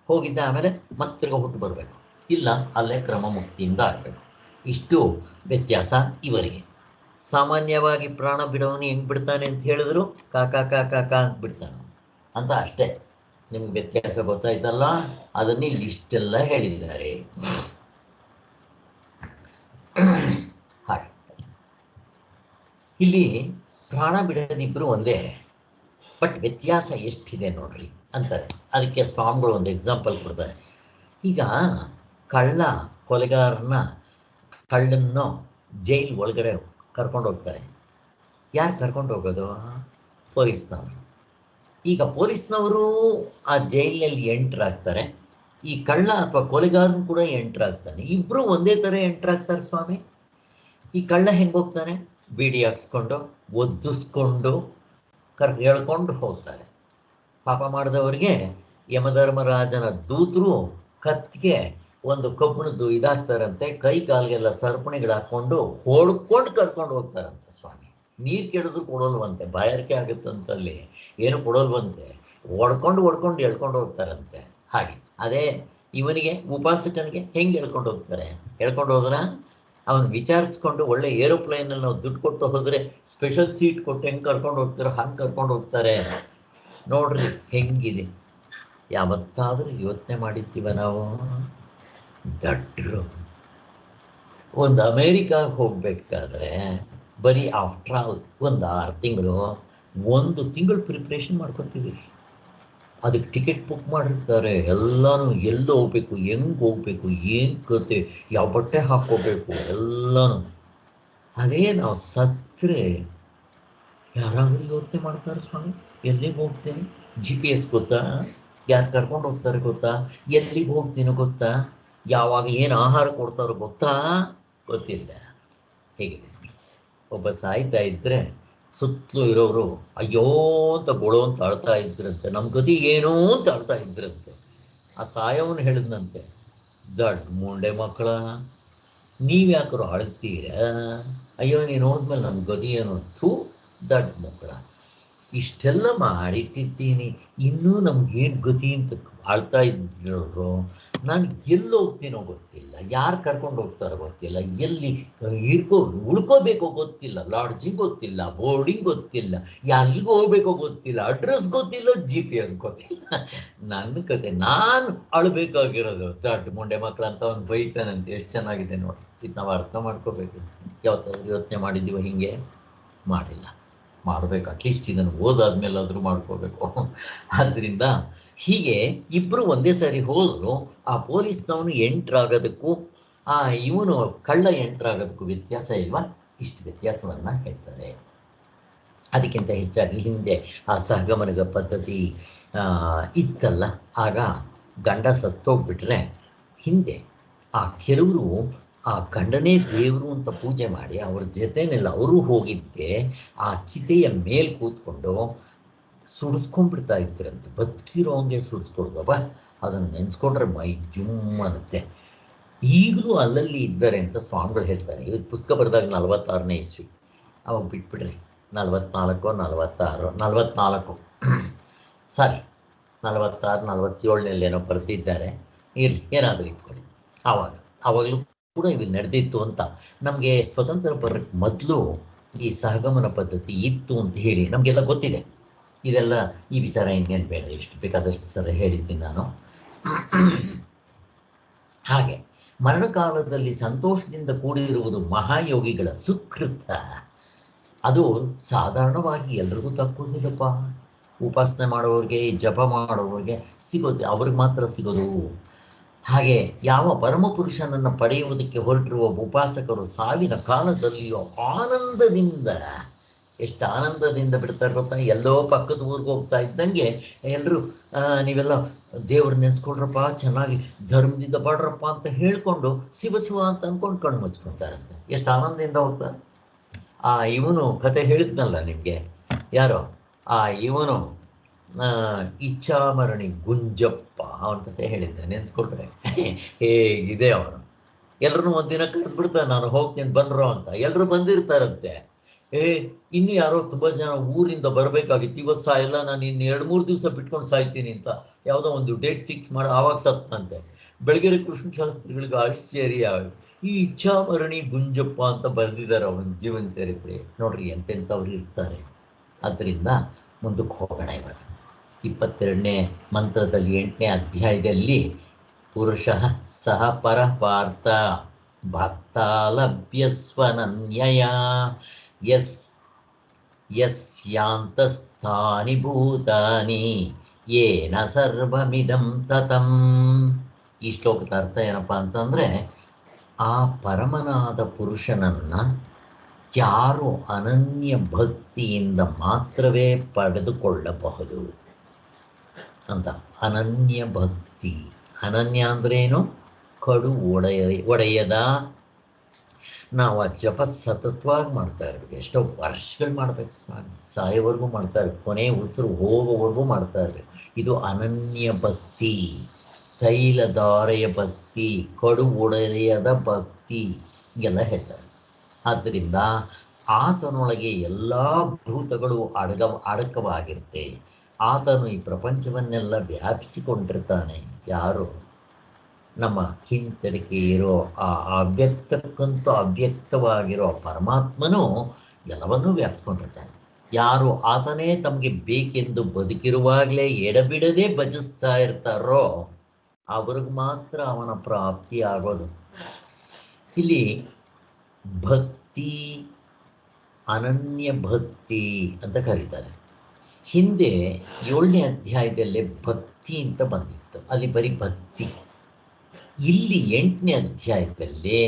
ಹೋಗಿದ್ದ ಆಮೇಲೆ ಮತ್ತೆ ಹುಟ್ಟು ಬರಬೇಕು. ಇಲ್ಲ, ಅಲ್ಲೇ ಕ್ರಮಮುಕ್ತಿಯಿಂದ ಆಗಬೇಕು. ಇಷ್ಟು ವ್ಯತ್ಯಾಸ ಇವರಿಗೆ. ಸಾಮಾನ್ಯವಾಗಿ ಪ್ರಾಣ ಬಿಡೋನು ಹೆಂಗೆ ಬಿಡ್ತಾನೆ ಅಂತ ಹೇಳಿದ್ರು, ಕಾಕಾ ಕಾಕಾ ಕಾ ಅಂತ ಬಿಡ್ತಾನೆ ಅಂತ ಅಷ್ಟೇ. ನಿಮ್ಗೆ ವ್ಯತ್ಯಾಸ ಗೊತ್ತಾಯ್ತಲ್ಲ? ಅದನ್ನೇ ಇಷ್ಟೆಲ್ಲ ಹೇಳಿದ್ದಾರೆ. ಹಾಗೆ ಇಲ್ಲಿ ಪ್ರಾಣ ಬಿಡೋದಿಬ್ಬರು ಒಂದೇ, ಬಟ್ ವ್ಯತ್ಯಾಸ ಎಷ್ಟಿದೆ ನೋಡ್ರಿ ಅಂತಾರೆ. ಅದಕ್ಕೆ ಸ್ವಾಮಿಗಳು ಒಂದು ಎಕ್ಸಾಂಪಲ್ ಕೊಡ್ತಾರೆ. ಈಗ ಕಳ್ಳನ್ನು ಜೈಲ್ ಒಳಗಡೆ ಕರ್ಕೊಂಡು ಹೋಗ್ತಾರೆ. ಯಾರು ಕರ್ಕೊಂಡು ಹೋಗೋದು? ಪೊಲೀಸ್ನವರು. ಈಗ ಪೊಲೀಸ್ನವರು ಆ ಜೈಲಿನಲ್ಲಿ ಎಂಟ್ರಾಗ್ತಾರೆ, ಈ ಕಳ್ಳ ಅಥವಾ ಕೊಲೆಗಾರನು ಕೂಡ ಎಂಟ್ರಾಗ್ತಾನೆ. ಇಬ್ಬರು ಒಂದೇ ಥರ ಎಂಟ್ರಾಗ್ತಾರೆ ಸ್ವಾಮಿ. ಈ ಕಳ್ಳ ಹೆಂಗೆ ಹೋಗ್ತಾನೆ? ಬೀಡಿ ಹಾಕ್ಸ್ಕೊಂಡು ಒದ್ದಿಸ್ಕೊಂಡು ಹೇಳ್ಕೊಂಡು ಹೋಗ್ತಾರೆ. ಪಾಪ ಮಾಡಿದವರಿಗೆ ಯಮಧರ್ಮರಾಜನ ದೂತರು ಕತ್ತಿಗೆ ಒಂದು ಕಬ್ಬಿಣದ್ದು ಇದಾಗ್ತಾರಂತೆ, ಕೈ ಕಾಲಿಗೆಲ್ಲ ಸರಪಣಿಗಳು ಹಾಕ್ಕೊಂಡು ಹೊಡ್ಕೊಂಡು ಕರ್ಕೊಂಡು ಹೋಗ್ತಾರಂತೆ ಸ್ವಾಮಿ. ನೀರು ಕೆಡಿದ್ರು ಕೊಡೋಲ್ವಂತೆ, ಬಾಯಾರಿಕೆ ಆಗುತ್ತಂತಲ್ಲಿ, ಏನು ಕೊಡೋಲ್ವಂತೆ, ಹೊಡ್ಕೊಂಡು ಹೇಳ್ಕೊಂಡು ಹೋಗ್ತಾರಂತೆ. ಹಾಗೆ ಅದೇ ಇವನಿಗೆ ಉಪಾಸಕನಿಗೆ ಹೆಂಗೆ ಹೇಳ್ಕೊಂಡು ಹೋಗ್ತಾರೆ? ಹೇಳ್ಕೊಂಡು ಹೋದ್ರೆ ಅವನು ವಿಚಾರಿಸ್ಕೊಂಡು ಒಳ್ಳೆ ಏರೋಪ್ಲೇನಲ್ಲಿ ನಾವು ದುಡ್ಡು ಕೊಟ್ಟು ಹೋದರೆ ಸ್ಪೆಷಲ್ ಸೀಟ್ ಕೊಟ್ಟು ಹೆಂಗೆ ಕರ್ಕೊಂಡು ಹೋಗ್ತಾರೋ ಹಂಗೆ ಕರ್ಕೊಂಡು ಹೋಗ್ತಾರೆ. ನೋಡ್ರಿ ಹೆಂಗಿದೆ. ಯಾವತ್ತಾದರೂ ಯೋಚನೆ ಮಾಡಿರ್ತೀವ ನಾವು? ದಡ್ರು. ಒಂದು ಅಮೇರಿಕಾಗೆ ಹೋಗ್ಬೇಕಾದ್ರೆ ಬರೀ ಆಫ್ಟರ್ ಆಲ್ ಒಂದು 6 ತಿಂಗಳು, 1 ತಿಂಗಳು ಪ್ರಿಪ್ರೇಷನ್ ಮಾಡ್ಕೊತೀವಿ. ಅದಕ್ಕೆ ಟಿಕೆಟ್ ಬುಕ್ ಮಾಡಿರ್ತಾರೆ, ಎಲ್ಲನೂ ಎಲ್ಲಿ ಹೋಗ್ಬೇಕು, ಹೆಂಗೆ ಹೋಗ್ಬೇಕು, ಏನು ಕತೆ, ಯಾವ ಬಟ್ಟೆ ಹಾಕ್ಕೋಬೇಕು ಎಲ್ಲನೂ. ಅದೇ ನಾವು ಸತ್ತರೆ ಯಾರಾದರೂ ಯೋಚನೆ ಮಾಡ್ತಾರೆ ಸ್ವಾಮಿ ಎಲ್ಲಿಗೆ ಹೋಗ್ತೀನಿ? GPS ಗೊತ್ತಾ? ಯಾರು ಕರ್ಕೊಂಡು ಹೋಗ್ತಾರೆ ಗೊತ್ತಾ? ಎಲ್ಲಿಗೆ ಹೋಗ್ತೀನೋ ಗೊತ್ತಾ? ಯಾವಾಗ ಏನು ಆಹಾರ ಕೊಡ್ತಾರೋ ಗೊತ್ತಾ? ಗೊತ್ತಿಲ್ಲ. ಹೇಗೆ ಒಬ್ಬ ಸಾಯ್ತಾ ಇದ್ದರೆ ಸುತ್ತಲೂ ಇರೋರು ಅಯ್ಯೋ ಅಂತ ಗೊಳೋ ಅಂತ ಆಳ್ತಾ ಇದ್ರಂತೆ, ನಮ್ಮ ಗತಿ ಏನೋ ಅಂತ ಆಳ್ತಾ ಇದ್ರಂತೆ. ಆ ಸಾಯವನು ಹೇಳಿದ್ನಂತೆ, ದಡ್ ಮುಂಡೆ ಮಕ್ಕಳ, ನೀವ್ಯಾಕರು ಅಳ್ತೀರ? ಅಯ್ಯೋ ನೀನು ಹೋದ್ಮೇಲೆ ನನ್ನ ಗತಿ ಏನು? ಥೂ ದಡ್ ಮಕ್ಕಳ, ಇಷ್ಟೆಲ್ಲ ಮಾಡಿಟ್ಟಿದ್ದೀನಿ, ಇನ್ನೂ ನಮ್ಗೇನು ಗತಿ ಅಂತ ಆಳ್ತಾ ಇದ್ರು. ನಾನು ಎಲ್ಲಿ ಹೋಗ್ತೀನೋ ಗೊತ್ತಿಲ್ಲ, ಯಾರು ಕರ್ಕೊಂಡು ಹೋಗ್ತಾರೋ ಗೊತ್ತಿಲ್ಲ, ಎಲ್ಲಿ ಉಳ್ಕೋಬೇಕೋ ಗೊತ್ತಿಲ್ಲ, ಲಾಡ್ಜಿಂಗ್ ಗೊತ್ತಿಲ್ಲ, ಬೋರ್ಡಿಂಗ್ ಗೊತ್ತಿಲ್ಲ, ಎಲ್ಲಿಗೂ ಹೋಗ್ಬೇಕೋ ಗೊತ್ತಿಲ್ಲ, ಅಡ್ರೆಸ್ ಗೊತ್ತಿಲ್ಲ, GPS ಗೊತ್ತಿಲ್ಲ. ನನ್ನ ಕತೆ ನಾನು ಅಳ್ಬೇಕಾಗಿರೋದು. ದೊಡ್ಡ ಮುಂಡೆ ಮಕ್ಕಳು ಅಂತ ಒಂದು ಬೈತಾನಂತೆ. ಎಷ್ಟು ಚೆನ್ನಾಗಿದೆ ನೋಡಿ. ಇದು ನಾವು ಅರ್ಥ ಮಾಡ್ಕೋಬೇಕು. ಯಾವತ್ತಾದ್ರು ಯೋಚನೆ ಮಾಡಿದ್ದೀವೋ ಹಿಂಗೆ? ಮಾಡಿಲ್ಲ. ಮಾಡಬೇಕು. ಅಟ್ಲೀಸ್ಟ್ ಇದನ್ನು ಓದಾದ್ಮೇಲಾದರೂ ಮಾಡ್ಕೋಬೇಕು. ಆದ್ದರಿಂದ ಹೀಗೆ ಇಬ್ಬರು ಒಂದೇ ಸಾರಿ ಹೋದರು. ಆ ಪೊಲೀಸ್ನವನು ಎಂಟ್ರಾಗೋದಕ್ಕೂ ಇವನು ಕಳ್ಳ ಎಂಟ್ರಾಗೋದಕ್ಕೂ ವ್ಯತ್ಯಾಸ ಇಲ್ವಾ? ಇಷ್ಟು ವ್ಯತ್ಯಾಸವನ್ನು ಹೇಳ್ತಾರೆ. ಅದಕ್ಕಿಂತ ಹೆಚ್ಚಾಗಿ ಹಿಂದೆ ಆ ಸಹಗಮನದ ಪದ್ಧತಿ ಇತ್ತಲ್ಲ, ಆಗ ಗಂಡ ಸತ್ತೋಗ್ಬಿಟ್ರೆ ಹಿಂದೆ ಆ ಕೆಲವರು ಆ ಗಂಡನೇ ದೇವರು ಅಂತ ಪೂಜೆ ಮಾಡಿ ಅವ್ರ ಜೊತೆನೆಲ್ಲ ಅವರು ಹೋಗಿದ್ದೆ ಆ ಚಿತೆಯ ಮೇಲೆ ಕೂತ್ಕೊಂಡು ಸುಡಿಸ್ಕೊಂಡ್ಬಿಡ್ತಾ ಇದ್ರಂತೆ. ಬದುಕಿರೋಂಗೆ ಸುಡಿಸ್ಕೊಡ್ದವ, ಅದನ್ನು ನೆನೆಸ್ಕೊಂಡ್ರೆ ಮೈ ಜುಮ್ ಅನ್ನತ್ತೆ. ಈಗಲೂ ಅಲ್ಲಲ್ಲಿ ಇದ್ದಾರೆ ಅಂತ ಸ್ವಾಮಿಗಳು ಹೇಳ್ತಾರೆ. ಇವತ್ತು ಪುಸ್ತಕ ಬರೆದಾಗ 46ನೇ ಇಸ್ವಿ, ಅವಾಗ ಬಿಟ್ಬಿಡ್ರಿ, 44 ಸಾರಿ 46 47 ಬರೆದಿದ್ದಾರೆ. ಇರಲಿ, ಏನಾದರೂ ಇಟ್ಕೊಳ್ಳಿ. ಆವಾಗಲೂ ಕೂಡ ಇವು ನಡೆದಿತ್ತು ಅಂತ. ನಮಗೆ ಸ್ವತಂತ್ರ ಬರೋಕ್ಕೆ ಮೊದಲು ಈ ಸಹಗಮನ ಪದ್ಧತಿ ಇತ್ತು ಅಂತ ಹೇಳಿ ನಮಗೆಲ್ಲ ಗೊತ್ತಿದೆ. ಇದೆಲ್ಲ ಈ ವಿಚಾರ ಇನ್ನೇನು ಬೇಡ, ಎಷ್ಟು ಬೇಕಾದಷ್ಟು ಸಲ ಹೇಳಿದ್ದೀನಿ ನಾನು. ಹಾಗೆ ಮರಣಕಾಲದಲ್ಲಿ ಸಂತೋಷದಿಂದ ಕೂಡಿರುವುದು ಮಹಾಯೋಗಿಗಳ ಸುಕೃತ. ಅದು ಸಾಧಾರಣವಾಗಿ ಎಲ್ರಿಗೂ ತಕ್ಕೋದಿಲ್ಲಪ್ಪ. ಉಪಾಸನೆ ಮಾಡೋರಿಗೆ, ಜಪ ಮಾಡೋರಿಗೆ ಸಿಗೋದು, ಅವ್ರಿಗೆ ಮಾತ್ರ ಸಿಗೋದು. ಹಾಗೆ ಯಾವ ಪರಮಪುರುಷನನ್ನು ಪಡೆಯುವುದಕ್ಕೆ ಹೊರಟಿರುವ ಉಪಾಸಕರು ಸಾವಿನ ಕಾಲದಲ್ಲಿಯೋ ಆನಂದದಿಂದ, ಎಷ್ಟು ಆನಂದದಿಂದ ಬಿಡ್ತಾರೆ ಗೊತ್ತಾ. ಎಲ್ಲೋ ಪಕ್ಕದ ಊರಿಗೆ ಹೋಗ್ತಾ ಇದ್ದಂಗೆ ಎಲ್ಲರೂ ನೀವೆಲ್ಲ ದೇವ್ರು ನೆನೆಸ್ಕೊಳ್ರಪ್ಪ, ಚೆನ್ನಾಗಿ ಧರ್ಮದಿಂದ ಬಾಡ್ರಪ್ಪ ಅಂತ ಹೇಳ್ಕೊಂಡು ಶಿವ ಶಿವ ಅಂತ ಅಂದ್ಕೊಂಡು ಕಣ್ಣು ಮುಚ್ಕೊಳ್ತಾರಂತೆ. ಎಷ್ಟು ಆನಂದದಿಂದ ಹೋಗ್ತಾರೆ. ಇವನು ಕತೆ ಹೇಳಿದ್ನಲ್ಲ ನಿಮಗೆ, ಯಾರೋ ಇವನು ಇಚ್ಛಾಮರಣಿ ಗುಂಜಪ್ಪ ಅವನ ಕತೆ ಹೇಳಿದ್ದೆ, ನೆನೆಸ್ಕೊಳ್ರೆ ಹೇಗಿದೆ ಅವನು. ಎಲ್ಲರೂ ಒಂದಿನ ಕರೆದ್ಬಿಡ್ತಾನೆ, ನಾನು ಹೋಗ್ತೀನಿ ಬನ್ರೋ ಅಂತ. ಎಲ್ಲರೂ ಬಂದಿರ್ತಾರಂತೆ. ಇನ್ನು ಯಾರೋ ತುಂಬ ಜನ ಊರಿಂದ ಬರಬೇಕಾಗಿತ್ತು, ಇವತ್ತು ಸಾಯಿಲ್ಲ, ನಾನು ಇನ್ನು 2-3 ದಿವಸ ಬಿಟ್ಕೊಂಡು ಸಾಯ್ತೀನಿ ಅಂತ ಯಾವುದೋ ಒಂದು ಡೇಟ್ ಫಿಕ್ಸ್ ಮಾಡಿ ಆವಾಗ ಸತ್ತಂತೆ. ಬೆಳಗೆರೆ ಕೃಷ್ಣ ಶಾಸ್ತ್ರಿಗಳಿಗೆ ಆಶ್ಚರ್ಯ, ಈ ಇಚ್ಛಾಮರಣಿ ಗುಂಜಪ್ಪ ಅಂತ ಬರೆದಿದ್ದಾರೆ ಅವನ ಜೀವನ ಚರಿತ್ರೆ. ನೋಡ್ರಿ ಎಂತೆಂಥವ್ರು ಇರ್ತಾರೆ. ಆದ್ದರಿಂದ ಮುಂದಕ್ಕೆ ಹೋಗೋಣ. ಇವಾಗ 22ನೇ ಮಂತ್ರದಲ್ಲಿ 8ನೇ ಅಧ್ಯಾಯದಲ್ಲಿ ಪುರುಷ ಸಹ ಪರ ಪಾರ್ಥ ಭಕ್ತಾಲಭ್ಯಸ್ವನನ್ಯಯ ಯಸ್ಯಾಂತಸ್ಥಾನಿ ಭೂತಾನಿ ಯೇನ ಸರ್ವಮಿದಂ ತತಂ. ಈ ಶ್ಲೋಕದ ಅರ್ಥ ಏನಪ್ಪ ಅಂತಂದರೆ, ಆ ಪರಮನಾದ ಪುರುಷನನ್ನು ಯಾರು ಅನನ್ಯ ಭಕ್ತಿಯಿಂದ ಮಾತ್ರವೇ ಪಡೆದುಕೊಳ್ಳಬಹುದು ಅಂತ. ಅನನ್ಯ ಭಕ್ತಿ, ಅನನ್ಯ ಅಂದ್ರೇನು? ಕಡು ಒಡೆಯದ. ನಾವು ಆ ಜಪ ಸತತವಾಗಿ ಮಾಡ್ತಾ ಇರ್ಬೇಕು. ಎಷ್ಟೋ ವರ್ಷಗಳು ಮಾಡ್ಬೇಕು ಸ್ವಾಮಿ, ಸಾಯೋವರೆಗೂ ಮಾಡ್ತಾ ಇರ್ಬೇಕು, ಕೊನೆ ಉಸಿರು ಹೋಗೋವರೆಗೂ ಮಾಡ್ತಾ ಇರ್ಬೇಕು. ಇದು ಅನನ್ಯ ಭಕ್ತಿ, ತೈಲಧಾರೆಯ ಭಕ್ತಿ, ಕಡು ಒಡೆಯದ ಭಕ್ತಿ, ಹಿಂಗೆಲ್ಲ ಹೇಳ್ತಾರೆ. ಆದ್ದರಿಂದ ಆತನೊಳಗೆ ಎಲ್ಲ ಭೂತಗಳು ಅಡಕವಾಗಿರುತ್ತೆ. ಆತನು ಈ ಪ್ರಪಂಚವನ್ನೆಲ್ಲ ವ್ಯಾಪಿಸಿಕೊಂಡಿರ್ತಾನೆ. ಯಾರು? ನಮ್ಮ ಹಿಂತಡಿಕೆ ಇರೋ ಆ ಅವ್ಯಕ್ತಕ್ಕಂತೂ ಅವ್ಯಕ್ತವಾಗಿರೋ ಪರಮಾತ್ಮನು ಎಲ್ಲವನ್ನೂ ವ್ಯಾಪಿಸ್ಕೊಂಡಿರ್ತಾನೆ. ಯಾರು ಆತನೇ ತಮಗೆ ಬೇಕೆಂದು ಬದುಕಿರುವಾಗಲೇ ಎಡಬಿಡದೆ ಭಜಿಸ್ತಾ ಇರ್ತಾರೋ ಅವ್ರಿಗೆ ಮಾತ್ರ ಅವನ ಪ್ರಾಪ್ತಿ ಆಗೋದು. ಇಲ್ಲಿ ಭಕ್ತಿ, ಅನನ್ಯ ಭಕ್ತಿ ಅಂತ ಕರೀತಾರೆ. ಹಿಂದೆ 7ನೇ ಅಧ್ಯಾಯದಲ್ಲೇ ಭಕ್ತಿ ಅಂತ ಬಂದಿತ್ತು, ಅಲ್ಲಿ ಬರೀ ಭಕ್ತಿ. ಇಲ್ಲಿ 8ನೇ ಅಧ್ಯಾಯದಲ್ಲಿ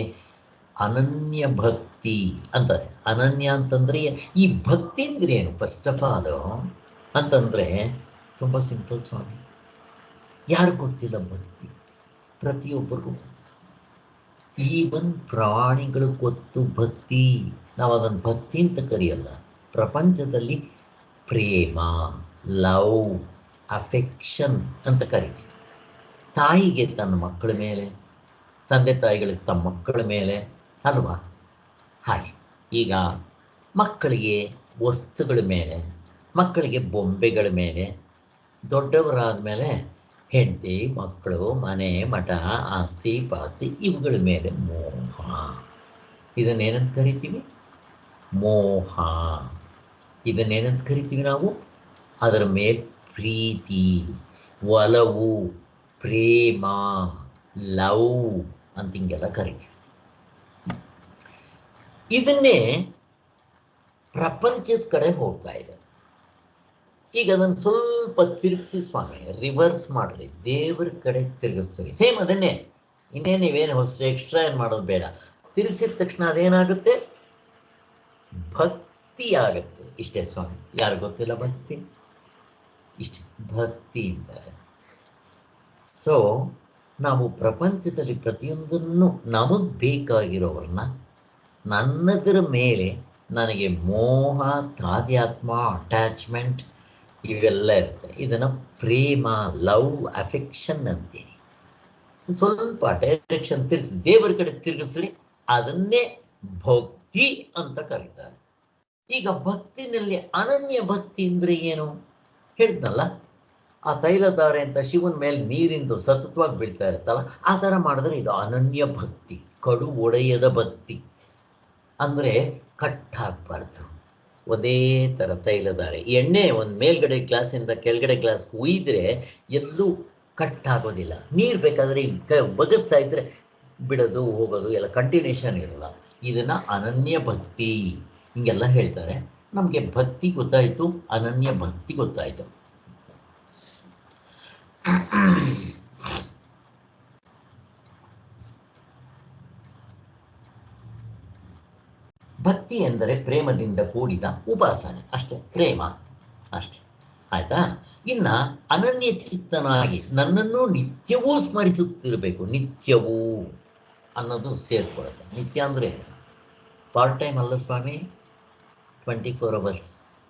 ಅನನ್ಯ ಭಕ್ತಿ ಅಂತಾರೆ. ಅನನ್ಯ ಅಂತಂದರೆ ಈ ಭಕ್ತಿ ಅಂದರೆ ಏನು? ಫಸ್ಟ್ ಆಫ್ ಆಲ್ ಅಂತಂದರೆ ತುಂಬ ಸಿಂಪಲ್ ಸ್ವಾಮಿ, ಯಾರು ಗೊತ್ತಿಲ್ಲ ಭಕ್ತಿ? ಪ್ರತಿಯೊಬ್ಬರಿಗೂ ಗೊತ್ತು. ಈವನ್ ಪ್ರಾಣಿಗಳು ಗೊತ್ತು ಭಕ್ತಿ. ನಾವು ಅದನ್ನು ಭಕ್ತಿ ಅಂತ ಕರೆಯಲ್ಲ. ಪ್ರಪಂಚದಲ್ಲಿ ಪ್ರೇಮ, ಲವ್, ಅಫೆಕ್ಷನ್ ಅಂತ ಕರಿತೀವಿ. ತಾಯಿಗೆ ತನ್ನ ಮಕ್ಕಳ ಮೇಲೆ, ತಂದೆ ತಾಯಿಗಳಿಗೆ ತಮ್ಮ ಮಕ್ಕಳ ಮೇಲೆ ಅಲ್ವಾ? ಹಾಗೆ ಈಗ ಮಕ್ಕಳಿಗೆ ವಸ್ತುಗಳ ಮೇಲೆ, ಮಕ್ಕಳಿಗೆ ಬೊಂಬೆಗಳ ಮೇಲೆ, ದೊಡ್ಡವರಾದ ಮೇಲೆ ಹೆಂಡತಿ, ಮಕ್ಕಳು, ಮನೆ, ಮಠ, ಆಸ್ತಿ ಪಾಸ್ತಿ ಇವುಗಳ ಮೇಲೆ ಮೋಹ. ಇದನ್ನೇನಂತ ಕರಿತೀವಿ? ಮೋಹ. ಇದನ್ನೇನಂತ ಕರಿತೀವಿ ನಾವು? ಅದರ ಮೇಲೆ ಪ್ರೀತಿ, ಒಲವು, ಪ್ರೇಮ, ಲವ್ ಅಂತ ಹಿಂಗೆಲ್ಲ ಕರಿತೀವಿ. ಇದನ್ನೇ ಪ್ರಪಂಚದ ಕಡೆ ಹೋಗ್ತಾ ಇದೆ. ಈಗ ಅದನ್ನು ಸ್ವಲ್ಪ ತಿರುಗಿಸಿ ಸ್ವಾಮಿ, ರಿವರ್ಸ್ ಮಾಡ್ರಿ, ದೇವರ ಕಡೆ ತಿರುಗಿಸ್ರಿ. ಸೇಮ್ ಅದನ್ನೇ, ಇನ್ನೇನು ನೀವೇನು ಹೊಸ ಎಕ್ಸ್ಟ್ರಾ ಏನು ಮಾಡೋದು ಬೇಡ. ತಿರುಗಿಸಿದ ತಕ್ಷಣ ಅದೇನಾಗುತ್ತೆ? ಭಕ್ತಿ ಆಗುತ್ತೆ. ಇಷ್ಟೇ ಸ್ವಾಮಿ. ಯಾರು ಗೊತ್ತಿಲ್ಲ ಭಕ್ತಿ? ಇಷ್ಟು ಭಕ್ತಿ ಅಂತಾರೆ. ಸೊ ನಾವು ಪ್ರಪಂಚದಲ್ಲಿ ಪ್ರತಿಯೊಂದನ್ನು ನಮಗೆ ಬೇಕಾಗಿರೋರನ್ನ ನನ್ನದರ ಮೇಲೆ ನನಗೆ ಮೋಹ, ತಾಧ್ಯಾತ್ಮ, ಅಟ್ಯಾಚ್ಮೆಂಟ್ ಇವೆಲ್ಲ ಇರುತ್ತೆ. ಇದನ್ನು ಪ್ರೇಮ, ಲವ್, ಅಫೆಕ್ಷನ್ ಅಂತೀನಿ. ಸ್ವಲ್ಪ ಡೈರೆಕ್ಷನ್ ತಿರ್ಗಿಸಿ ದೇವರ ಕಡೆ ತಿರುಗಿಸ್ರಿ, ಅದನ್ನೇ ಭಕ್ತಿ ಅಂತ ಕರೀತಾರೆ. ಈಗ ಭಕ್ತಿನಲ್ಲಿ ಅನನ್ಯ ಭಕ್ತಿ ಅಂದರೆ ಏನು ಹೇಳಿದ್ನಲ್ಲ, ಆ ತೈಲಧಾರೆ ಅಂತ ಶಿವನ ಮೇಲೆ ನೀರಿಂದು ಸತತವಾಗಿ ಬೀಳ್ತಾ ಇರುತ್ತಲ್ಲ, ಆ ಥರ ಮಾಡಿದ್ರೆ ಇದು ಅನನ್ಯ ಭಕ್ತಿ, ಕಡು ಒಡೆಯದ ಭಕ್ತಿ. ಅಂದರೆ ಕಟ್ಟಾಗಬಾರ್ದು, ಒಂದೇ ಥರ ತೈಲಧಾರೆ. ಎಣ್ಣೆ ಒಂದು ಮೇಲ್ಗಡೆ ಗ್ಲಾಸಿಂದ ಕೆಳಗಡೆ ಗ್ಲಾಸ್ಗೆ ಉಯ್ದರೆ ಎಲ್ಲೂ ಕಟ್ಟಾಗೋದಿಲ್ಲ. ನೀರು ಬೇಕಾದರೆ ಬಗ್ಗಿಸ್ತಾ ಇದ್ದರೆ ಬಿಡೋದು ಹೋಗೋದು ಎಲ್ಲ ಕಂಟಿನ್ಯೂಷನ್ ಇರಲ್ಲ. ಇದನ್ನು ಅನನ್ಯ ಭಕ್ತಿ ಹಿಂಗೆಲ್ಲ ಹೇಳ್ತಾರೆ. ನಮಗೆ ಭಕ್ತಿ ಗೊತ್ತಾಯಿತು, ಅನನ್ಯ ಭಕ್ತಿ ಗೊತ್ತಾಯಿತು. ಭಕ್ತಿ ಎಂದರೆ ಪ್ರೇಮದಿಂದ ಕೂಡಿದ ಉಪಾಸನೆ ಅಷ್ಟೇ, ಪ್ರೇಮ ಅಷ್ಟೇ. ಆಯ್ತಾ? ಇನ್ನು ಅನನ್ಯ ಚಿತ್ತನಾಗಿ ನನ್ನನ್ನು ನಿತ್ಯವೂ ಸ್ಮರಿಸುತ್ತಿರಬೇಕು. ನಿತ್ಯವೂ ಅನ್ನೋದು ಸೇರ್ಕೊಳ್ಳುತ್ತೆ. ನಿತ್ಯ ಅಂದರೆ ಪಾರ್ಟ್ ಟೈಮ್ ಅಲ್ಲ ಸ್ವಾಮಿ, 24 hours.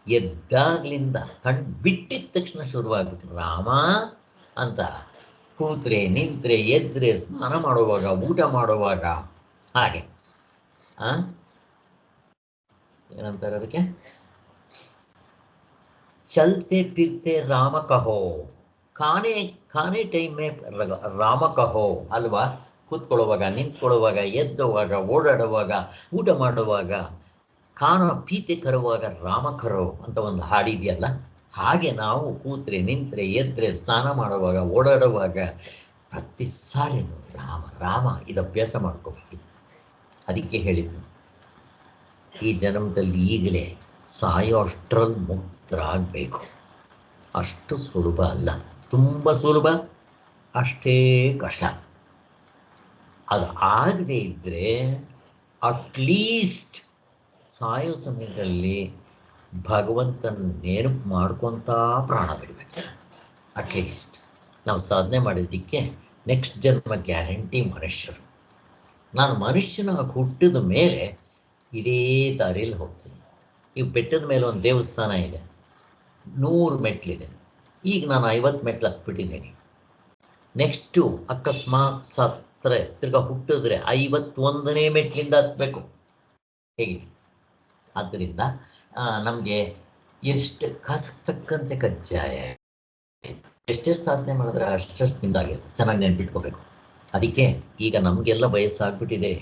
ಎದ್ದಾಗ್ಲಿಂದ ಕಣ್ಣು ಬಿಟ್ಟಿದ ತಕ್ಷಣ ಶುರುವಾಗಬೇಕು ರಾಮ ಅಂತ. ಕೂತ್ರೆ, ನಿಂತರೆ, ಎದ್ರೆ, ಸ್ನಾನ ಮಾಡುವಾಗ, ಊಟ ಮಾಡುವಾಗ, ಹಾಗೆ ಏನಂತಾರೆ ಅದಕ್ಕೆ, ಚಲ್ತೆ ಫಿರ್ತೆ ರಾಮ ಕಹೋ, ಖಾನೆ ಟೈಮೇ ರಾಮ ಕಹೋ ಅಲ್ವಾ? ಕೂತ್ಕೊಳ್ಳುವಾಗ, ನಿಂತ್ಕೊಳ್ಳುವಾಗ, ಎದ್ದುವಾಗ, ಓಡಾಡುವಾಗ, ಊಟ ಮಾಡುವಾಗ, ಖಾನ ಪೀತೆ ಕರುವಾಗ ರಾಮ ಕರೋ ಅಂತ ಒಂದು ಹಾಡಿದೆಯಲ್ಲ, ಹಾಗೆ ನಾವು ಕೂತ್ರೆ, ನಿಂತರೆ, ಎದ್ರೆ, ಸ್ನಾನ ಮಾಡುವಾಗ, ಓಡಾಡುವಾಗ ಪ್ರತಿ ಸಾರಿನೂ ರಾಮ ರಾಮ ಇದು ಅಭ್ಯಾಸ ಮಾಡ್ಕೋಬೇಕು. ಅದಕ್ಕೆ ಹೇಳಿದ್ದು ಈ ಜನ್ಮದಲ್ಲಿ ಈಗಲೇ ಸಾಯೋ ಅಷ್ಟರಲ್ಲಿ ಮುಕ್ತರಾಗಬೇಕು. ಅಷ್ಟು ಸುಲಭ ಅಲ್ಲ, ತುಂಬ ಸುಲಭ, ಅಷ್ಟೇ ಕಷ್ಟ. ಅದು ಆಗದೆ ಇದ್ದರೆ ಅಟ್ಲೀಸ್ಟ್ ಸಾಯೋ ಸಮಯದಲ್ಲಿ ಭಗವಂತನ ನೆನಪು ಮಾಡ್ಕೊತಾ ಪ್ರಾಣ ಬಿಡಬೇಕು. ಅಟ್ಲೀಸ್ಟ್ ನಾವು ಸಾಧನೆ ಮಾಡಿದ್ದಕ್ಕೆ ನೆಕ್ಸ್ಟ್ ಜನ್ಮ ಗ್ಯಾರಂಟಿ ಮನುಷ್ಯರು. ನಾನು ಮನುಷ್ಯನಾಗಿ ಹುಟ್ಟಿದ ಮೇಲೆ ಇದೇ ದಾರಿಯಲ್ಲಿ ಹೋಗ್ತೀನಿ. ಈಗ ಬೆಟ್ಟದ ಮೇಲೆ ಒಂದು ದೇವಸ್ಥಾನ ಇದೆ, 100 ಮೆಟ್ಲಿದೆ. ಈಗ ನಾನು 50 ಮೆಟ್ಲು ಹತ್ಬಿಟ್ಟಿದ್ದೀನಿ. ನೆಕ್ಸ್ಟು ಅಕಸ್ಮಾತ್ ಸತ್ತರೆ ತಿರ್ಗಾ ಹುಟ್ಟಿದ್ರೆ 51ನೇ ಮೆಟ್ಲಿಂದ ಹತ್ಬೇಕು. ಹೇಗೆ? ಆದ್ದರಿಂದ ನಮಗೆ ಎಷ್ಟು ಕಾಸಕ್ಕೆ ತಕ್ಕಂತೆ ಕಜ್ಜಾಯ, ಎಷ್ಟೆಷ್ಟು ಸಾಧನೆ ಮಾಡಿದ್ರೆ ಅಷ್ಟಷ್ಟು ನಿಂದಾಗಿರುತ್ತೆ. ಚೆನ್ನಾಗಿ ನೆನ್ಪಿಟ್ಕೋಬೇಕು. ಅದಕ್ಕೆ ಈಗ ನಮಗೆಲ್ಲ ವಯಸ್ಸಾಗ್ಬಿಟ್ಟಿದೆ.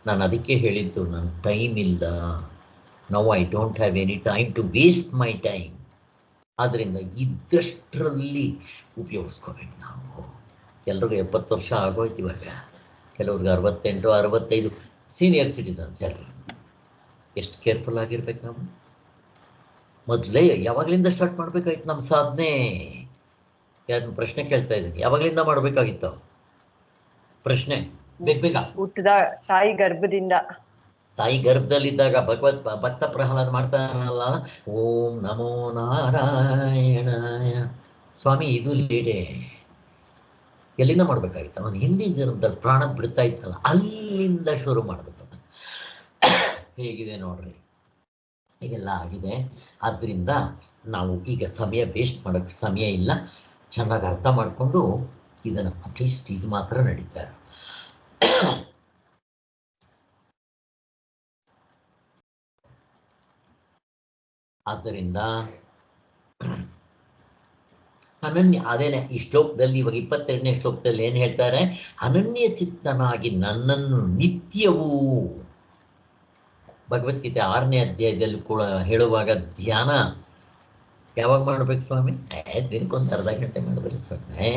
ನಾನು ಅದಕ್ಕೆ ಹೇಳಿದ್ದು, ನನ್ನ ಟೈಮ್ ಇಲ್ಲ. Now I don't have any time to waste my time. ಆದ್ದರಿಂದ ಇದ್ದಷ್ಟರಲ್ಲಿ ಉಪಯೋಗಿಸ್ಕೋಬೇಕು ನಾವು. ಎಲ್ರಿಗೂ 70 ವರ್ಷ ಆಗೋಯ್ತು ಇವಾಗ, ಕೆಲವ್ರಿಗೆ 68, 65. ಸೀನಿಯರ್ ಸಿಟಿಸನ್ಸ್ ಎಲ್ಲರೂ ಎಷ್ಟು ಕೇರ್ಫುಲ್ ಆಗಿರ್ಬೇಕು ನಾವು. ಮೊದಲೇ ಯಾವಾಗಲಿಂದ ಸ್ಟಾರ್ಟ್ ಮಾಡಬೇಕಾಗಿತ್ತು ನಮ್ಮ ಸಾಧನೆ? ಯಾರು ಪ್ರಶ್ನೆ ಕೇಳ್ತಾ ಇದ್ದೀನಿ, ಯಾವಾಗಲಿಂದ ಮಾಡಬೇಕಾಗಿತ್ತು ಪ್ರಶ್ನೆ? ಬೇಗ ಹುಟ್ಟದ ತಾಯಿ ಗರ್ಭದಿಂದ. ತಾಯಿ ಗರ್ಭದಲ್ಲಿದ್ದಾಗ ಭಕ್ತ ಪ್ರಹ್ಲಾದ ಮಾಡ್ತಾನಲ್ಲ, ಓಂ ನಮೋ ನಾರಾಯಣಾಯ. ಸ್ವಾಮಿ ಇದು ಲೇಡೆ. ಎಲ್ಲಿಂದ ಮಾಡಬೇಕಾಗಿತ್ತು? ಅವನು ಹಿಂದಿನ ಜನ್ಮದಲ್ಲಿ ಪ್ರಾಣ ಬಿಡ್ತಾ ಇತ್ತಲ್ಲ, ಅಲ್ಲಿಂದ ಶುರು ಮಾಡಬೇಕು. ಹೇಗಿದೆ ನೋಡ್ರಿ, ಇದೆಲ್ಲ ಆಗಿದೆ. ಆದ್ದರಿಂದ ನಾವು ಈಗ ಸಮಯ ವೇಸ್ಟ್ ಮಾಡೋಕ್ಕೆ ಸಮಯ ಇಲ್ಲ. ಚೆನ್ನಾಗಿ ಅರ್ಥ ಮಾಡಿಕೊಂಡು ಇದನ್ನು ಅಟ್ಲೀಸ್ಟ್ ಇದು ಮಾತ್ರ ನಡೀತಾರೆ. ಆದ್ದರಿಂದ ಅನನ್ಯ, ಅದೇನೆ ಈ ಶ್ಲೋಕದಲ್ಲಿ, ಇವಾಗ 22ನೇ ಶ್ಲೋಕದಲ್ಲಿ ಏನು ಹೇಳ್ತಾರೆ? ಅನನ್ಯ ಚಿತ್ತನಾಗಿ ನನ್ನನ್ನು ನಿತ್ಯವೂ. ಭಗವದ್ಗೀತೆ 6ನೇ ಅಧ್ಯಾಯದಲ್ಲಿ ಕೂಡ ಹೇಳುವಾಗ ಧ್ಯಾನ ಯಾವಾಗ ಮಾಡಬೇಕು ಸ್ವಾಮಿ? ದಿನಕ್ಕೊಂದು ಅರ್ಧ ಗಂಟೆ ಮಾಡಿದ್ರೆ ಸ್ವಾಮಿ.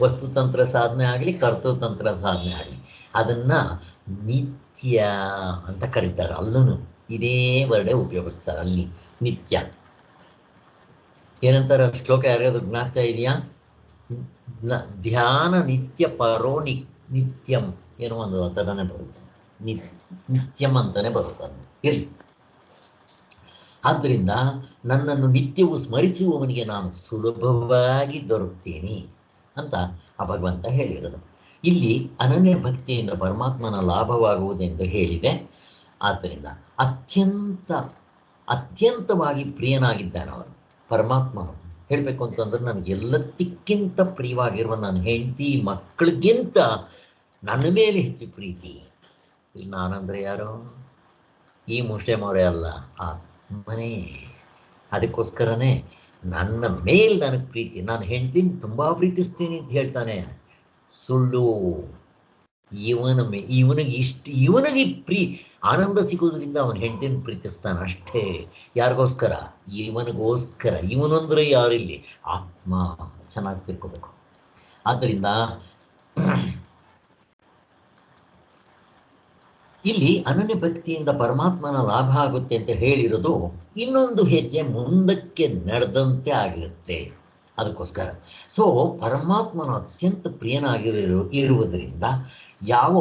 ವಸ್ತುತಂತ್ರ ಸಾಧನೆ ಆಗಲಿ, ಕರ್ತೃತಂತ್ರ ಸಾಧನೆ ಆಗಲಿ, ಅದನ್ನು ನಿತ್ಯ ಅಂತ ಕರೀತಾರೆ. ಅಲ್ಲೂ ಇದೇ ವರ್ಡೇ ಉಪಯೋಗಿಸ್ತಾರೆ. ಅಲ್ಲಿ ನಿತ್ಯ ಏನಂತಾರೆ? ಶ್ಲೋಕ ಯಾರ್ಯಾದ್ರು ಜ್ಞಾಪಕ ಇದೆಯಾ? ಧ್ಯಾನ ನಿತ್ಯ ಪರೋ ನಿತ್ಯಂ ಏನೋ ಒಂದು ಥರನೇ ಬರುತ್ತೆ. ನಿತ್ಯಂ ಅಂತಲೇ ಬರುತ್ತೆ. ಇರಲಿ. ಆದ್ದರಿಂದ ನನ್ನನ್ನು ನಿತ್ಯವೂ ಸ್ಮರಿಸುವವನಿಗೆ ನಾನು ಸುಲಭವಾಗಿ ದೊರಕ್ತೀನಿ ಅಂತ ಆ ಭಗವಂತ ಹೇಳಿರೋದು. ಇಲ್ಲಿ ಅನನ್ಯ ಭಕ್ತಿಯಿಂದ ಪರಮಾತ್ಮನ ಲಾಭವಾಗುವುದೆಂದು ಹೇಳಿದೆ. ಆದ್ದರಿಂದ ಅತ್ಯಂತವಾಗಿ ಪ್ರಿಯನಾಗಿದ್ದಾನೆ ಅವನು ಪರಮಾತ್ಮನು. ಹೇಳಬೇಕು ಅಂತಂದ್ರೆ ನನಗೆ ಎಲ್ಲದಕ್ಕಿಂತ ಪ್ರಿಯವಾಗಿರುವ ನನ್ನ ಹೆಂಡತಿ ಮಕ್ಕಳಿಗಿಂತ ನನ್ನ ಮೇಲೆ ಹೆಚ್ಚು ಪ್ರೀತಿ. ಇಲ್ಲಿ ನಾನಂದ್ರೆ ಯಾರು? ಈ ಮುಸ್ಲಿಂ ಅವರೇ ಅಲ್ಲ, ಆತ್ಮನೇ. ಅದಕ್ಕೋಸ್ಕರನೇ ನನ್ನ ಮೇಲೆ ನನಗೆ ಪ್ರೀತಿ. ನಾನು ಹೆಂಡ್ತಿನ ತುಂಬ ಪ್ರೀತಿಸ್ತೀನಿ ಅಂತ ಹೇಳ್ತಾನೆ, ಸುಳ್ಳು. ಇವನಿಗೆ ಆನಂದ ಸಿಗೋದ್ರಿಂದ ಅವನ ಹೆಂಡತಿನ ಪ್ರೀತಿಸ್ತಾನೆ ಅಷ್ಟೇ. ಯಾರಿಗೋಸ್ಕರ? ಇವನಿಗೋಸ್ಕರ. ಇವನಂದ್ರೆ ಯಾರಿಲ್ಲಿ? ಆತ್ಮ. ಚೆನ್ನಾಗಿ ತಿಳ್ಕೋಬೇಕು. ಆದ್ದರಿಂದ ಇಲ್ಲಿ ಅನನ್ಯ ಭಕ್ತಿಯಿಂದ ಪರಮಾತ್ಮನ ಲಾಭ ಆಗುತ್ತೆ ಅಂತ ಹೇಳಿರೋದು ಇನ್ನೊಂದು ಹೆಜ್ಜೆ ಮುಂದಕ್ಕೆ ನಡೆದಂತೆ ಆಗಿರುತ್ತೆ. ಅದಕ್ಕೋಸ್ಕರ ಪರಮಾತ್ಮನ ಅತ್ಯಂತ ಇರುವುದರಿಂದ ಯಾವ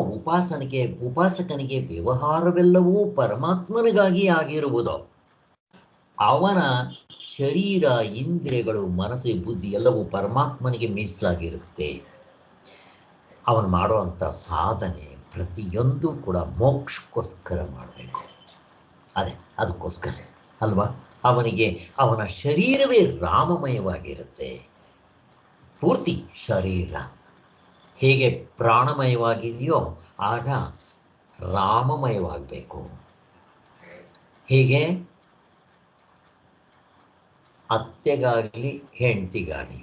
ಉಪಾಸಕನಿಗೆ ವ್ಯವಹಾರವೆಲ್ಲವೂ ಪರಮಾತ್ಮನಿಗಾಗಿ ಆಗಿರುವುದೋ, ಅವನ ಶರೀರ, ಇಂದ್ರಿಯಗಳು, ಮನಸ್ಸು, ಬುದ್ಧಿ ಎಲ್ಲವೂ ಪರಮಾತ್ಮನಿಗೆ ಮೀಸಲಾಗಿರುತ್ತೆ. ಅವನು ಮಾಡುವಂಥ ಸಾಧನೆ ಪ್ರತಿಯೊಂದು ಕೂಡ ಮೋಕ್ಷಕ್ಕೋಸ್ಕರ ಮಾಡಬೇಕು. ಅದಕ್ಕೋಸ್ಕರ ಅಲ್ವಾ? ಅವನ ಶರೀರವೇ ರಾಮಮಯವಾಗಿರುತ್ತೆ. ಪೂರ್ತಿ ಶರೀರ ಹೇಗೆ ಪ್ರಾಣಮಯವಾಗಿದೆಯೋ ಆಗ ರಾಮಮಯವಾಗಬೇಕು. ಹೇಗೆ ಅತ್ತೆಗಾಗಲಿ ಹೆಂಡತಿಗಾಗಲಿ,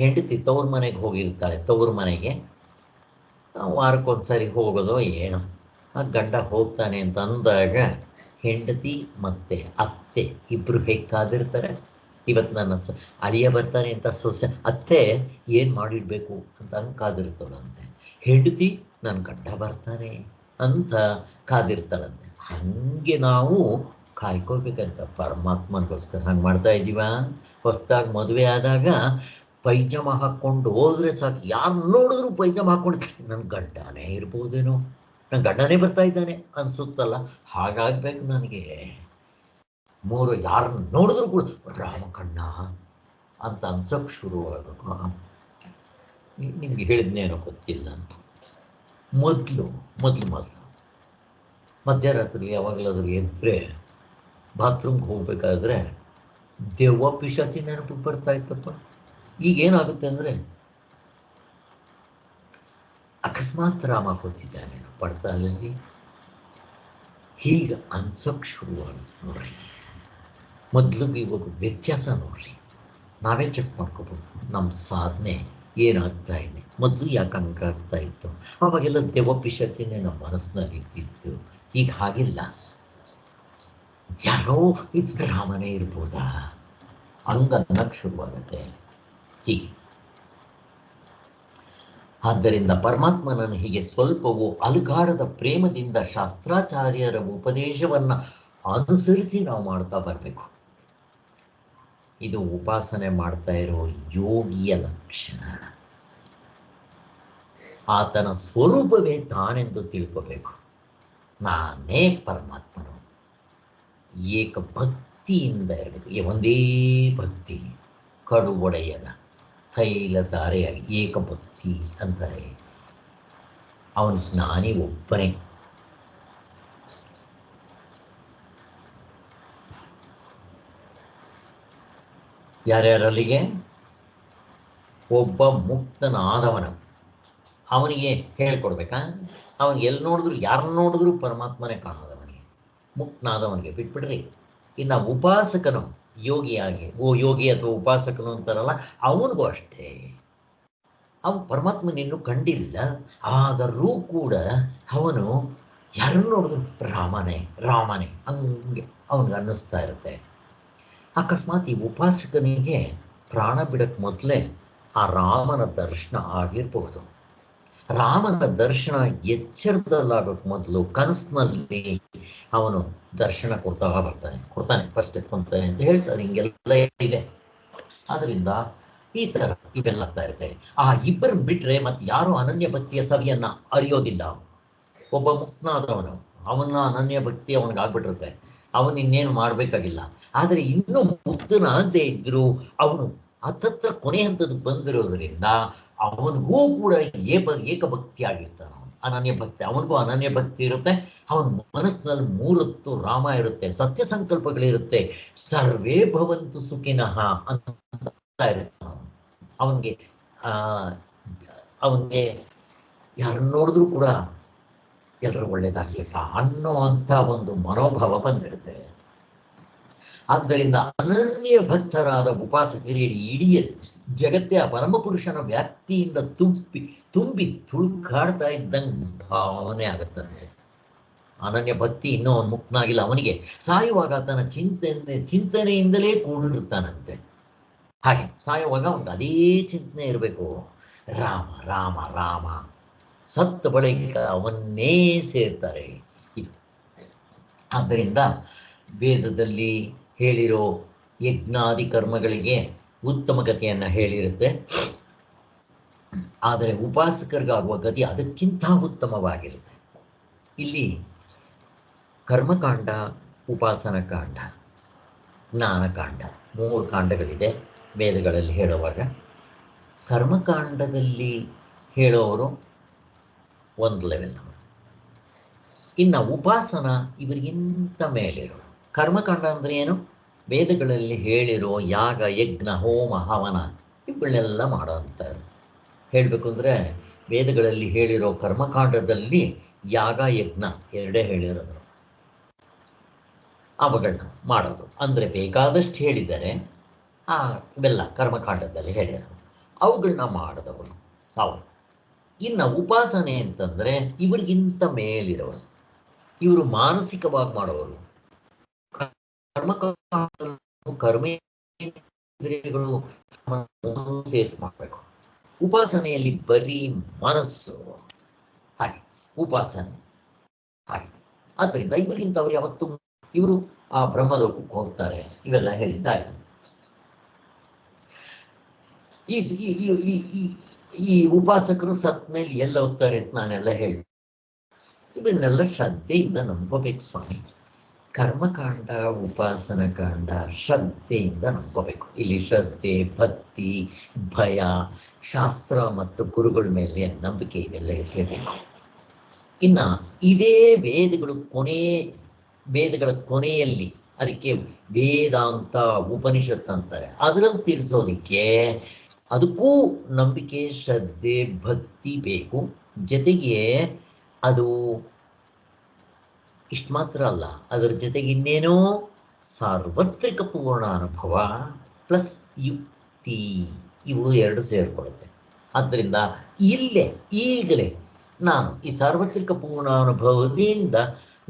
ಹೆಂಡತಿ ತವ್ರ ಮನೆಗೆ ಹೋಗಿರ್ತಾಳೆ. ತವ್ರ ಮನೆಗೆ ವಾರಕ್ಕೊಂದ್ಸರಿ ಹೋಗೋದು ಏನೋ, ಆ ಗಂಡ ಹೋಗ್ತಾನೆ ಅಂತ ಅಂದಾಗ ಹೆಂಡತಿ ಮತ್ತು ಅತ್ತೆ ಇಬ್ಬರು ಕಾದಿರ್ತಾರೆ. ಇವತ್ತು ನನ್ನ ಅಳಿಯ ಬರ್ತಾನೆ ಅಂತ ಅತ್ತೆ ಏನು ಮಾಡಿಡಬೇಕು ಅಂತ ಕಾದಿರ್ತಾಳಂತೆ. ಹೆಂಡತಿ ನನ್ನ ಗಂಡ ಬರ್ತಾನೆ ಅಂತ ಕಾದಿರ್ತಾಳಂತೆ. ಹಾಗೆ ನಾವು ಕಾಯ್ಕೊಳ್ಬೇಕಂತ ಪರಮಾತ್ಮನಿಗೋಸ್ಕರ. ಹಂಗೆ ಮಾಡ್ತಾ ಇದ್ದೀವ? ಹೊಸದಾಗಿ ಮದುವೆ ಆದಾಗ ಪೈಜಾಮ ಹಾಕ್ಕೊಂಡು ಹೋದ್ರೆ ಸಾಕು, ಯಾರು ನೋಡಿದ್ರು ಪೈಜಾಮ ಹಾಕ್ಕೊಂಡು ನನ್ನ ಗಂಡನೇ ಇರ್ಬೋದೇನೋ, ನನ್ನ ಗಂಡನೇ ಬರ್ತಾ ಇದ್ದಾನೆ ಅನ್ಸುತ್ತಲ್ಲ. ಹಾಗಾಗ್ಬೇಕು ನನಗೆ. ಯಾರನ್ನ ನೋಡಿದ್ರು ಕೂಡ ರಾಮಕಣ್ಣ ಅಂತ ಅನ್ಸೋಕ್ಕೆ ಶುರುವಾಗಬೇಕು. ನಿಮ್ಗೆ ಹೇಳಿದ್ನೇನೋ ಗೊತ್ತಿಲ್ಲ, ಮೊದಲು ಮಧ್ಯರಾತ್ರಿ ಯಾವಾಗಲಾದ್ರೂ ಎದ್ರೆ ಬಾತ್ರೂಮ್ಗೆ ಹೋಗ್ಬೇಕಾದ್ರೆ ದೆವ್ವ ಪಿಶಾಚಿ ನೆನಪು ಬರ್ತಾ ಇತ್ತಪ್ಪ. ಈಗೇನಾಗುತ್ತೆ ಅಂದರೆ ಅಕಸ್ಮಾತ್ ರಾಮ ಕೂತಿದ್ದಾನೆ ಪಡ್ತಾಲಲ್ಲಿ, ಹೀಗೆ ಅನ್ಸೋಕ್ಕೆ ಶುರುವಾಗುತ್ತೆ ನೋಡ್ರಿ. ಮೊದಲಿಗೆ ಇವಾಗ ವ್ಯತ್ಯಾಸ ನೋಡ್ರಿ. ನಾವೇ ಚೆಕ್ ಮಾಡ್ಕೋಬೋದು ನಮ್ಮ ಸಾಧನೆ ಏನಾಗ್ತಾ ಇದೆ. ಮೊದಲು ಯಾಕೆ ಹಂಗಾಗ್ತಾ ಇತ್ತು? ಅವಾಗೆಲ್ಲ ದೆವ್ವ ಪಿಶಾಚಿನೇ ನಮ್ಮ ಮನಸ್ಸಿನಲ್ಲಿ ಇದ್ದಿದ್ದು. ಈಗ ಹಾಗಿಲ್ಲ. ಯಾರೋ ರಾಮನೇ ಇರ್ಬೋದಾ ಹಂಗನ್ನಕ್ಕೆ ಶುರುವಾಗುತ್ತೆ ಹೀಗೆ. ಆದ್ದರಿಂದ ಪರಮಾತ್ಮನನ್ನು ಹೀಗೆ ಸ್ವಲ್ಪವೂ ಅಲುಗಾಡದ ಪ್ರೇಮದಿಂದ ಶಾಸ್ತ್ರಾಚಾರ್ಯರ ಉಪದೇಶವನ್ನು ಅನುಸರಿಸಿ ನಾವು ಮಾಡ್ತಾ ಬರಬೇಕು. ಇದು ಉಪಾಸನೆ ಮಾಡ್ತಾ ಇರೋ ಯೋಗಿಯ ಲಕ್ಷಣ. ಆತನ ಸ್ವರೂಪವೇ ತಾನೆಂದು ತಿಳ್ಕೋಬೇಕು. ನಾನೇ ಪರಮಾತ್ಮನು. ಏಕ ಭಕ್ತಿಯಿಂದ ಇರಬೇಕು. ಒಂದೇ ಭಕ್ತಿ, ಕಡು ಒಡೆಯನ ತೈಲ ಧಾರೆಯಾಗಿ ಏಕಭಕ್ತಿ ಅಂತಾರೆ. ಅವನು ನಾನೇ ಒಬ್ಬನೇ. ಯಾರ್ಯಾರಲ್ಲಿಗೆ? ಒಬ್ಬ ಮುಕ್ತನಾದವನು. ಅವನಿಗೆ ಹೇಳ್ಕೊಡ್ಬೇಕಾ? ಅವನಿಗೆ ಎಲ್ಲಿ ನೋಡಿದ್ರು, ಯಾರನ್ನ ನೋಡಿದ್ರು ಪರಮಾತ್ಮನೇ ಕಾಣೋದವನಿಗೆ. ಮುಕ್ತನಾದವನಿಗೆ ಬಿಟ್ಬಿಡ್ರಿ. ಇನ್ನು ಉಪಾಸಕನು, ಯೋಗಿಯಾಗಿ, ಯೋಗಿ ಅಥವಾ ಉಪಾಸಕನು ಅಂತಾರಲ್ಲ, ಅವನಿಗೂ ಅಷ್ಟೇ. ಅವನು ಪರಮಾತ್ಮನಿನ್ನೂ ಕಂಡಿಲ್ಲ, ಆದರೂ ಕೂಡ ಅವನು ಯಾರನ್ನು ನೋಡಿದ್ರು ರಾಮನೇ ಹಂಗೆ ಅವನಿಗೆ ಅನ್ನಿಸ್ತಾ ಇರುತ್ತೆ. ಅಕಸ್ಮಾತ್ ಈ ಉಪಾಸಕನಿಗೆ ಪ್ರಾಣ ಬಿಡಕ್ಕೆ ಮೊದಲೇ ಆ ರಾಮನ ದರ್ಶನ ಆಗಿರ್ಬೋದು. ರಾಮನ ದರ್ಶನ ಎಚ್ಚರದಲ್ಲಾಗೋಕ್ಕೆ ಮೊದಲು ಕನಸಿನಲ್ಲಿ ಅವನು ದರ್ಶನ ಕೊಡ್ತಾನೆ ಫಸ್ಟ್ ಎತ್ಕೊತಾನೆ ಅಂತ ಹೇಳ್ತಾರೆ. ಹಿಂಗೆಲ್ಲ ಇದೆ. ಅದರಿಂದ ಈ ಥರ ಇವೆಲ್ಲ ಆಗ್ತಾ ಇರುತ್ತೆ. ಆ ಇಬ್ಬರನ್ನು ಬಿಟ್ಟರೆ ಮತ್ತೆ ಯಾರು ಅನನ್ಯ ಭಕ್ತಿಯ ಸವಿಯನ್ನು ಅರಿಯೋದಿಲ್ಲ. ಒಬ್ಬ ಮುಕ್ತನಾದವನು ಅವನ ಅನನ್ಯ ಭಕ್ತಿ ಅವನಿಗಾಗ್ಬಿಟ್ಟಿರುತ್ತೆ, ಅವನು ಇನ್ನೇನು ಮಾಡಬೇಕಾಗಿಲ್ಲ. ಆದರೆ ಇನ್ನೂ ಮುಗ್ಧನಾಗದೇ ಇದ್ದರೂ ಅವನು ಹತ್ತತ್ರ ಕೊನೆ ಹಂತದಕ್ಕೆ ಬಂದಿರೋದ್ರಿಂದ ಅವನಿಗೂ ಕೂಡ ಏಕಭಕ್ತಿ ಆಗಿರ್ತಾನೆ. ಅವನು ಅನನ್ಯ ಭಕ್ತಿ, ಅವನಿಗೂ ಅನನ್ಯ ಭಕ್ತಿ ಇರುತ್ತೆ. ಅವನ ಮನಸ್ಸಿನಲ್ಲಿ ಮೂರೊತ್ತು ರಾಮ ಇರುತ್ತೆ, ಸತ್ಯ ಸಂಕಲ್ಪಗಳಿರುತ್ತೆ, ಸರ್ವೇ ಭವಂತು ಸುಖಿನಃ ಅಂತ ಇರುತ್ತೆ. ಅವನಿಗೆ ಅವನಿಗೆ ಯಾರನ್ನ ನೋಡಿದ್ರು ಕೂಡ ಎಲ್ಲರೂ ಒಳ್ಳೇದಾಗ್ಲಿಪ್ಪ ಅನ್ನೋ ಅಂತ ಒಂದು ಮನೋಭಾವ ಬಂದಿರುತ್ತೆ. ಆದ್ದರಿಂದ ಅನನ್ಯ ಭಕ್ತರಾದ ಉಪಾಸಕರಿಗೆ ಇಡೀ ಜಗತ್ತೇ ಆ ಪರಮಪುರುಷನ ವ್ಯಾಪ್ತಿಯಿಂದ ತುಂಬಿ ತುಳುಕಾಡ್ತಾ ಇದ್ದಂಗೆ ಭಾವನೆ ಆಗುತ್ತಂತೆ. ಅನನ್ಯ ಭಕ್ತಿ ಇನ್ನೂ ಅವನು ಮುಕ್ತನಾಗಿಲ್ಲ. ಅವನಿಗೆ ಸಾಯುವಾಗ ತನ್ನ ಚಿಂತನೆಯಿಂದಲೇ ಕೂಡಿರ್ತಾನಂತೆ. ಹಾಗೆ ಸಾಯುವಾಗ ಅವನಿಗೆ ಅದೇ ಚಿಂತನೆ ಇರಬೇಕು, ರಾಮ ರಾಮ ರಾಮ. ಸತ್ತ ಬಳಿಕ ಅವನ್ನೇ ಸೇರ್ತಾರೆ. ಇದು ಆದ್ದರಿಂದ ವೇದದಲ್ಲಿ ಹೇಳಿರೋ ಯಜ್ಞಾದಿ ಕರ್ಮಗಳಿಗೆ ಉತ್ತಮ ಗತಿಯನ್ನು ಹೇಳಿರುತ್ತೆ. ಆದರೆ ಉಪಾಸಕರಿಗಾಗುವ ಗತಿ ಅದಕ್ಕಿಂತ ಉತ್ತಮವಾಗಿರುತ್ತೆ. ಇಲ್ಲಿ ಕರ್ಮಕಾಂಡ, ಉಪಾಸನ ಕಾಂಡ, ಜ್ಞಾನಕಾಂಡ, 3 ಕಾಂಡಗಳಿದೆ ವೇದಗಳಲ್ಲಿ ಹೇಳುವಾಗ. ಕರ್ಮಕಾಂಡದಲ್ಲಿ ಹೇಳೋರು ಒಂದು ಲೆವೆಲ್, ಇನ್ನು ಉಪಾಸನ ಇವರಿಗಿಂತ ಮೇಲಿರೋರು. ಕರ್ಮಕಾಂಡ ಅಂದರೆ ಏನು? ವೇದಗಳಲ್ಲಿ ಹೇಳಿರೋ ಯಾಗ, ಯಜ್ಞ, ಹೋಮ, ಹವನ ಇವುಗಳನ್ನೆಲ್ಲ ಮಾಡೋ ಅಂತಾರೆ. ಹೇಳಬೇಕು ಅಂದರೆ ವೇದಗಳಲ್ಲಿ ಹೇಳಿರೋ ಕರ್ಮಕಾಂಡದಲ್ಲಿ ಯಾಗ, ಯಜ್ಞ ಎರಡೇ ಹೇಳಿರೋದು. ಅವುಗಳನ್ನ ಮಾಡೋದು ಅಂದರೆ ಬೇಕಾದಷ್ಟು ಹೇಳಿದ್ದಾರೆ. ಇವೆಲ್ಲ ಕರ್ಮಕಾಂಡದಲ್ಲಿ ಹೇಳಿರೋದು, ಅವುಗಳನ್ನ ಮಾಡಿದವರು ಅವರು. ಇನ್ನು ಉಪಾಸನೆ ಅಂತಂದರೆ ಇವರಿಗಿಂತ ಮೇಲಿರೋರು, ಇವರು ಮಾನಸಿಕವಾಗಿ ಮಾಡೋರು. ಕರ್ಮೇಂದ್ರಿಯಗಳು ಸೇರಿಸಿ ಮಾಡಬೇಕು. ಉಪಾಸನೆಯಲ್ಲಿ ಬರೀ ಮನಸ್ಸು, ಹಾಗೆ ಉಪಾಸನೆ ಹಾಗೆ. ಆದ್ದರಿಂದ ಇವರಿಗಿಂತ ಅವರು ಯಾವತ್ತೂ ಇವರು ಆ ಬ್ರಹ್ಮಲೋಕಕ್ಕೆ ಹೋಗ್ತಾರೆ. ಇವೆಲ್ಲ ಹೇಳಿದ್ದಾಯ್ತು. ಈ ಉಪಾಸಕರು ಸತ್ ಮೇಲೆ ಎಲ್ಲ ಹೋಗ್ತಾರೆ ಅಂತ ನಾನೆಲ್ಲ ಹೇಳಿ, ಇವನ್ನೆಲ್ಲ ಶ್ರದ್ಧೆಯಿಂದ ನಂಬ್ಕೋಬೇಕು ಸ್ವಾಮಿ. ಕರ್ಮಕಾಂಡ, ಉಪಾಸನ ಕಾಂಡ ಶ್ರದ್ಧೆಯಿಂದ ನಂಬ್ಕೋಬೇಕು. ಇಲ್ಲಿ ಶ್ರದ್ಧೆ, ಭಕ್ತಿ, ಭಯ, ಶಾಸ್ತ್ರ ಮತ್ತು ಗುರುಗಳ ಮೇಲೆ ನಂಬಿಕೆ ಇವೆಲ್ಲ ಇರಲೇಬೇಕು. ಇನ್ನು ಇದೇ ವೇದಗಳ ಕೊನೆಯಲ್ಲಿ ಅದಕ್ಕೆ ವೇದಾಂತ ಉಪನಿಷತ್ ಅಂತಾರೆ. ಅದರಲ್ಲಿ ತಿಳಿಸೋದಕ್ಕೆ ಅದಕ್ಕೂ ನಂಬಿಕೆ, ಶ್ರದ್ಧೆ, ಭಕ್ತಿ ಬೇಕು. ಜೊತೆಗೆ ಅದು ಇಷ್ಟು ಮಾತ್ರ ಅಲ್ಲ, ಅದರ ಜೊತೆಗೆ ಇನ್ನೇನೋ ಸಾರ್ವತ್ರಿಕ ಪೂರ್ಣ ಅನುಭವ ಪ್ಲಸ್ ಯುಕ್ತಿ, ಇವು ಎರಡು ಸೇರಿಕೊಳ್ಳುತ್ತೆ. ಆದ್ದರಿಂದ ಈಗಲೇ ನಾನು ಈ ಸಾರ್ವತ್ರಿಕ ಪೂರ್ಣ ಅನುಭವದಿಂದ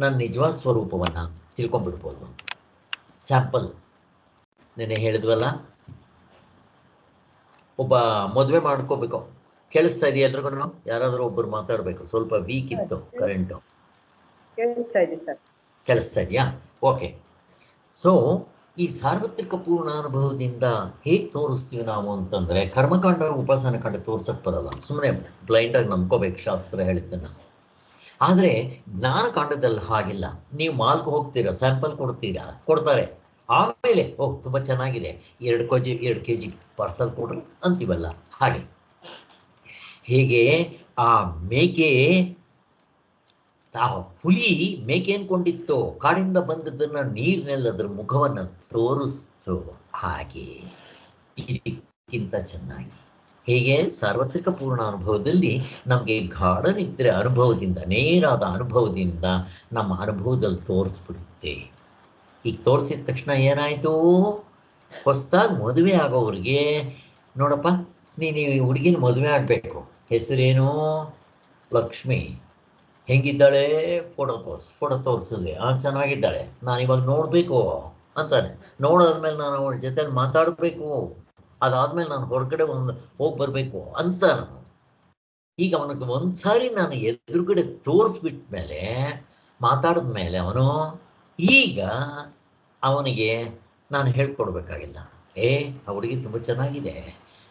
ನನ್ನ ನಿಜವಾದ ಸ್ವರೂಪವನ್ನು ತಿಳ್ಕೊಂಡ್ಬಿಡ್ಬೋದು. ಸ್ಯಾಂಪಲ್ ನೆನೆ ಹೇಳಿದ್ವಲ್ಲ, ಒಬ್ಬ ಮದುವೆ ಮಾಡ್ಕೋಬೇಕು. ಕೇಳಿಸ್ತಾ ಇದೆಯಾ ಎಲ್ರಿಗೂ? ಯಾರಾದರೂ ಒಬ್ಬರು ಮಾತಾಡಬೇಕು. ಸ್ವಲ್ಪ ವೀಕ್ ಇತ್ತು ಕರೆಂಟು. ಕೇಳಿಸ್ತಾ ಇದೆಯಾ? ಓಕೆ. ಸೊ ಈ ಸಾರ್ವತ್ರಿಕ ಪೂರ್ಣಾನುಭವದಿಂದ ಹೇಗೆ ತೋರಿಸ್ತೀವಿ ನಾವು ಅಂತಂದರೆ, ಕರ್ಮಕಾಂಡ, ಉಪಾಸನ ಕಾಂಡ ತೋರ್ಸಕ್ಕೆ ಬರಲ್ಲ. ಸುಮ್ಮನೆ ಬ್ಲೈಂಡಾಗಿ ನಂಬ್ಕೋಬೇಕು ಶಾಸ್ತ್ರ ಹೇಳಿದ್ದನ್ನು. ಆದರೆ ಜ್ಞಾನಕಾಂಡದಲ್ಲಿ ಹಾಗಿಲ್ಲ. ನೀವು ಮಾಲ್ಗೆ ಹೋಗ್ತೀರಾ, ಸ್ಯಾಂಪಲ್ ಕೊಡ್ತಾರೆ. ಆಮೇಲೆ ತುಂಬ ಚೆನ್ನಾಗಿದೆ, 2 kg ಪಾರ್ಸಲ್ ಕೊಡ್ರಿ ಅಂತೀವಲ್ಲ. ಹೇಗೆ ಆ ಮೇಕೆ, ಆ ಹುಲಿ ಮೇಕೆ ಅನ್ಕೊಂಡಿತ್ತು, ಕಾಡಿಂದ ಬಂದದ್ದನ್ನು ನೀರಿನಲ್ಲಿ ಅದರ ಮುಖವನ್ನು ತೋರಿಸ್ತು. ಹಾಗೆ ಇದಕ್ಕಿಂತ ಚೆನ್ನಾಗಿ ಹೇಗೆ ಸಾರ್ವತ್ರಿಕ ಪೂರ್ಣ ಅನುಭವದಲ್ಲಿ ನಮಗೆ ಗಾಢ ನಿದ್ರೆ ಅನುಭವದಿಂದ, ನೇರಾದ ಅನುಭವದಿಂದ ನಮ್ಮ ಅನುಭವದಲ್ಲಿ ತೋರಿಸ್ಬಿಡುತ್ತೆ. ಈಗ ತೋರಿಸಿದ ತಕ್ಷಣ ಏನಾಯಿತು? ಹೊಸದಾಗಿ ಮದುವೆ ಆಗೋವ್ರಿಗೆ, ನೋಡಪ್ಪ ನೀನು ಈ ಹುಡುಗಿನ ಮದುವೆ ಆಗಬೇಕು, ಹೆಸರೇನು? ಲಕ್ಷ್ಮಿ. ಹೆಂಗಿದ್ದಾಳೆ? ಫೋಟೋ ತೋರಿಸಿದೆ, ಚೆನ್ನಾಗಿದ್ದಾಳೆ, ನಾನು ಇವಾಗ ನೋಡಬೇಕು ಅಂತಾನೆ. ನೋಡಾದ್ಮೇಲೆ ನಾನು ಅವಳ ಜೊತೆಲಿ ಮಾತಾಡಬೇಕು, ಅದಾದ್ಮೇಲೆ ನಾನು ಹೊರಗಡೆ ಹೋಗಿ ಬರಬೇಕು ಅಂತ. ಈಗ ಅವನಿಗೆ ಒಂದ್ಸಾರಿ ನಾನು ಎದುರುಗಡೆ ತೋರಿಸ್ಬಿಟ್ಟ ಮೇಲೆ, ಮಾತಾಡಿದ್ಮೇಲೆ ಅವನು ಈಗ ಅವನಿಗೆ ನಾನು ಹೇಳ್ಕೊಡ್ಬೇಕಾಗಿಲ್ಲ. ಆ ಹುಡುಗಿ ತುಂಬ ಚೆನ್ನಾಗಿದೆ,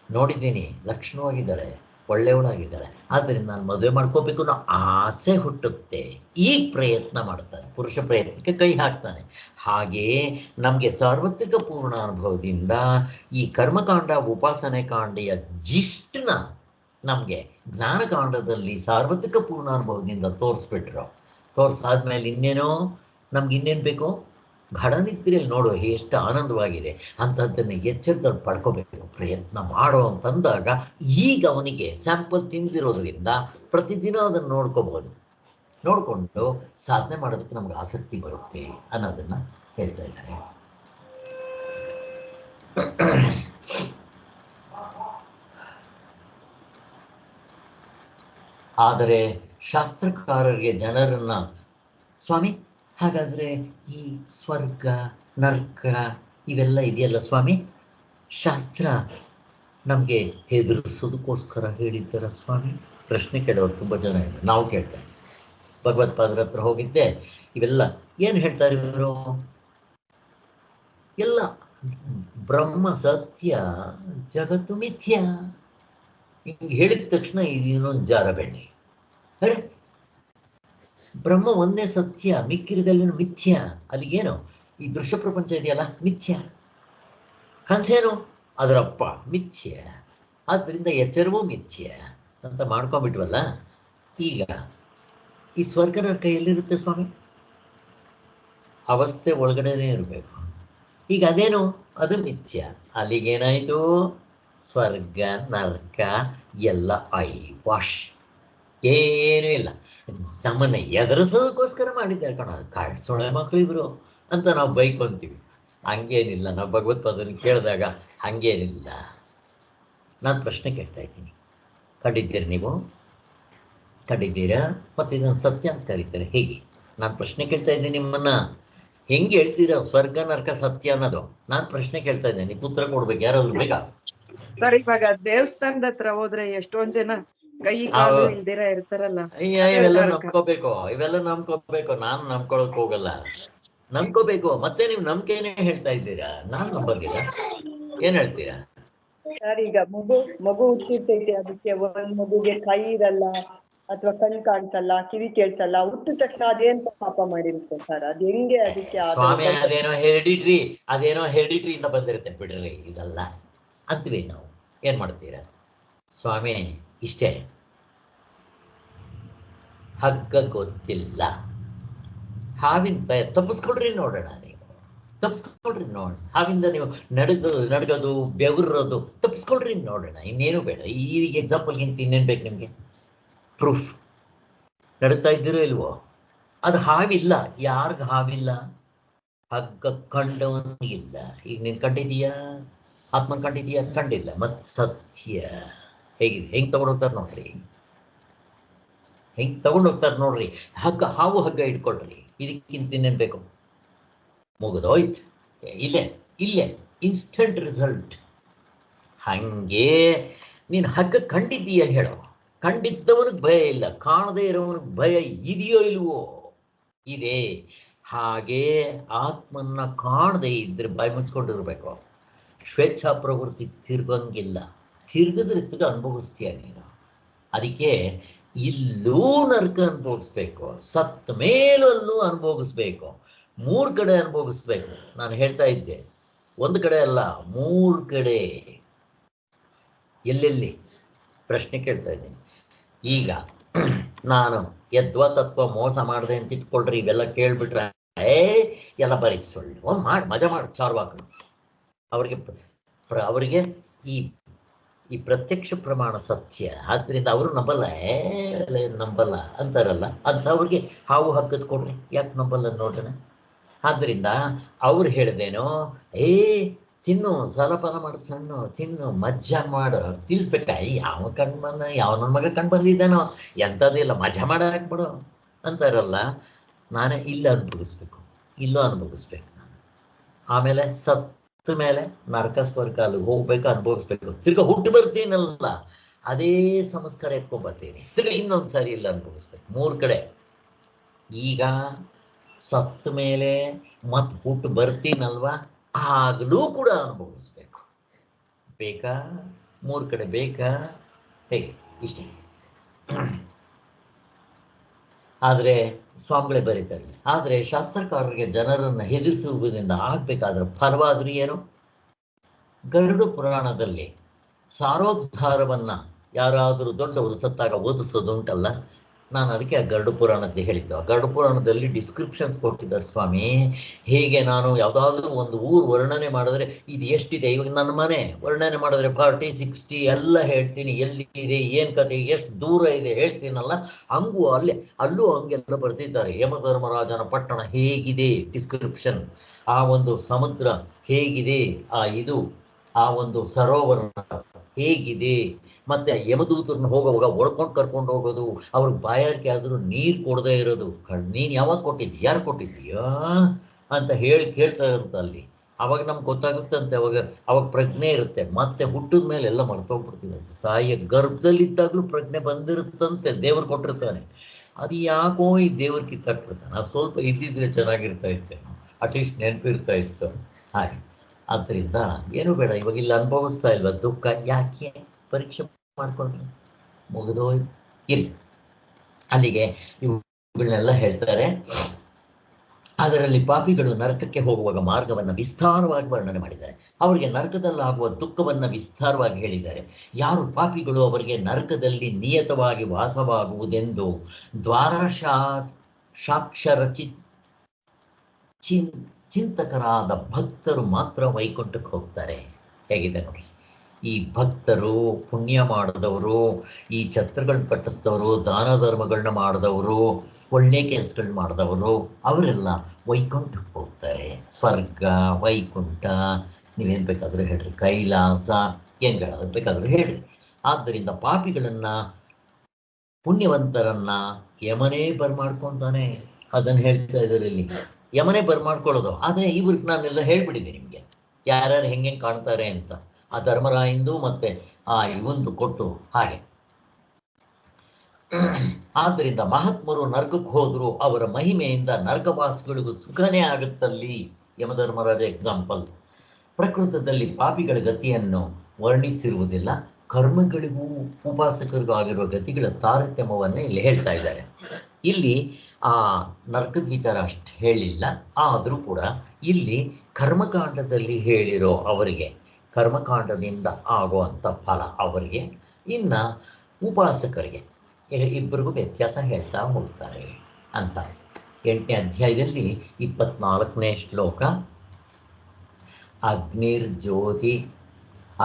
ನೋಡಿದ್ದೀನಿ, ಲಕ್ಷಣವಾಗಿದ್ದಾಳೆ, ಒಳ್ಳೆಯವಳಾಗಿದ್ದಾಳೆ, ಆದ್ದರಿಂದ ನಾನು ಮದುವೆ ಮಾಡ್ಕೋಬೇಕು ಅನ್ನೋ ಆಸೆ ಹುಟ್ಟುತ್ತೆ. ಈಗ ಪ್ರಯತ್ನ ಮಾಡ್ತಾನೆ, ಪುರುಷ ಪ್ರಯತ್ನಕ್ಕೆ ಕೈ ಹಾಕ್ತಾನೆ. ಹಾಗೆಯೇ ನಮಗೆ ಸಾರ್ವತ್ರಿಕ ಪೂರ್ಣ ಅನುಭವದಿಂದ ಈ ಕರ್ಮಕಾಂಡ ಉಪಾಸನೆ ಕಾಂಡೆಯ ಜಿಷ್ಟನ್ನ ನಮಗೆ ಜ್ಞಾನಕಾಂಡದಲ್ಲಿ ಸಾರ್ವತ್ರಿಕ ಪೂರ್ಣ ಅನುಭವದಿಂದ ತೋರಿಸ್ಬಿಟ್ರು. ತೋರಿಸಾದ್ಮೇಲೆ ಇನ್ನೇನೋ ನಮ್ಗೆ ಇನ್ನೇನು ಬೇಕು? ಘಡನಿದ್ರೆಯಲ್ಲಿ ನೋಡುವ ಎಷ್ಟು ಆನಂದವಾಗಿದೆ ಅಂಥದ್ದನ್ನು ಎಚ್ಚರದಲ್ಲಿ ಪಡ್ಕೋಬೇಕು, ಪ್ರಯತ್ನ ಮಾಡೋ ಅಂತಂದಾಗ ಈಗ ಅವನಿಗೆ ಸ್ಯಾಂಪಲ್ ತಿಂದಿರೋದ್ರಿಂದ ಪ್ರತಿದಿನ ಅದನ್ನು ನೋಡ್ಕೋಬಹುದು. ನೋಡಿಕೊಂಡು ಸಾಧನೆ ಮಾಡೋದಕ್ಕೆ ನಮ್ಗೆ ಆಸಕ್ತಿ ಬರುತ್ತೆ ಅನ್ನೋದನ್ನು ಹೇಳ್ತಾ ಇದ್ದಾರೆ. ಆದರೆ ಶಾಸ್ತ್ರಕಾರರಿಗೆ ಜನರನ್ನು, ಸ್ವಾಮಿ ಹಾಗಾದರೆ ಈ ಸ್ವರ್ಗ ನರ್ಕ ಇವೆಲ್ಲ ಇದೆಯಲ್ಲ ಸ್ವಾಮಿ, ಶಾಸ್ತ್ರ ನಮಗೆ ಹೆದರಿಸೋದಕ್ಕೋಸ್ಕರ ಹೇಳಿದ್ದಾರ ಸ್ವಾಮಿ? ಪ್ರಶ್ನೆ ಕೇಳೋರು ತುಂಬ ಜನ ಇದ್ದಾರೆ. ನಾವು ಕೇಳ್ತಾ ಇದ್ದೀವಿ. ಭಗವತ್ಪಾದರ ಹತ್ರ ಹೋಗಿದ್ದೆ, ಇವೆಲ್ಲ ಏನು ಹೇಳ್ತಾರೆ ಇವರು? ಎಲ್ಲ ಬ್ರಹ್ಮ ಸತ್ಯ ಜಗತ್ತು ಮಿಥ್ಯ ಹಿಂಗೆ ಹೇಳಿದ ತಕ್ಷಣ ಇದನ್ನೊಂದು ಜಾರ ಬೆಣ್ಣೆ. ಅರೆ ಬ್ರಹ್ಮ ಒಂದೇ ಸತ್ಯ, ಮಿಕ್ಕಿರದಲ್ಲಿನ ಮಿಥ್ಯ. ಅಲ್ಲಿಗೇನು ಈ ದೃಶ್ಯ ಪ್ರಪಂಚ ಇದೆಯಲ್ಲ ಮಿಥ್ಯ, ಕನಸೇನು ಅದರಪ್ಪ ಮಿಥ್ಯ, ಆದ್ದರಿಂದ ಎಚ್ಚರವೂ ಮಿಥ್ಯ ಅಂತ ಮಾಡ್ಕೊಂಡ್ಬಿಟ್ವಲ್ಲ. ಈಗ ಈ ಸ್ವರ್ಗ ನರಕ ಎಲ್ಲಿರುತ್ತೆ ಸ್ವಾಮಿ? ಅವಸ್ಥೆ ಒಳಗಡೆನೇ ಇರಬೇಕು. ಈಗ ಅದೇನು? ಅದು ಮಿಥ್ಯ. ಅಲ್ಲಿಗೇನಾಯಿತು? ಸ್ವರ್ಗ ನರಕ ಎಲ್ಲ ಐ ವಾಶ್, ಏನೂ ಇಲ್ಲ. ನಮ್ಮನ್ನು ಎದುರಿಸೋದಕ್ಕೋಸ್ಕರ ಮಾಡಿದ್ದಾರೆ ಕಣ, ಕಾಡ್ಸೊಳೆ ಮಕ್ಕಳು ಇವರು ಅಂತ ನಾವು ಬೈಕೊಂತೀವಿ. ಹಂಗೇನಿಲ್ಲ. ನಾವು ಭಗವತ್ಪಾದನ ಕೇಳಿದಾಗ ಹಂಗೇನಿಲ್ಲ. ನಾನು ಪ್ರಶ್ನೆ ಕೇಳ್ತಾ ಇದ್ದೀನಿ, ಕಂಡಿದ್ದೀರಿ ನೀವು? ಕಂಡಿದ್ದೀರಾ? ಮತ್ತು ಇದನ್ನು ಸತ್ಯ ಅಂತ ಕರೀತಾರೆ ಹೇಗೆ? ನಾನು ಪ್ರಶ್ನೆ ಕೇಳ್ತಾ ಇದ್ದೀನಿ ನಿಮ್ಮನ್ನು, ಹೆಂಗೆ ಹೇಳ್ತೀರಾ ಸ್ವರ್ಗ ನರಕ ಸತ್ಯ ಅನ್ನೋದು? ನಾನು ಪ್ರಶ್ನೆ ಕೇಳ್ತಾ ಇದ್ದೇನೆ, ನೀವು ಉತ್ತರ ಕೊಡ್ಬೇಕು. ಯಾರಾದ್ರು ಬೇಗ? ಸರ್, ಇವಾಗ ದೇವಸ್ಥಾನದ ಹತ್ರ ಹೋದ್ರೆ ಎಷ್ಟೊಂದ್ ಜನ ಕೈ ಕಾಲು ಇಲ್ದಿರ ಇರ್ತಾರಲ್ಲ, ಇವೆಲ್ಲ ನಂಬ್ಕೋಬೇಕು, ಇವೆಲ್ಲ ನಂಬ್ಕೋಬೇಕು. ನಾನು ನಂಬ್ಕೊಳಕ್ ಹೋಗಲ್ಲ, ನಂಬ್ಕೋಬೇಕು. ಮತ್ತೆ ನೀವು ನಂಬಿಕೆನೇ ಹೇಳ್ತಾ ಇದ್ದೀರಾ, ನಾನು ನಂಬಂಗಿಲ್ಲ. ಏನ್ ಹೇಳ್ತೀರಾ ಸರ್? ಈಗ ಮಗು ಹುಟ್ಟಿರ್ತೈತಿ, ಅದಕ್ಕೆ ಒಂದ್ ಮಗುಗೆ ಕೈ ಇರಲ್ಲ ಅಥವಾ ಕಣ್ ಕಾಣಿಸಲ್ಲ, ಕಿವಿ ಕೇಳ್ಸಲ್ಲ, ಹುಟ್ಟಿದ ತಕ್ಷಣ ಅದೇನ್ ಪಾಪ ಮಾಡಿರುತ್ತೆ ಸರ್? ಅದ್ ಹೆಂಗೆ ಅದಕ್ಕೆ ಸ್ವಾಮಿ? ಅದೇನೋ ಹೆರಿಡಿಟ್ರಿ ಇಂದ ಬಂದಿರುತ್ತೆ ಬಿಡ್ರಿ, ಇದಲ್ಲ ಅಂತೀವಿ ನಾವು. ಏನ್ ಮಾಡ್ತೀರಾ ಸ್ವಾಮಿ? ಇಷ್ಟೇ, ಹಗ್ಗ ಗೊತ್ತಿಲ್ಲ, ಹಾವಿನ ಭಯ ತಪ್ಪಿಸ್ಕೊಳ್ರಿ ನೋಡೋಣ. ನೀವು ತಪ್ಪಿಸ್ಕೊಳ್ರಿ ನೋಡೋಣ. ಹಾವಿಂದ ನೀವು ನಡ್ಗೋದು ಬೆವರೋದು ತಪ್ಪಿಸ್ಕೊಳ್ರಿ ನೋಡೋಣ. ಇನ್ನೇನು ಬೇಡ. ಈ ಎಕ್ಸಾಂಪಲ್ಗಿಂತ ಇನ್ನೇನು ಬೇಕು ನಿಮಗೆ? ಪ್ರೂಫ್. ನಡುತ್ತಾ ಇದ್ದೀರೋ ಇಲ್ವೋ? ಅದು ಹಾವಿಲ್ಲ. ಯಾರಿಗ ಹಾವಿಲ್ಲ? ಹಗ್ಗ ಕಂಡವನಿಗಿಲ್ಲ. ಈಗ ನೀನು ಕಂಡಿದೀಯಾ? ಆತ್ಮನ್ ಕಂಡಿದೀಯಾ? ಕಂಡಿಲ್ಲ. ಮತ್ತು ಸತ್ಯ ಹೇಗಿದೆ? ಹೆಂಗೆ ತಗೊಂಡೋಗ್ತಾರೆ ನೋಡ್ರಿ, ಹೆಂಗೆ ತಗೊಂಡೋಗ್ತಾರೆ ನೋಡ್ರಿ. ಹಾವು ಹಗ್ಗ ಇಟ್ಕೊಳ್ರಿ, ಇದಕ್ಕಿಂತ ಇನ್ನೇನು ಬೇಕು? ಮುಗಿದೋಯ್ತು. ಇಲ್ಲೇ ಇನ್ಸ್ಟಂಟ್ ರಿಸಲ್ಟ್. ಹಾಗೆ ನೀನು ಹಗ್ಗ ಕಂಡಿದ್ದೀಯ ಹೇಳೋ. ಕಂಡಿದ್ದವನಿಗೆ ಭಯ ಇಲ್ಲ, ಕಾಣದೇ ಇರೋವನಿಗೆ ಭಯ ಇದೆಯೋ ಇಲ್ವೋ? ಇದೆ. ಹಾಗೆ ಆತ್ಮನ್ನ ಕಾಣದೇ ಇದ್ರೆ ಬಾಯಿ ಮುಚ್ಕೊಂಡಿರ್ಬೇಕು. ಸ್ವೇಚ್ಛಾ ಪ್ರವೃತ್ತಿ ತಿರ್ಗಂಗಿಲ್ಲ. ತಿರ್ಗದ್ರೆ ಅನುಭವಿಸ್ತೀಯ ನೀನು. ಅದಕ್ಕೆ ಇಲ್ಲೂ ನರಕ ಅನುಭವಿಸ್ಬೇಕು, ಸತ್ತ ಮೇಲಲ್ಲೂ ಅನುಭವಿಸ್ಬೇಕು, 3 ಕಡೆ ಅನುಭವಿಸ್ಬೇಕು. ನಾನು ಹೇಳ್ತಾ ಇದ್ದೆ, 1 ಕಡೆ ಅಲ್ಲ, 3 ಕಡೆ. ಎಲ್ಲೆಲ್ಲಿ? ಪ್ರಶ್ನೆ ಕೇಳ್ತಾ ಇದ್ದೀನಿ. ಈಗ ನಾನು ಯದ್ವಾ ತತ್ವ ಮೋಸ ಮಾಡಿದೆ ಅಂತ ಇಟ್ಕೊಳ್ರಿ. ಇವೆಲ್ಲ ಕೇಳ್ಬಿಟ್ರೆ ಎಲ್ಲ ಬರೀ ಸುಳ್ಳು. ಒಂದು ಮಾಡಿ ಮಜಾ ಮಾಡಿ ಚಾರ್ವಾಕರು. ಅವರಿಗೆ ಈ ಪ್ರತ್ಯಕ್ಷ ಪ್ರಮಾಣ ಸತ್ಯ. ಆದ್ದರಿಂದ ಅವರು ನಂಬಲ್ಲ ಅಂತಾರಲ್ಲ, ಅಂಥವ್ರಿಗೆ ಹಾವು ಹಗ್ಗದ ಕೊಡ್ರಿ, ಯಾಕೆ ನಂಬಲ್ಲ ನೋಡೋಣ. ಆದ್ದರಿಂದ ಅವ್ರು ಹೇಳಿದೇನೋ, ತಿನ್ನು, ಸಲಪಾನ ಮಾಡು, ಸಣ್ಣ ತಿನ್ನು, ಮಜ್ಜಾ ಮಾಡು, ತಿಳಿಸ್ಬೇಕ. ಯಾವ ನನ್ನ ಮಗ ಕಣ್ ಬಂದಿದ್ದಾನೋ, ಎಂಥದಿಲ್ಲ, ಮಜಾ ಮಾಡ ಹಾಕ್ಬಿಡು ಅಂತಾರಲ್ಲ. ನಾನೇ ಇಲ್ಲ ಅನುಭವಿಸ್ಬೇಕು, ಇಲ್ಲೂ ಅನುಭವಿಸ್ಬೇಕು ನಾನು. ಆಮೇಲೆ ಸತ್ತ ಮೇಲೆ ನರಕ ಸ್ವರ್ಗ ಅಲ್ಲಿ ಹೋಗ್ಬೇಕು, ಅನುಭವಿಸ್ಬೇಕು. ತಿರ್ಗಾ ಹುಟ್ಟು ಬರ್ತೀನಲ್ಲ, ಅದೇ ಸಂಸ್ಕಾರ ಎತ್ಕೊಂಡ್ಬರ್ತೀನಿ. ತಿರ್ಗಾ ಇನ್ನೊಂದ್ಸಾರಿ ಇಲ್ಲ ಅನುಭವಿಸ್ಬೇಕು. 3 ಕಡೆ. ಈಗ ಸತ್ತ ಮೇಲೆ ಮತ್ತೆ ಹುಟ್ಟು ಬರ್ತೀನಲ್ವಾ, ಆಗಲೂ ಕೂಡ ಅನುಭವಿಸ್ಬೇಕು. ಬೇಕಾ? 3 ಕಡೆ ಬೇಕಾ? ಹೇಗೆ? ಇಷ್ಟೇ. ಆದರೆ ಸ್ವಾಮಿಗಳೇ ಬರೀತಾರೆ, ಆದರೆ ಶಾಸ್ತ್ರಕಾರರಿಗೆ ಜನರನ್ನು ಹೆದರಿಸುವುದರಿಂದ ಆಗಬೇಕಾದ್ರೆ ಫಲವಾದರೂ ಏನು? ಗರುಡ ಪುರಾಣದಲ್ಲಿ ಸಾರೋದ್ಧಾರವನ್ನು ಯಾರಾದರೂ ದೊಡ್ಡವರು ಸತ್ತಾಗ ಓದಿಸೋದುಂಟಲ್ಲ, ನಾನು ಅದಕ್ಕೆ ಆ ಗರುಡ ಪುರಾಣದ್ದು ಹೇಳಿದ್ದು. ಆ ಗರುಡ ಪುರಾಣದಲ್ಲಿ ಡಿಸ್ಕ್ರಿಪ್ಷನ್ಸ್ ಕೊಟ್ಟಿದ್ದಾರೆ ಸ್ವಾಮಿ. ಹೇಗೆ ನಾನು ಯಾವುದಾದ್ರೂ ಒಂದು ಊರು ವರ್ಣನೆ ಮಾಡಿದ್ರೆ ಇದು ಎಷ್ಟಿದೆ, ಇವಾಗ ನನ್ನ ಮನೆ ವರ್ಣನೆ ಮಾಡಿದ್ರೆ 40, 60 ಎಲ್ಲ ಹೇಳ್ತೀನಿ, ಎಲ್ಲಿದೆ, ಏನು ಕತೆ, ಎಷ್ಟು ದೂರ ಇದೆ ಹೇಳ್ತೀನಲ್ಲ, ಹಂಗೂ ಅಲ್ಲೂ ಹಂಗೆಲ್ಲ ಬರ್ತಿದ್ದಾರೆ. ಯಮಧರ್ಮರಾಜನ ಪಟ್ಟಣ ಹೇಗಿದೆ ಡಿಸ್ಕ್ರಿಪ್ಷನ್, ಆ ಒಂದು ಸಮುದ್ರ ಹೇಗಿದೆ, ಆ ಒಂದು ಸರೋವರ ಹೇಗಿದೆ, ಮತ್ತೆ ಯಮದೂತರನ್ನ ಹೋಗುವಾಗ ಒಡ್ಕೊಂಡು ಕರ್ಕೊಂಡು ಹೋಗೋದು, ಅವ್ರಿಗೆ ಬಾಯಾರಿಕೆ ಆದರೂ ನೀರು ಕೊಡದೇ ಇರೋದು, ನೀನು ಯಾವಾಗ ಕೊಟ್ಟಿದ್ದಿ, ಯಾರು ಕೊಟ್ಟಿದ್ದೀಯಾ ಅಂತ ಕೇಳ್ತಾ ಇರುತ್ತೆ ಅಲ್ಲಿ. ಅವಾಗ ನಮ್ಗೆ ಗೊತ್ತಾಗುತ್ತಂತೆ, ಅವಾಗ ಪ್ರಜ್ಞೆ ಇರುತ್ತೆ. ಮತ್ತೆ ಹುಟ್ಟಿದ ಮೇಲೆ ಎಲ್ಲ ಮರ್ತೋಗ್ಬಿಡ್ತೀವಿ. ತಾಯಿಯ ಗರ್ಭದಲ್ಲಿದ್ದಾಗಲೂ ಪ್ರಜ್ಞೆ ಬಂದಿರುತ್ತಂತೆ, ದೇವ್ರು ಕೊಟ್ಟಿರ್ತಾನೆ. ಅದು ಯಾಕೋ ಈ ದೇವ್ರ ಕಿತ್ತಾಕ್ಬಿಡ್ತಾನೆ. ಅದು ಸ್ವಲ್ಪ ಇದ್ದಿದ್ರೆ ಚೆನ್ನಾಗಿರ್ತಾ ಇತ್ತೆ, ಅಟ್ಲೀಸ್ಟ್ ನೆನಪಿರ್ತಾ ಇತ್ತು. ಹಾಗೆ ಆದ್ದರಿಂದ ಏನು ಬೇಡ, ಇವಾಗ ಇಲ್ಲಿ ಅನುಭವಿಸ್ತಾ ಇಲ್ವ ದುಃಖ, ಯಾಕೆ ಪರೀಕ್ಷೆ ಮಾಡ್ಕೊಂಡ್ರೆ ಮುಗಿದೋಯ್ ಇರಿ. ಅಲ್ಲಿಗೆ ಇವುಗಳನ್ನೆಲ್ಲ ಹೇಳ್ತಾರೆ. ಅದರಲ್ಲಿ ಪಾಪಿಗಳು ನರಕಕ್ಕೆ ಹೋಗುವಾಗ ಮಾರ್ಗವನ್ನು ವಿಸ್ತಾರವಾಗಿ ವರ್ಣನೆ ಮಾಡಿದ್ದಾರೆ. ಅವರಿಗೆ ನರಕದಲ್ಲಾಗುವ ದುಃಖವನ್ನು ವಿಸ್ತಾರವಾಗಿ ಹೇಳಿದ್ದಾರೆ. ಯಾರು ಪಾಪಿಗಳು ಅವರಿಗೆ ನರಕದಲ್ಲಿ ನಿಯತವಾಗಿ ವಾಸವಾಗುವುದೆಂದು ದ್ವಾರಶಾಕ್ಷರ ಚಿಂತಕರಾದ ಭಕ್ತರು ಮಾತ್ರ ವೈಕುಂಠಕ್ಕೆ ಹೋಗ್ತಾರೆ. ಹೇಗಿದೆ ನೋಡಿ, ಈ ಭಕ್ತರು, ಪುಣ್ಯ ಮಾಡಿದವರು, ಈ ಛತ್ರಗಳನ್ನ ಕಟ್ಟಿಸಿದವರು, ದಾನ ಧರ್ಮಗಳನ್ನ ಮಾಡಿದವರು, ಒಳ್ಳೆ ಕೆಲಸಗಳನ್ನ ಮಾಡಿದವರು, ಅವರೆಲ್ಲ ವೈಕುಂಠಕ್ಕೆ ಹೋಗ್ತಾರೆ. ಸ್ವರ್ಗ, ವೈಕುಂಠ, ನೀವೇನು ಬೇಕಾದರೂ ಹೇಳ್ರಿ, ಕೈಲಾಸ, ಏನು ಬೇಕಾದರೂ ಹೇಳ್ರಿ. ಆದ್ದರಿಂದ ಪಾಪಿಗಳನ್ನು, ಪುಣ್ಯವಂತರನ್ನ ಯಮನೇ ಬರ್ಮಾಡ್ಕೊತಾನೆ. ಅದನ್ನು ಹೇಳ್ತಾ ಇದ್ದಾರೆ ಇಲ್ಲಿ, ಯಮನೇ ಬರ್ಮಾಡ್ಕೊಳ್ಳೋದು. ಆದರೆ ಇವ್ರಿಗೆ ನಾನೆಲ್ಲ ಹೇಳ್ಬಿಟ್ಟಿದ್ದೆ ನಿಮಗೆ, ಯಾರ್ಯಾರು ಹೆಂಗೆ ಕಾಣ್ತಾರೆ ಅಂತ. ಆ ಧರ್ಮರಾಯಂದು ಮತ್ತೆ ಇವಂದು ಕೊಟ್ಟು ಹಾಗೆ. ಆದ್ದರಿಂದ ಮಹಾತ್ಮರು ನರಕಕ್ಕೆ ಹೋದ್ರು ಅವರ ಮಹಿಮೆಯಿಂದ ನರಕವಾಸಿಗಳಿಗೂ ಸುಖನೇ ಆಗುತ್ತಲ್ಲಿ. ಯಮಧರ್ಮರಾಜ ಎಕ್ಸಾಂಪಲ್. ಪ್ರಕೃತದಲ್ಲಿ ಪಾಪಿಗಳ ಗತಿಯನ್ನು ವರ್ಣಿಸಿರುವುದಿಲ್ಲ, ಕರ್ಮಗಳಿಗೂ ಉಪಾಸಕರಿಗೂ ಆಗಿರುವ ಗತಿಗಳ ತಾರತಮ್ಯವನ್ನೇ ಇಲ್ಲಿ ಹೇಳ್ತಾ ಇದ್ದಾರೆ. ಇಲ್ಲಿ ಆ ನರಕದ ವಿಚಾರ ಅಷ್ಟು ಹೇಳಿಲ್ಲ, ಆದರೂ ಕೂಡ ಇಲ್ಲಿ ಕರ್ಮಕಾಂಡದಲ್ಲಿ ಹೇಳಿರೋ ಅವರಿಗೆ, ಕರ್ಮಕಾಂಡದಿಂದ ಆಗುವಂಥ ಫಲ ಅವರಿಗೆ, ಇನ್ನು ಉಪಾಸಕರಿಗೆ ಇಬ್ಬರಿಗೂ ವ್ಯತ್ಯಾಸ ಹೇಳ್ತಾ ಹೋಗ್ತಾರೆ ಅಂತ. 8ನೇ ಅಧ್ಯಾಯದಲ್ಲಿ 24ನೇ ಶ್ಲೋಕ.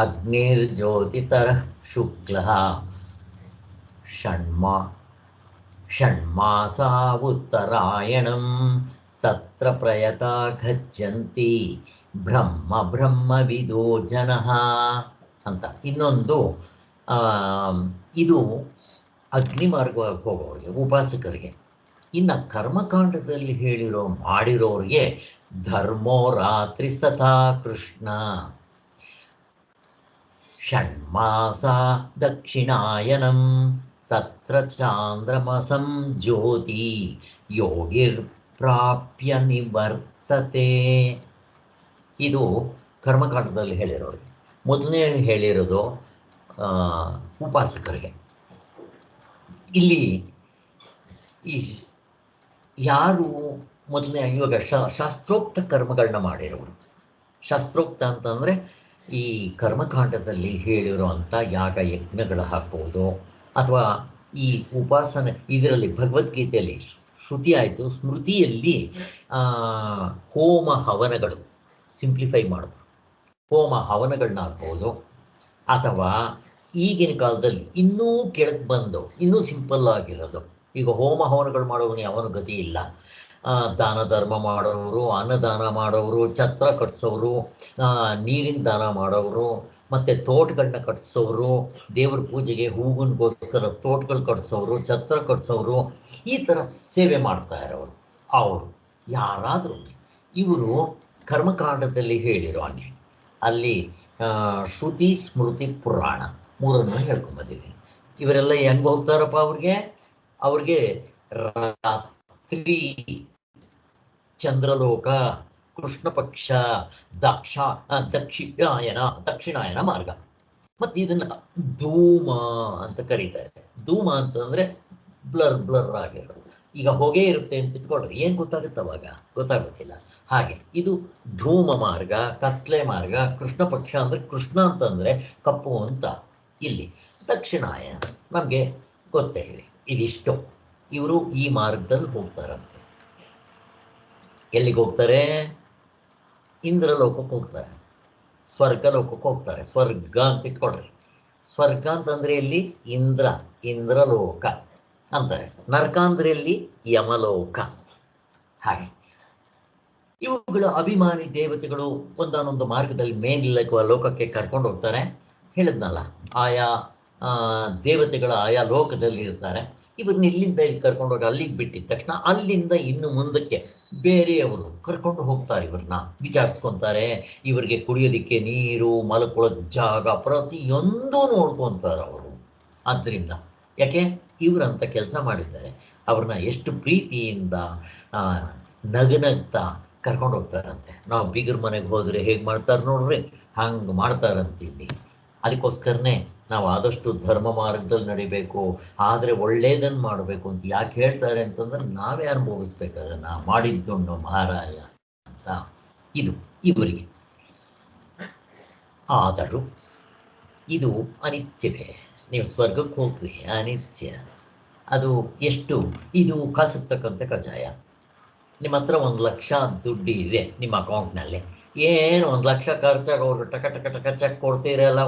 ಅಗ್ನಿರ್ಜ್ಯೋತಿತರ ಶುಕ್ಲ ಷಣ್ಮಾಸಾ ಉತ್ತರಾಯಣಂ ತತ್ರ ಪ್ರಯತಾ ಗಚ್ಚಂತಿ ಬ್ರಹ್ಮವಿದೋ ಜನಃ ಅಂತ. ಇನ್ನೊಂದು ಇದು ಅಗ್ನಿ ಮಾರ್ಗವಾಗಿ ಹೋಗೋರಿಗೆ, ಉಪಾಸಕರಿಗೆ. ಇನ್ನು ಕರ್ಮಕಾಂಡದಲ್ಲಿ ಮಾಡಿರೋರಿಗೆ ಧರ್ಮೋ ರಾತ್ರಿ ಸಥಾ ಕೃಷ್ಣ ಷಣ್ಮಾಸ ದಕ್ಷಿಣಾಯನಂ ತತ್ರ ಚಾಂದ್ರಮಸಂ ಜ್ಯೋತಿ ಯೋಗಿರ್ ಪ್ರಾಪ್ಯ ನಿವರ್ತತೆ. ಇದು ಕರ್ಮಕಾಂಡದಲ್ಲಿ ಹೇಳಿರೋರಿಗೆ. ಮೊದಲನೇ ಹೇಳಿರೋದು ಉಪಾಸಕರಿಗೆ. ಇಲ್ಲಿ ಈ ಯಾರು ಮೊದಲನೇ ಇವಾಗ ಶಾಸ್ತ್ರೋಕ್ತ ಕರ್ಮಗಳನ್ನ ಮಾಡಿರೋರು. ಶಾಸ್ತ್ರೋಕ್ತ ಅಂತಂದರೆ ಈ ಕರ್ಮಕಾಂಡದಲ್ಲಿ ಹೇಳಿರೋ ಅಂಥ ಯಾಗ ಯಜ್ಞಗಳು ಹಾಕ್ಬೋದು, ಅಥವಾ ಈ ಉಪಾಸನೆ, ಇದರಲ್ಲಿ ಭಗವದ್ಗೀತೆಯಲ್ಲಿ ಶ್ರುತಿ ಆಯಿತು, ಸ್ಮೃತಿಯಲ್ಲಿ ಹೋಮ ಹವನಗಳು ಸಿಂಪ್ಲಿಫೈ ಮಾಡಿದ್ರು. ಹೋಮ ಹವನಗಳನ್ನ ಹಾಕ್ಬೋದು, ಅಥವಾ ಈಗಿನ ಕಾಲದಲ್ಲಿ ಇನ್ನೂ ಕೆಳಗೆ ಬಂದು ಇನ್ನೂ ಸಿಂಪಲ್ ಆಗಿರೋದು, ಈಗ ಹೋಮ ಹವನಗಳು ಮಾಡೋರು ಯಾವನು ಗತಿ ಇಲ್ಲ. ದಾನ ಧರ್ಮ ಮಾಡೋರು, ಅನ್ನದಾನ ಮಾಡೋರು, ಛತ್ರ ಕಟ್ಸೋರು, ನೀರಿನ ದಾನ ಮಾಡೋರು, ಮತ್ತು ತೋಟಗಳನ್ನ ಕಟ್ಸೋರು, ದೇವ್ರ ಪೂಜೆಗೆ ಹೂವಿನಗೋಸ್ಕರ ತೋಟಗಳು ಕಟ್ಸೋರು, ಛತ್ರ ಕಟ್ಸೋರು, ಈ ಥರ ಸೇವೆ ಮಾಡ್ತಾ ಇರೋರು ಅವರು ಯಾರಾದರೂ ಇವರು ಕರ್ಮಕಾಂಡದಲ್ಲಿ ಹೇಳಿರೋ ಹಾಗೆ ಅಲ್ಲಿ ಶ್ರುತಿ ಸ್ಮೃತಿ ಪುರಾಣ ಮೂರನ್ನು ಹೇಳ್ಕೊಂಬಂದಿದ್ದೀನಿ. ಇವರೆಲ್ಲ ಹೆಂಗೆ ಹೋಗ್ತಾರಪ್ಪ? ಅವ್ರಿಗೆ ರಾತ್ರಿ ಚಂದ್ರಲೋಕ, ಕೃಷ್ಣ ಪಕ್ಷ, ದಕ್ಷಿಣಾಯನ ಮಾರ್ಗ. ಮತ್ತು ಇದನ್ನ ಧೂಮ ಅಂತ ಕರೀತಾರೆ. ಧೂಮ ಅಂತಂದ್ರೆ ಬ್ಲರ್ ಬ್ಲರ್ ಆಗಿರೋದು. ಈಗ ಹೊಗೆ ಇರುತ್ತೆ ಅಂತ ಇಟ್ಕೊಳ್ರಿ, ಏನು ಗೊತ್ತಾಗುತ್ತೆ ಅವಾಗ? ಗೊತ್ತಾಗೋದಿಲ್ಲ. ಹಾಗೆ ಇದು ಧೂಮ ಮಾರ್ಗ, ಕತ್ಲೆ ಮಾರ್ಗ. ಕೃಷ್ಣ ಪಕ್ಷ ಅಂದರೆ ಕೃಷ್ಣ ಅಂತಂದರೆ ಕಪ್ಪು ಅಂತ. ಇಲ್ಲಿ ದಕ್ಷಿಣಾಯನ ನಮಗೆ ಗೊತ್ತೇ ಇದೆ. ಇದಿಷ್ಟು ಇವರು ಈ ಮಾರ್ಗದಲ್ಲಿ ಹೋಗ್ತಾರಂತೆ. ಎಲ್ಲಿಗೆ ಹೋಗ್ತಾರೆ? ಇಂದ್ರಲೋಕಕ್ಕೆ ಹೋಗ್ತಾರೆ, ಸ್ವರ್ಗ ಲೋಕಕ್ಕೆ ಹೋಗ್ತಾರೆ. ಸ್ವರ್ಗ ಅಂತ ಇಟ್ಕೊಳ್ರಿ. ಸ್ವರ್ಗ ಅಂತಂದ್ರೆ ಎಲ್ಲಿ? ಇಂದ್ರಲೋಕ ಅಂತಾರೆ. ನರಕ ಅಂದ್ರೆ ಎಲ್ಲಿ? ಯಮಲೋಕ. ಹಾಗೆ ಇವುಗಳ ಅಭಿಮಾನಿ ದೇವತೆಗಳು ಒಂದಾನೊಂದು ಮಾರ್ಗದಲ್ಲಿ ಮೇಲಿರುವ ಲೋಕಕ್ಕೆ ಕರ್ಕೊಂಡು ಹೋಗ್ತಾರೆ. ಹೇಳಿದ್ನಲ್ಲ, ಆಯಾ ದೇವತೆಗಳ ಆಯಾ ಲೋಕದಲ್ಲಿ ಇರ್ತಾರೆ. ಇವ್ರನ್ನ ಇಲ್ಲಿಂದ ಇಲ್ಲಿ ಕರ್ಕೊಂಡೋಗಿ ಅಲ್ಲಿಗೆ ಬಿಟ್ಟಿದ ತಕ್ಷಣ ಅಲ್ಲಿಂದ ಇನ್ನು ಮುಂದಕ್ಕೆ ಬೇರೆಯವರು ಕರ್ಕೊಂಡು ಹೋಗ್ತಾರೆ. ಇವ್ರನ್ನ ವಿಚಾರಿಸ್ಕೊತಾರೆ. ಇವರಿಗೆ ಕುಡಿಯೋದಕ್ಕೆ ನೀರು, ಮಲ್ಕೊಳ್ಳೋದು ಜಾಗ, ಪ್ರತಿಯೊಂದು ನೋಡ್ಕೊತಾರೆ ಅವರು. ಆದ್ದರಿಂದ ಯಾಕೆ? ಇವರಂತ ಕೆಲಸ ಮಾಡಿದ್ದಾರೆ. ಅವ್ರನ್ನ ಎಷ್ಟು ಪ್ರೀತಿಯಿಂದ ನಗನಗ್ತಾ ಕರ್ಕೊಂಡು ಹೋಗ್ತಾರಂತೆ. ನಾವು ಬೀಗರ ಮನೆಗೆ ಹೋದರೆ ಹೇಗೆ ಮಾಡ್ತಾರೆ ನೋಡ್ರಿ, ಹಂಗೆ ಮಾಡ್ತಾರಂತೆ ಇಲ್ಲಿ. ಅದಕ್ಕೋಸ್ಕರನೇ ನಾವು ಆದಷ್ಟು ಧರ್ಮ ಮಾರ್ಗದಲ್ಲಿ ನಡಿಬೇಕು, ಆದರೆ ಒಳ್ಳೇದನ್ನು ಮಾಡಬೇಕು ಅಂತ ಯಾಕೆ ಹೇಳ್ತಾರೆ ಅಂತಂದ್ರೆ ನಾವೇ ಅನುಭವಿಸ್ಬೇಕು ಅದನ್ನು. ಮಾಡಿದ್ದುಣ್ಣು ಮಹಾರಾಯ ಅಂತ ಇದು ಇವರಿಗೆ. ಆದರೂ ಇದು ಅನಿತ್ಯವೇ. ನೀವು ಸ್ವರ್ಗಕ್ಕೆ ಹೋಗ್ರಿ, ಅನಿತ್ಯ. ಅದು ಎಷ್ಟು? ಇದು ಕಾಸಿರ್ತಕ್ಕಂಥ ಕಜಾಯ. ನಿಮ್ಮ ಹತ್ರ 1,00,000 ದುಡ್ಡು ಇದೆ ನಿಮ್ಮ ಅಕೌಂಟ್ನಲ್ಲಿ. ಏನು 1,00,000 ಖರ್ಚಾಗೋರು ಟಕ ಟಕ ಟಕ ಚೆಕ್ ಕೊಡ್ತೀರಲ್ಲ,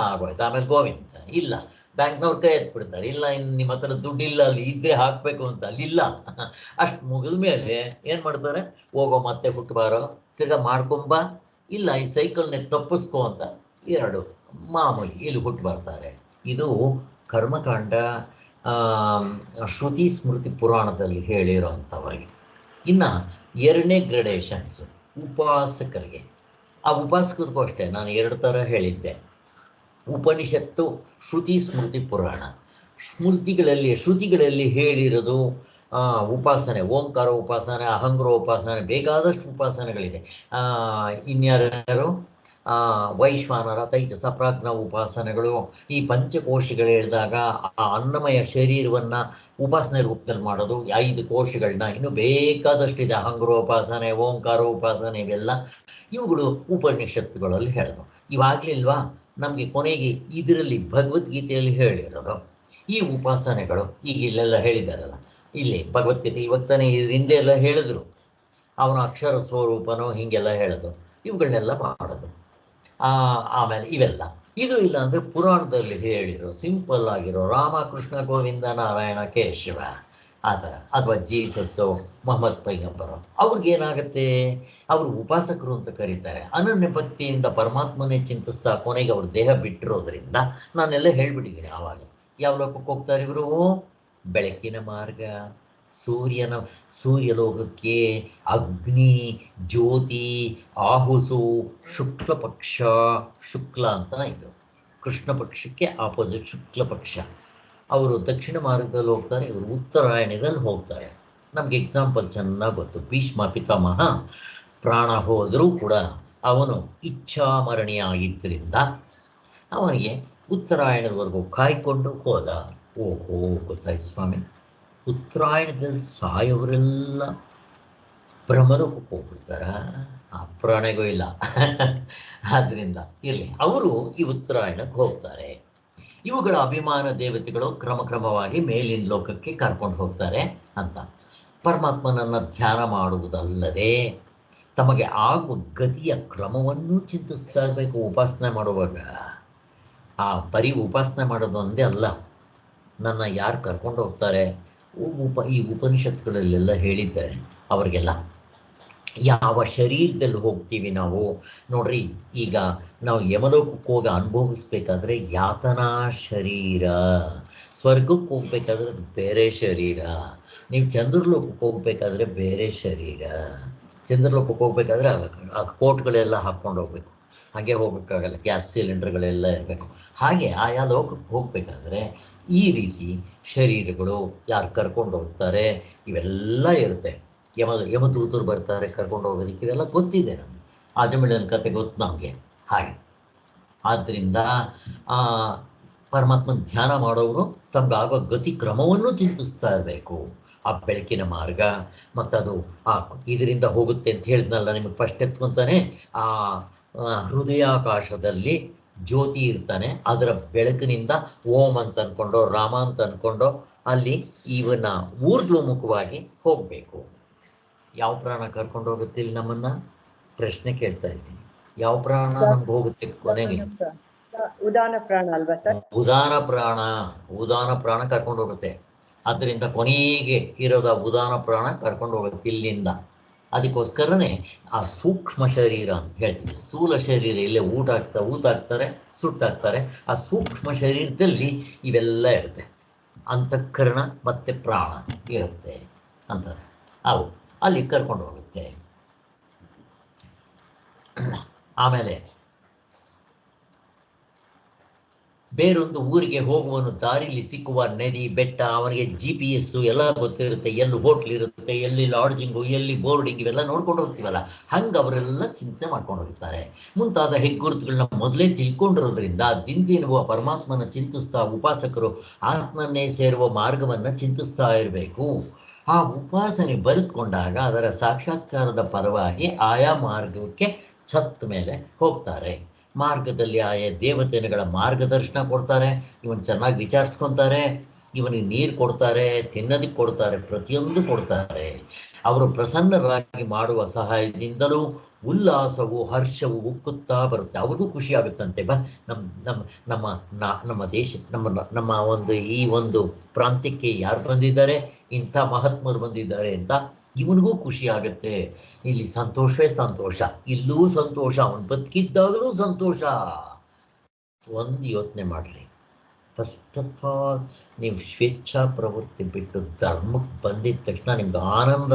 ಆಗೋಯ್ತು. ಆಮೇಲೆ ಗೋವಿಂದ ಇಲ್ಲ, ಬ್ಯಾಂಕ್ನವ್ರ ಕೈ ಎತ್ಬಿಡ್ತಾರೆ. ಇಲ್ಲ, ಇನ್ನು ನಿಮ್ಮ ಹತ್ರ ದುಡ್ಡಿಲ್ಲ, ಅಲ್ಲಿ ಇದ್ರೆ ಹಾಕಬೇಕು ಅಂತ. ಅಲ್ಲಿಲ್ಲ. ಅಷ್ಟು ಮುಗಿದ ಮೇಲೆ ಏನು ಮಾಡ್ತಾರೆ? ಹೋಗೋ ಮತ್ತೆ ಹುಟ್ಟಬಾರೋ, ತಿರ್ಗಾ ಮಾಡ್ಕೊಂಬ, ಇಲ್ಲ ಈ ಸೈಕಲ್ನ ತಪ್ಪಿಸ್ಕೊ ಅಂತ 2 ಮಾಮೂಲಿ ಇಲ್ಲಿ ಹುಟ್ಟು ಬರ್ತಾರೆ. ಇದು ಕರ್ಮಕಾಂಡ ಶ್ರುತಿ ಸ್ಮೃತಿ ಪುರಾಣದಲ್ಲಿ ಹೇಳಿರೋಂಥವಾಗಿ. ಇನ್ನು 2ನೇ ಗ್ರೇಡೇಷನ್ಸ್ ಉಪಾಸಕರಿಗೆ. ಆ ಉಪಾಸಕರಿಗೂ ಅಷ್ಟೇ ನಾನು 2 ಥರ ಹೇಳಿದ್ದೆ. ಉಪನಿಷತ್ತು, ಶ್ರುತಿ ಸ್ಮೃತಿ ಪುರಾಣ. ಶ್ರುತಿಗಳಲ್ಲಿ ಹೇಳಿರೋದು ಉಪಾಸನೆ, ಓಂಕಾರ ಉಪಾಸನೆ, ಅಹಂಗ್ರ ಉಪಾಸನೆ, ಬೇಕಾದಷ್ಟು ಉಪಾಸನೆಗಳಿದೆ. ಇನ್ಯಾರು ವೈಶ್ವಾನರ, ತೈಜಸ, ಪ್ರಾಜ್ಞ ಉಪಾಸನೆಗಳು. ಈ ಪಂಚಕೋಶಗಳು ಹೇಳಿದಾಗ ಆ ಅನ್ನಮಯ ಶರೀರವನ್ನು ಉಪಾಸನೆ ರೂಪದಲ್ಲಿ ಮಾಡೋದು, 5 ಕೋಶಗಳನ್ನ. ಇನ್ನು ಬೇಕಾದಷ್ಟಿದೆ. ಅಹಂಗ್ರೋಪಾಸನೆ, ಓಂಕಾರ ಉಪಾಸನೆ, ಇವೆಲ್ಲ ಇವುಗಳು ಉಪನಿಷತ್ತುಗಳಲ್ಲಿ ಹೇಳೋದು. ಇವಾಗಲಿಲ್ವಾ ನಮಗೆ ಕೊನೆಗೆ ಇದರಲ್ಲಿ ಭಗವದ್ಗೀತೆಯಲ್ಲಿ ಹೇಳಿರೋದು ಈ ಉಪಾಸನೆಗಳು. ಈಗ ಇಲ್ಲೆಲ್ಲ ಹೇಳಿದ್ದಾರಲ್ಲ, ಇಲ್ಲಿ ಭಗವದ್ಗೀತೆ ಇವಾಗ ತಾನೇ ಹಿಂದೆ ಎಲ್ಲ ಹೇಳಿದ್ರು. ಅವನ ಅಕ್ಷರ ಸ್ವರೂಪನೋ ಹೀಗೆಲ್ಲ ಹೇಳೋದು, ಇವುಗಳನ್ನೆಲ್ಲ ಮಾಡೋದು. ಆಮೇಲೆ ಇವೆಲ್ಲ ಇದು ಇಲ್ಲ ಅಂದರೆ ಪುರಾಣದಲ್ಲಿ ಹೇಳಿರೋ ಸಿಂಪಲ್ ಆಗಿರೋ ರಾಮ ಕೃಷ್ಣ ಗೋವಿಂದ ನಾರಾಯಣ ಕೇಶವ ಆ ಥರ, ಅಥವಾ ಜೀಸಸ್ಸು, ಮೊಹಮ್ಮದ್ ಪೈಗಂಬರು. ಅವ್ರಿಗೇನಾಗುತ್ತೆ? ಅವರು ಉಪಾಸಕರು ಅಂತ ಕರೀತಾರೆ. ಅನನ್ಯ ಭಕ್ತಿಯಿಂದ ಪರಮಾತ್ಮನೇ ಚಿಂತಿಸ್ತಾ ಕೊನೆಗೆ ಅವ್ರ ದೇಹ ಬಿಟ್ಟಿರೋದ್ರಿಂದ ನಾನೆಲ್ಲ ಹೇಳ್ಬಿಟ್ಟಿದ್ದೀನಿ ಆವಾಗ. ಯಾವ ಲೋಕಕ್ಕೆ ಹೋಗ್ತಾರೆ ಇವರು? ಬೆಳಕಿನ ಮಾರ್ಗ, ಸೂರ್ಯಲೋಕಕ್ಕೆ. ಅಗ್ನಿ, ಜ್ಯೋತಿ, ಆಹುಸು, ಶುಕ್ಲ ಪಕ್ಷ. ಶುಕ್ಲ ಅಂತ ಇದು ಕೃಷ್ಣ ಪಕ್ಷಕ್ಕೆ ಆಪೋಸಿಟ್ ಶುಕ್ಲ ಪಕ್ಷ. ಅವರು ದಕ್ಷಿಣ ಮಾರ್ಗದಲ್ಲಿ ಹೋಗ್ತಾರೆ, ಇವರು ಉತ್ತರಾಯಣದಲ್ಲಿ ಹೋಗ್ತಾರೆ. ನಮಗೆ ಎಕ್ಸಾಂಪಲ್ ಚೆನ್ನಾಗಿ ಗೊತ್ತು. ಭೀಷ್ಮ ಪಿತಾಮಹ ಪ್ರಾಣ ಹೋದರೂ ಕೂಡ ಅವನು ಇಚ್ಛಾಮರಣೀಯ ಆಗಿದ್ದರಿಂದ ಅವನಿಗೆ ಉತ್ತರಾಯಣದವರೆಗೂ ಕಾಯ್ಕೊಂಡು ಹೋದ. ಓಹೋ, ಗೊತ್ತಾಯ್ತು ಸ್ವಾಮಿ. ಉತ್ತರಾಯಣದಲ್ಲಿ ಸಾಯೋರೆಲ್ಲ ಬ್ರಹ್ಮಲೋಕಕ್ಕೆ ಹೋಗ್ಬಿಡ್ತಾರ? ಆ ಪ್ರಾಣಿಗೂ ಇಲ್ಲ. ಆದ್ದರಿಂದ ಇರಲಿ, ಅವರು ಈ ಉತ್ತರಾಯಣಕ್ಕೆ ಹೋಗ್ತಾರೆ. ಇವುಗಳ ಅಭಿಮಾನ ದೇವತೆಗಳು ಕ್ರಮಕ್ರಮವಾಗಿ ಮೇಲಿನ ಲೋಕಕ್ಕೆ ಕರ್ಕೊಂಡು ಹೋಗ್ತಾರೆ ಅಂತ. ಪರಮಾತ್ಮನನ್ನು ಧ್ಯಾನ ಮಾಡುವುದಲ್ಲದೆ ತಮಗೆ ಆಗುವ ಗತಿಯ ಕ್ರಮವನ್ನು ಚಿಂತಿಸ್ತಾ ಇರಬೇಕು ಉಪಾಸನೆ ಮಾಡುವಾಗ. ಆ ಬರೀ ಉಪಾಸನೆ ಮಾಡೋದು ಒಂದೇ ಅಲ್ಲ, ನನ್ನ ಯಾರು ಕರ್ಕೊಂಡು ಹೋಗ್ತಾರೆ ಈ ಉಪನಿಷತ್ತುಗಳಲ್ಲೆಲ್ಲ ಹೇಳಿದ್ದಾರೆ ಅವರಿಗೆಲ್ಲ. ಯಾವ ಶರೀರದಲ್ಲಿ ಹೋಗ್ತೀವಿ ನಾವು ನೋಡ್ರಿ. ಈಗ ನಾವು ಯಮಲೋಕಕ್ಕೆ ಹೋಗಿ ಅನುಭವಿಸ್ಬೇಕಾದ್ರೆ ಯಾತನಾ ಶರೀರ, ಸ್ವರ್ಗಕ್ಕೆ ಹೋಗ್ಬೇಕಾದ್ರೆ ಬೇರೆ ಶರೀರ, ನೀವು ಚಂದ್ರಲೋಕಕ್ಕೆ ಹೋಗ್ಬೇಕಾದ್ರೆ ಬೇರೆ ಶರೀರ. ಚಂದ್ರಲೋಕಕ್ಕೆ ಹೋಗ್ಬೇಕಾದ್ರೆ ಆ ಕೋಟ್ಗಳೆಲ್ಲ ಹಾಕ್ಕೊಂಡು ಹೋಗ್ಬೇಕು, ಹಾಗೆ ಹೋಗೋಕ್ಕಾಗಲ್ಲ. ಗ್ಯಾಸ್ ಸಿಲಿಂಡರ್ಗಳೆಲ್ಲ ಇರಬೇಕು. ಹಾಗೆ ಆಯಾ ಲೋಕಕ್ಕೆ ಹೋಗ್ಬೇಕಾದ್ರೆ ಈ ರೀತಿ ಶರೀರಗಳು ಯಾರು ಕರ್ಕೊಂಡು ಹೋಗ್ತಾರೆ ಇವೆಲ್ಲ ಇರುತ್ತೆ. ಯಮದೂತರು ಬರ್ತಾರೆ ಕರ್ಕೊಂಡು ಹೋಗೋದಕ್ಕೆ. ಇವೆಲ್ಲ ಗೊತ್ತಿದೆ ನಮಗೆ. ಆಜಮಿಳನ ಕತೆ ಗೊತ್ತು ನಮಗೆ. ಹಾಗೆ ಆದ್ದರಿಂದ ಪರಮಾತ್ಮನ ಧ್ಯಾನ ಮಾಡೋರು ತಮಗಾಗೋ ಗತಿ ಕ್ರಮವನ್ನು ಚಿಂತಿಸ್ತಾ ಇರಬೇಕು. ಆ ಬೆಳಕಿನ ಮಾರ್ಗ ಮತ್ತದು ಇದರಿಂದ ಹೋಗುತ್ತೆ ಅಂತ ಹೇಳಿದ್ನಲ್ಲ ನಿಮಗೆ ಫಸ್ಟ್ ಎತ್ಕೊಂತಾನೆ. ಆ ಹೃದಯಾಕಾಶದಲ್ಲಿ ಜ್ಯೋತಿ ಇರ್ತಾನೆ, ಅದರ ಬೆಳಕಿನಿಂದ ಓಂ ಅಂತ ಅಂದ್ಕೊಂಡೋ ರಾಮ ಅಂತ ಅಂದ್ಕೊಂಡೋ ಅಲ್ಲಿ ಇವನ್ನ ಊರ್ಧ್ವಮುಖವಾಗಿ ಹೋಗಬೇಕು. ಯಾವ ಪ್ರಾಣ ಕರ್ಕೊಂಡು ಹೋಗುತ್ತೆ ಇಲ್ಲಿ ನಮ್ಮನ್ನ? ಪ್ರಶ್ನೆ ಕೇಳ್ತಾ ಇದ್ದೀನಿ. ಯಾವ ಪ್ರಾಣ ನಮ್ಗೆ ಹೋಗುತ್ತೆ ಕೊನೆಗೆ? ಉದಾನ ಪ್ರಾಣ ಅಲ್ವಾ ಸರ್? ಉದಾನ ಪ್ರಾಣ ಕರ್ಕೊಂಡು ಹೋಗುತ್ತೆ. ಅದರಿಂದ ಕೊನೆಗೆ ಇರೋದ ಉದಾನ ಪ್ರಾಣ ಕರ್ಕೊಂಡು ಹೋಗುತ್ತೆ ಇಲ್ಲಿಂದ. ಅದಕ್ಕೋಸ್ಕರನೇ ಆ ಸೂಕ್ಷ್ಮ ಶರೀರ ಅಂತ ಹೇಳ್ತೀವಿ. ಸ್ಥೂಲ ಶರೀರ ಇಲ್ಲೇ ಊಟ ಹಾಕ್ತಾರೆ, ಸುಟ್ಟಾಕ್ತಾರೆ. ಆ ಸೂಕ್ಷ್ಮ ಶರೀರದಲ್ಲಿ ಇವೆಲ್ಲ ಇರುತ್ತೆ. ಅಂತಃಕರಣ ಮತ್ತು ಪ್ರಾಣ ಇರುತ್ತೆ ಅಂತಾರೆ. ಅವು ಅಲ್ಲಿ ಕರ್ಕೊಂಡು ಹೋಗುತ್ತೆ. ಆಮೇಲೆ ಬೇರೊಂದು ಊರಿಗೆ ಹೋಗುವನು, ದಾರಿಲಿ ಸಿಕ್ಕುವ ನದಿ ಬೆಟ್ಟ, ಅವನಿಗೆ GPS ಎಲ್ಲ ಗೊತ್ತಿರುತ್ತೆ. ಎಲ್ಲಿ ಹೋಟ್ಲ್ ಇರುತ್ತೆ, ಎಲ್ಲಿ ಲಾಡ್ಜಿಂಗು, ಎಲ್ಲಿ ಬೋರ್ಡಿಂಗ್, ಇವೆಲ್ಲ ನೋಡ್ಕೊಂಡು ಹೋಗ್ತೀವಲ್ಲ, ಹಂಗೆ ಅವರೆಲ್ಲ ಚಿಂತೆ ಮಾಡ್ಕೊಂಡು ಹೋಗ್ತಾರೆ. ಮುಂತಾದ ಹೆಗ್ಗುರುತುಗಳನ್ನ ಮೊದಲೇ ತಿಳ್ಕೊಂಡಿರೋದ್ರಿಂದ ದಿನದಿನವೂ ಪರಮಾತ್ಮನ ಚಿಂತಿಸ್ತಾ ಉಪಾಸಕರು ಆತ್ಮನ್ನೇ ಸೇರುವ ಮಾರ್ಗವನ್ನು ಚಿಂತಿಸ್ತಾ ಇರಬೇಕು. ಆ ಉಪಾಸನೆ ಬರೆದುಕೊಂಡಾಗ ಅದರ ಸಾಕ್ಷಾತ್ಕಾರದ ಪರವಾಗಿ ಆಯಾ ಮಾರ್ಗಕ್ಕೆ ಛತ್ ಮೇಲೆ ಹೋಗ್ತಾರೆ. ಮಾರ್ಗದಲ್ಲಿ ಆಯಾ ದೇವತೆಗಳ ಮಾರ್ಗದರ್ಶನ ಕೊಡ್ತಾರೆ. ಇವನು ಚೆನ್ನಾಗಿ ವಿಚಾರಿಸ್ಕೊತಾರೆ, ಇವನಿಗೆ ನೀರು ಕೊಡ್ತಾರೆ, ತಿನ್ನೋದಕ್ಕೆ ಕೊಡ್ತಾರೆ, ಪ್ರತಿಯೊಂದು ಕೊಡ್ತಾರೆ. ಅವರು ಪ್ರಸನ್ನರಾಗಿ ಮಾಡುವ ಸಹಾಯದಿಂದಲೂ ಉಲ್ಲಾಸವು ಹರ್ಷವು ಉಕ್ಕುತ್ತಾ ಬರುತ್ತೆ. ಅವ್ರಿಗೂ ಖುಷಿ ಆಗುತ್ತಂತೆ. ನಮ್ಮ ದೇಶ ನಮ್ಮ ಈ ಒಂದು ಪ್ರಾಂತ್ಯಕ್ಕೆ ಯಾರು ಬಂದಿದ್ದಾರೆ, ಇಂಥ ಮಹಾತ್ಮರು ಬಂದಿದ್ದಾರೆ ಅಂತ ಇವನಿಗೂ ಖುಷಿ ಆಗುತ್ತೆ. ಇಲ್ಲಿ ಸಂತೋಷವೇ ಸಂತೋಷ, ಇಲ್ಲೂ ಸಂತೋಷ, ಅವನು ಬದುಕಿದ್ದಾಗಲೂ ಸಂತೋಷ. ಒಂದು ಯೋಚನೆ ಮಾಡ್ರಿ. ಫಸ್ಟ್ ಆಫ್ ಆಲ್ ನೀವು ಸ್ವೇಚ್ಛಾ ಪ್ರವೃತ್ತಿ ಬಿಟ್ಟು ಧರ್ಮಕ್ಕೆ ಬಂದಿದ ತಕ್ಷಣ ನಿಮ್ಗೆ ಆನಂದ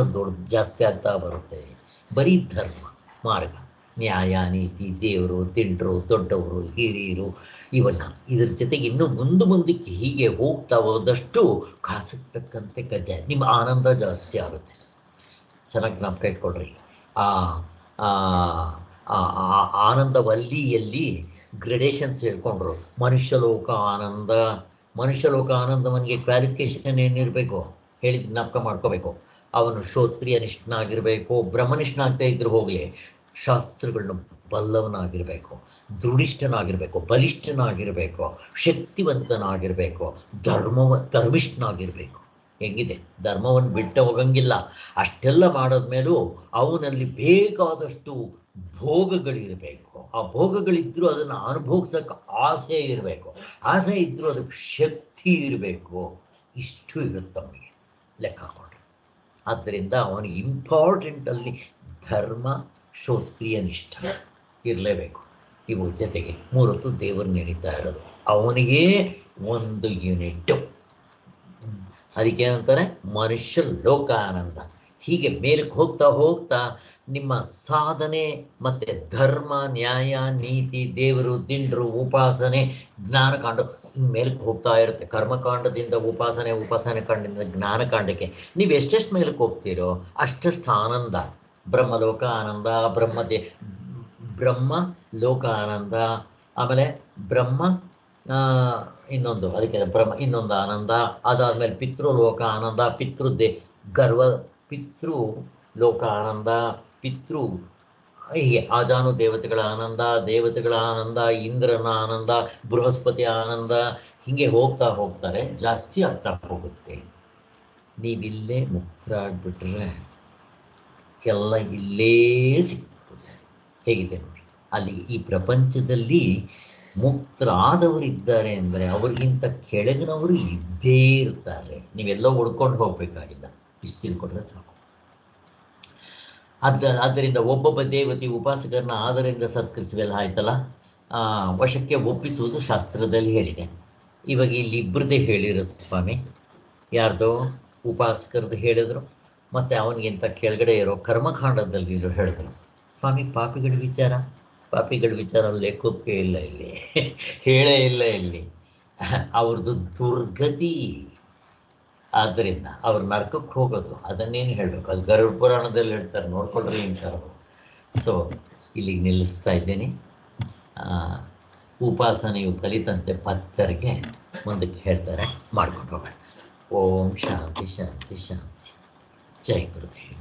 ಜಾಸ್ತಿ ಆಗ್ತಾ ಬರುತ್ತೆ. ಬರೀ ಧರ್ಮ ಮಾರ್ಗ, ನ್ಯಾಯ ನೀತಿ, ದೇವರು ತಿಂಡ್ರು, ದೊಡ್ಡವರು ಹಿರಿಯರು, ಇದ್ರ ಜೊತೆಗೆ ಇನ್ನೂ ಮುಂದಕ್ಕೆ ಹೀಗೆ ಹೋಗ್ತಾ ಹೋದಷ್ಟು ಕಾಸಕ್ಕೆ ತಕ್ಕಂತೆ ಗಜ ನಿಮ್ಮ ಆನಂದ ಜಾಸ್ತಿ ಆಗುತ್ತೆ. ಚೆನ್ನಾಗಿ ಜ್ಞಾಪಕ ಇಟ್ಕೊಳ್ರಿ. ಆನಂದವಲ್ಲಿಯಲ್ಲಿ ಗ್ರೆಡೇಷನ್ಸ್ ಹೇಳ್ಕೊಂಡ್ರು. ಮನುಷ್ಯಲೋಕ ಆನಂದವನಿಗೆ ಕ್ವಾಲಿಫಿಕೇಶನ್ ಏನಿರಬೇಕು ಹೇಳಿದ ಜ್ಞಾಪಕ ಮಾಡ್ಕೋಬೇಕು. ಅವನು ಶ್ರೋತ್ರಿಯನಿಷ್ಠನಾಗಿರಬೇಕು, ಬ್ರಹ್ಮನಿಷ್ಠನಾಗ್ತಾ ಇದ್ರು ಹೋಗಲಿ, ಶಾಸ್ತ್ರಗಳನ್ನ ಬಲ್ಲವನಾಗಿರಬೇಕು, ದೃಢಿಷ್ಠನಾಗಿರಬೇಕು, ಬಲಿಷ್ಠನಾಗಿರಬೇಕು, ಶಕ್ತಿವಂತನಾಗಿರಬೇಕು, ಧರ್ಮಿಷ್ಠನಾಗಿರಬೇಕು. ಹೆಂಗಿದೆ? ಧರ್ಮವನ್ನು ಬಿಟ್ಟು ಹೋಗಂಗಿಲ್ಲ. ಅಷ್ಟೆಲ್ಲ ಮಾಡೋದ್ಮೇಲೂ ಅವನಲ್ಲಿ ಬೇಕಾದಷ್ಟು ಭೋಗಗಳಿರಬೇಕು. ಆ ಭೋಗಗಳಿದ್ರೂ ಅದನ್ನು ಅನುಭೋಗಿಸೋಕೆ ಆಸೆ ಇರಬೇಕು, ಆಸೆ ಇದ್ರೂ ಅದಕ್ಕೆ ಶಕ್ತಿ ಇರಬೇಕು. ಇಷ್ಟು ಇರುತ್ತೆ ಅವನಿಗೆ, ಲೆಕ್ಕ ಹಾಕೊಂಡ್ರೆ. ಆದ್ದರಿಂದ ಅವನಿಗೆ ಇಂಪಾರ್ಟೆಂಟಲ್ಲಿ ಧರ್ಮ, ಶ್ರೋತ್ರಿಯ ನಿಷ್ಠ ಇರಲೇಬೇಕು. ಇವು ಜೊತೆಗೆ 3 ಹೊತ್ತು ದೇವರು ನಡೀತಾ ಇರೋದು ಅವನಿಗೇ ಒಂದು ಯೂನಿಟ್ಟು. ಅದಕ್ಕೇನಂತಾರೆ? ಮನುಷ್ಯ ಲೋಕ ಆನಂದ. ಹೀಗೆ ಮೇಲಕ್ಕೆ ಹೋಗ್ತಾ ಹೋಗ್ತಾ ನಿಮ್ಮ ಸಾಧನೆ ಮತ್ತು ಧರ್ಮ, ನ್ಯಾಯ, ನೀತಿ, ದೇವರು, ದಿಂಡ್ರು, ಉಪಾಸನೆ, ಜ್ಞಾನಕಾಂಡ ಮೇಲಕ್ಕೆ ಹೋಗ್ತಾ ಇರುತ್ತೆ. ಕರ್ಮಕಾಂಡದಿಂದ ಉಪಾಸನೆ ಕಾಂಡದಿಂದ ಜ್ಞಾನಕಾಂಡಕ್ಕೆ ನೀವು ಎಷ್ಟೆಷ್ಟು ಮೇಲಕ್ಕೆ ಹೋಗ್ತೀರೋ ಅಷ್ಟಷ್ಟು ಆನಂದ. ಬ್ರಹ್ಮಲೋಕ ಆನಂದ, ಬ್ರಹ್ಮ ಲೋಕ ಆನಂದ, ಆಮೇಲೆ ಬ್ರಹ್ಮ ಇನ್ನೊಂದು ಆನಂದ. ಅದಾದ್ಮೇಲೆ ಪಿತೃಲೋಕ ಆನಂದ, ಪಿತೃ ಲೋಕ ಆನಂದ, ಹೀಗೆ ಆಜಾನು ದೇವತೆಗಳ ಆನಂದ, ಇಂದ್ರನ ಆನಂದ, ಬೃಹಸ್ಪತಿ ಆನಂದ, ಹೀಗೆ ಹೋಗ್ತಾರೆ. ಜಾಸ್ತಿ ಆಗ್ತಾ ಹೋಗುತ್ತೆ. ನೀವಿಲ್ಲೇ ಮುಕ್ತರಾಗ್ಬಿಟ್ರೆ ಎಲ್ಲ ಇಲ್ಲೇ ಸಿಗ್ತದೆ. ಹೇಗಿದೆ ನೋಡಿ, ಅಲ್ಲಿ ಈ ಪ್ರಪಂಚದಲ್ಲಿ ಮುಕ್ತರಾದವರಿದ್ದಾರೆ ಅಂದರೆ ಅವ್ರಿಗಿಂತ ಕೆಳಗಿನವರು ಇದ್ದೇ ಇರ್ತಾರೆ. ನೀವೆಲ್ಲ ಹುಡ್ಕೊಂಡು ಹೋಗ್ಬೇಕಾಗಿಲ್ಲ, ಇಷ್ಟು ತಿಳ್ಕೊಂಡ್ರೆ ಸಾಕು. ಆದ್ದರಿಂದ ಒಬ್ಬೊಬ್ಬ ದೇವತೆ ಉಪಾಸಕರನ್ನ ಆದರಿಂದ ಸತ್ಕರಿಸುವೆಲ್ಲ ಆಯ್ತಲ್ಲ. ವಶಕ್ಕೆ ಒಪ್ಪಿಸುವುದು ಶಾಸ್ತ್ರದಲ್ಲಿ ಹೇಳಿದೆ. ಇವಾಗ ಇಲ್ಲಿ ಇಬ್ಬರದೇ ಹೇಳಿರೋ ಸ್ವಾಮಿ, ಯಾರ್ದೋ ಉಪಾಸಕರದ್ದು ಹೇಳಿದ್ರು, ಮತ್ತು ಅವನಿಗಿಂತ ಕೆಳಗಡೆ ಇರೋ ಕರ್ಮಕಾಂಡದಲ್ಲಿ ಹೇಳಿದ್ರು. ಸ್ವಾಮಿ ಪಾಪಿಗಳ ವಿಚಾರ ಲೆಕ್ಕಕ್ಕೆ ಇಲ್ಲ, ಇಲ್ಲಿ ಹೇಳೇ ಇಲ್ಲ. ಇಲ್ಲಿ ಅವ್ರದ್ದು ದುರ್ಗತಿ. ಆದ್ದರಿಂದ ಅವ್ರು ನರಕಕ್ಕೆ ಹೋಗೋದು, ಅದನ್ನೇನು ಹೇಳಬೇಕು? ಅದು ಗರುಡ ಪುರಾಣದಲ್ಲಿ ಹೇಳ್ತಾರೆ, ನೋಡ್ಕೊಳ್ರಿ ಅಂತಾರೆ. ಸೊ ಇಲ್ಲಿಗೆ ನಿಲ್ಲಿಸ್ತಾ ಇದ್ದೇನೆ. ಉಪಾಸನೆಯು ಫಲಿತಂತೆ ಭಕ್ತರಿಗೆ ಮುಂದಕ್ಕೆ ಹೇಳ್ತಾರೆ, ಮಾಡ್ಕೊಂಡು ಹೋಗೋಣ. ಓಂ ಶಾಂತಿ ಶಾಂತಿ ಶಾಂತಿ. ಜೈ ಗುರುದೇವ್.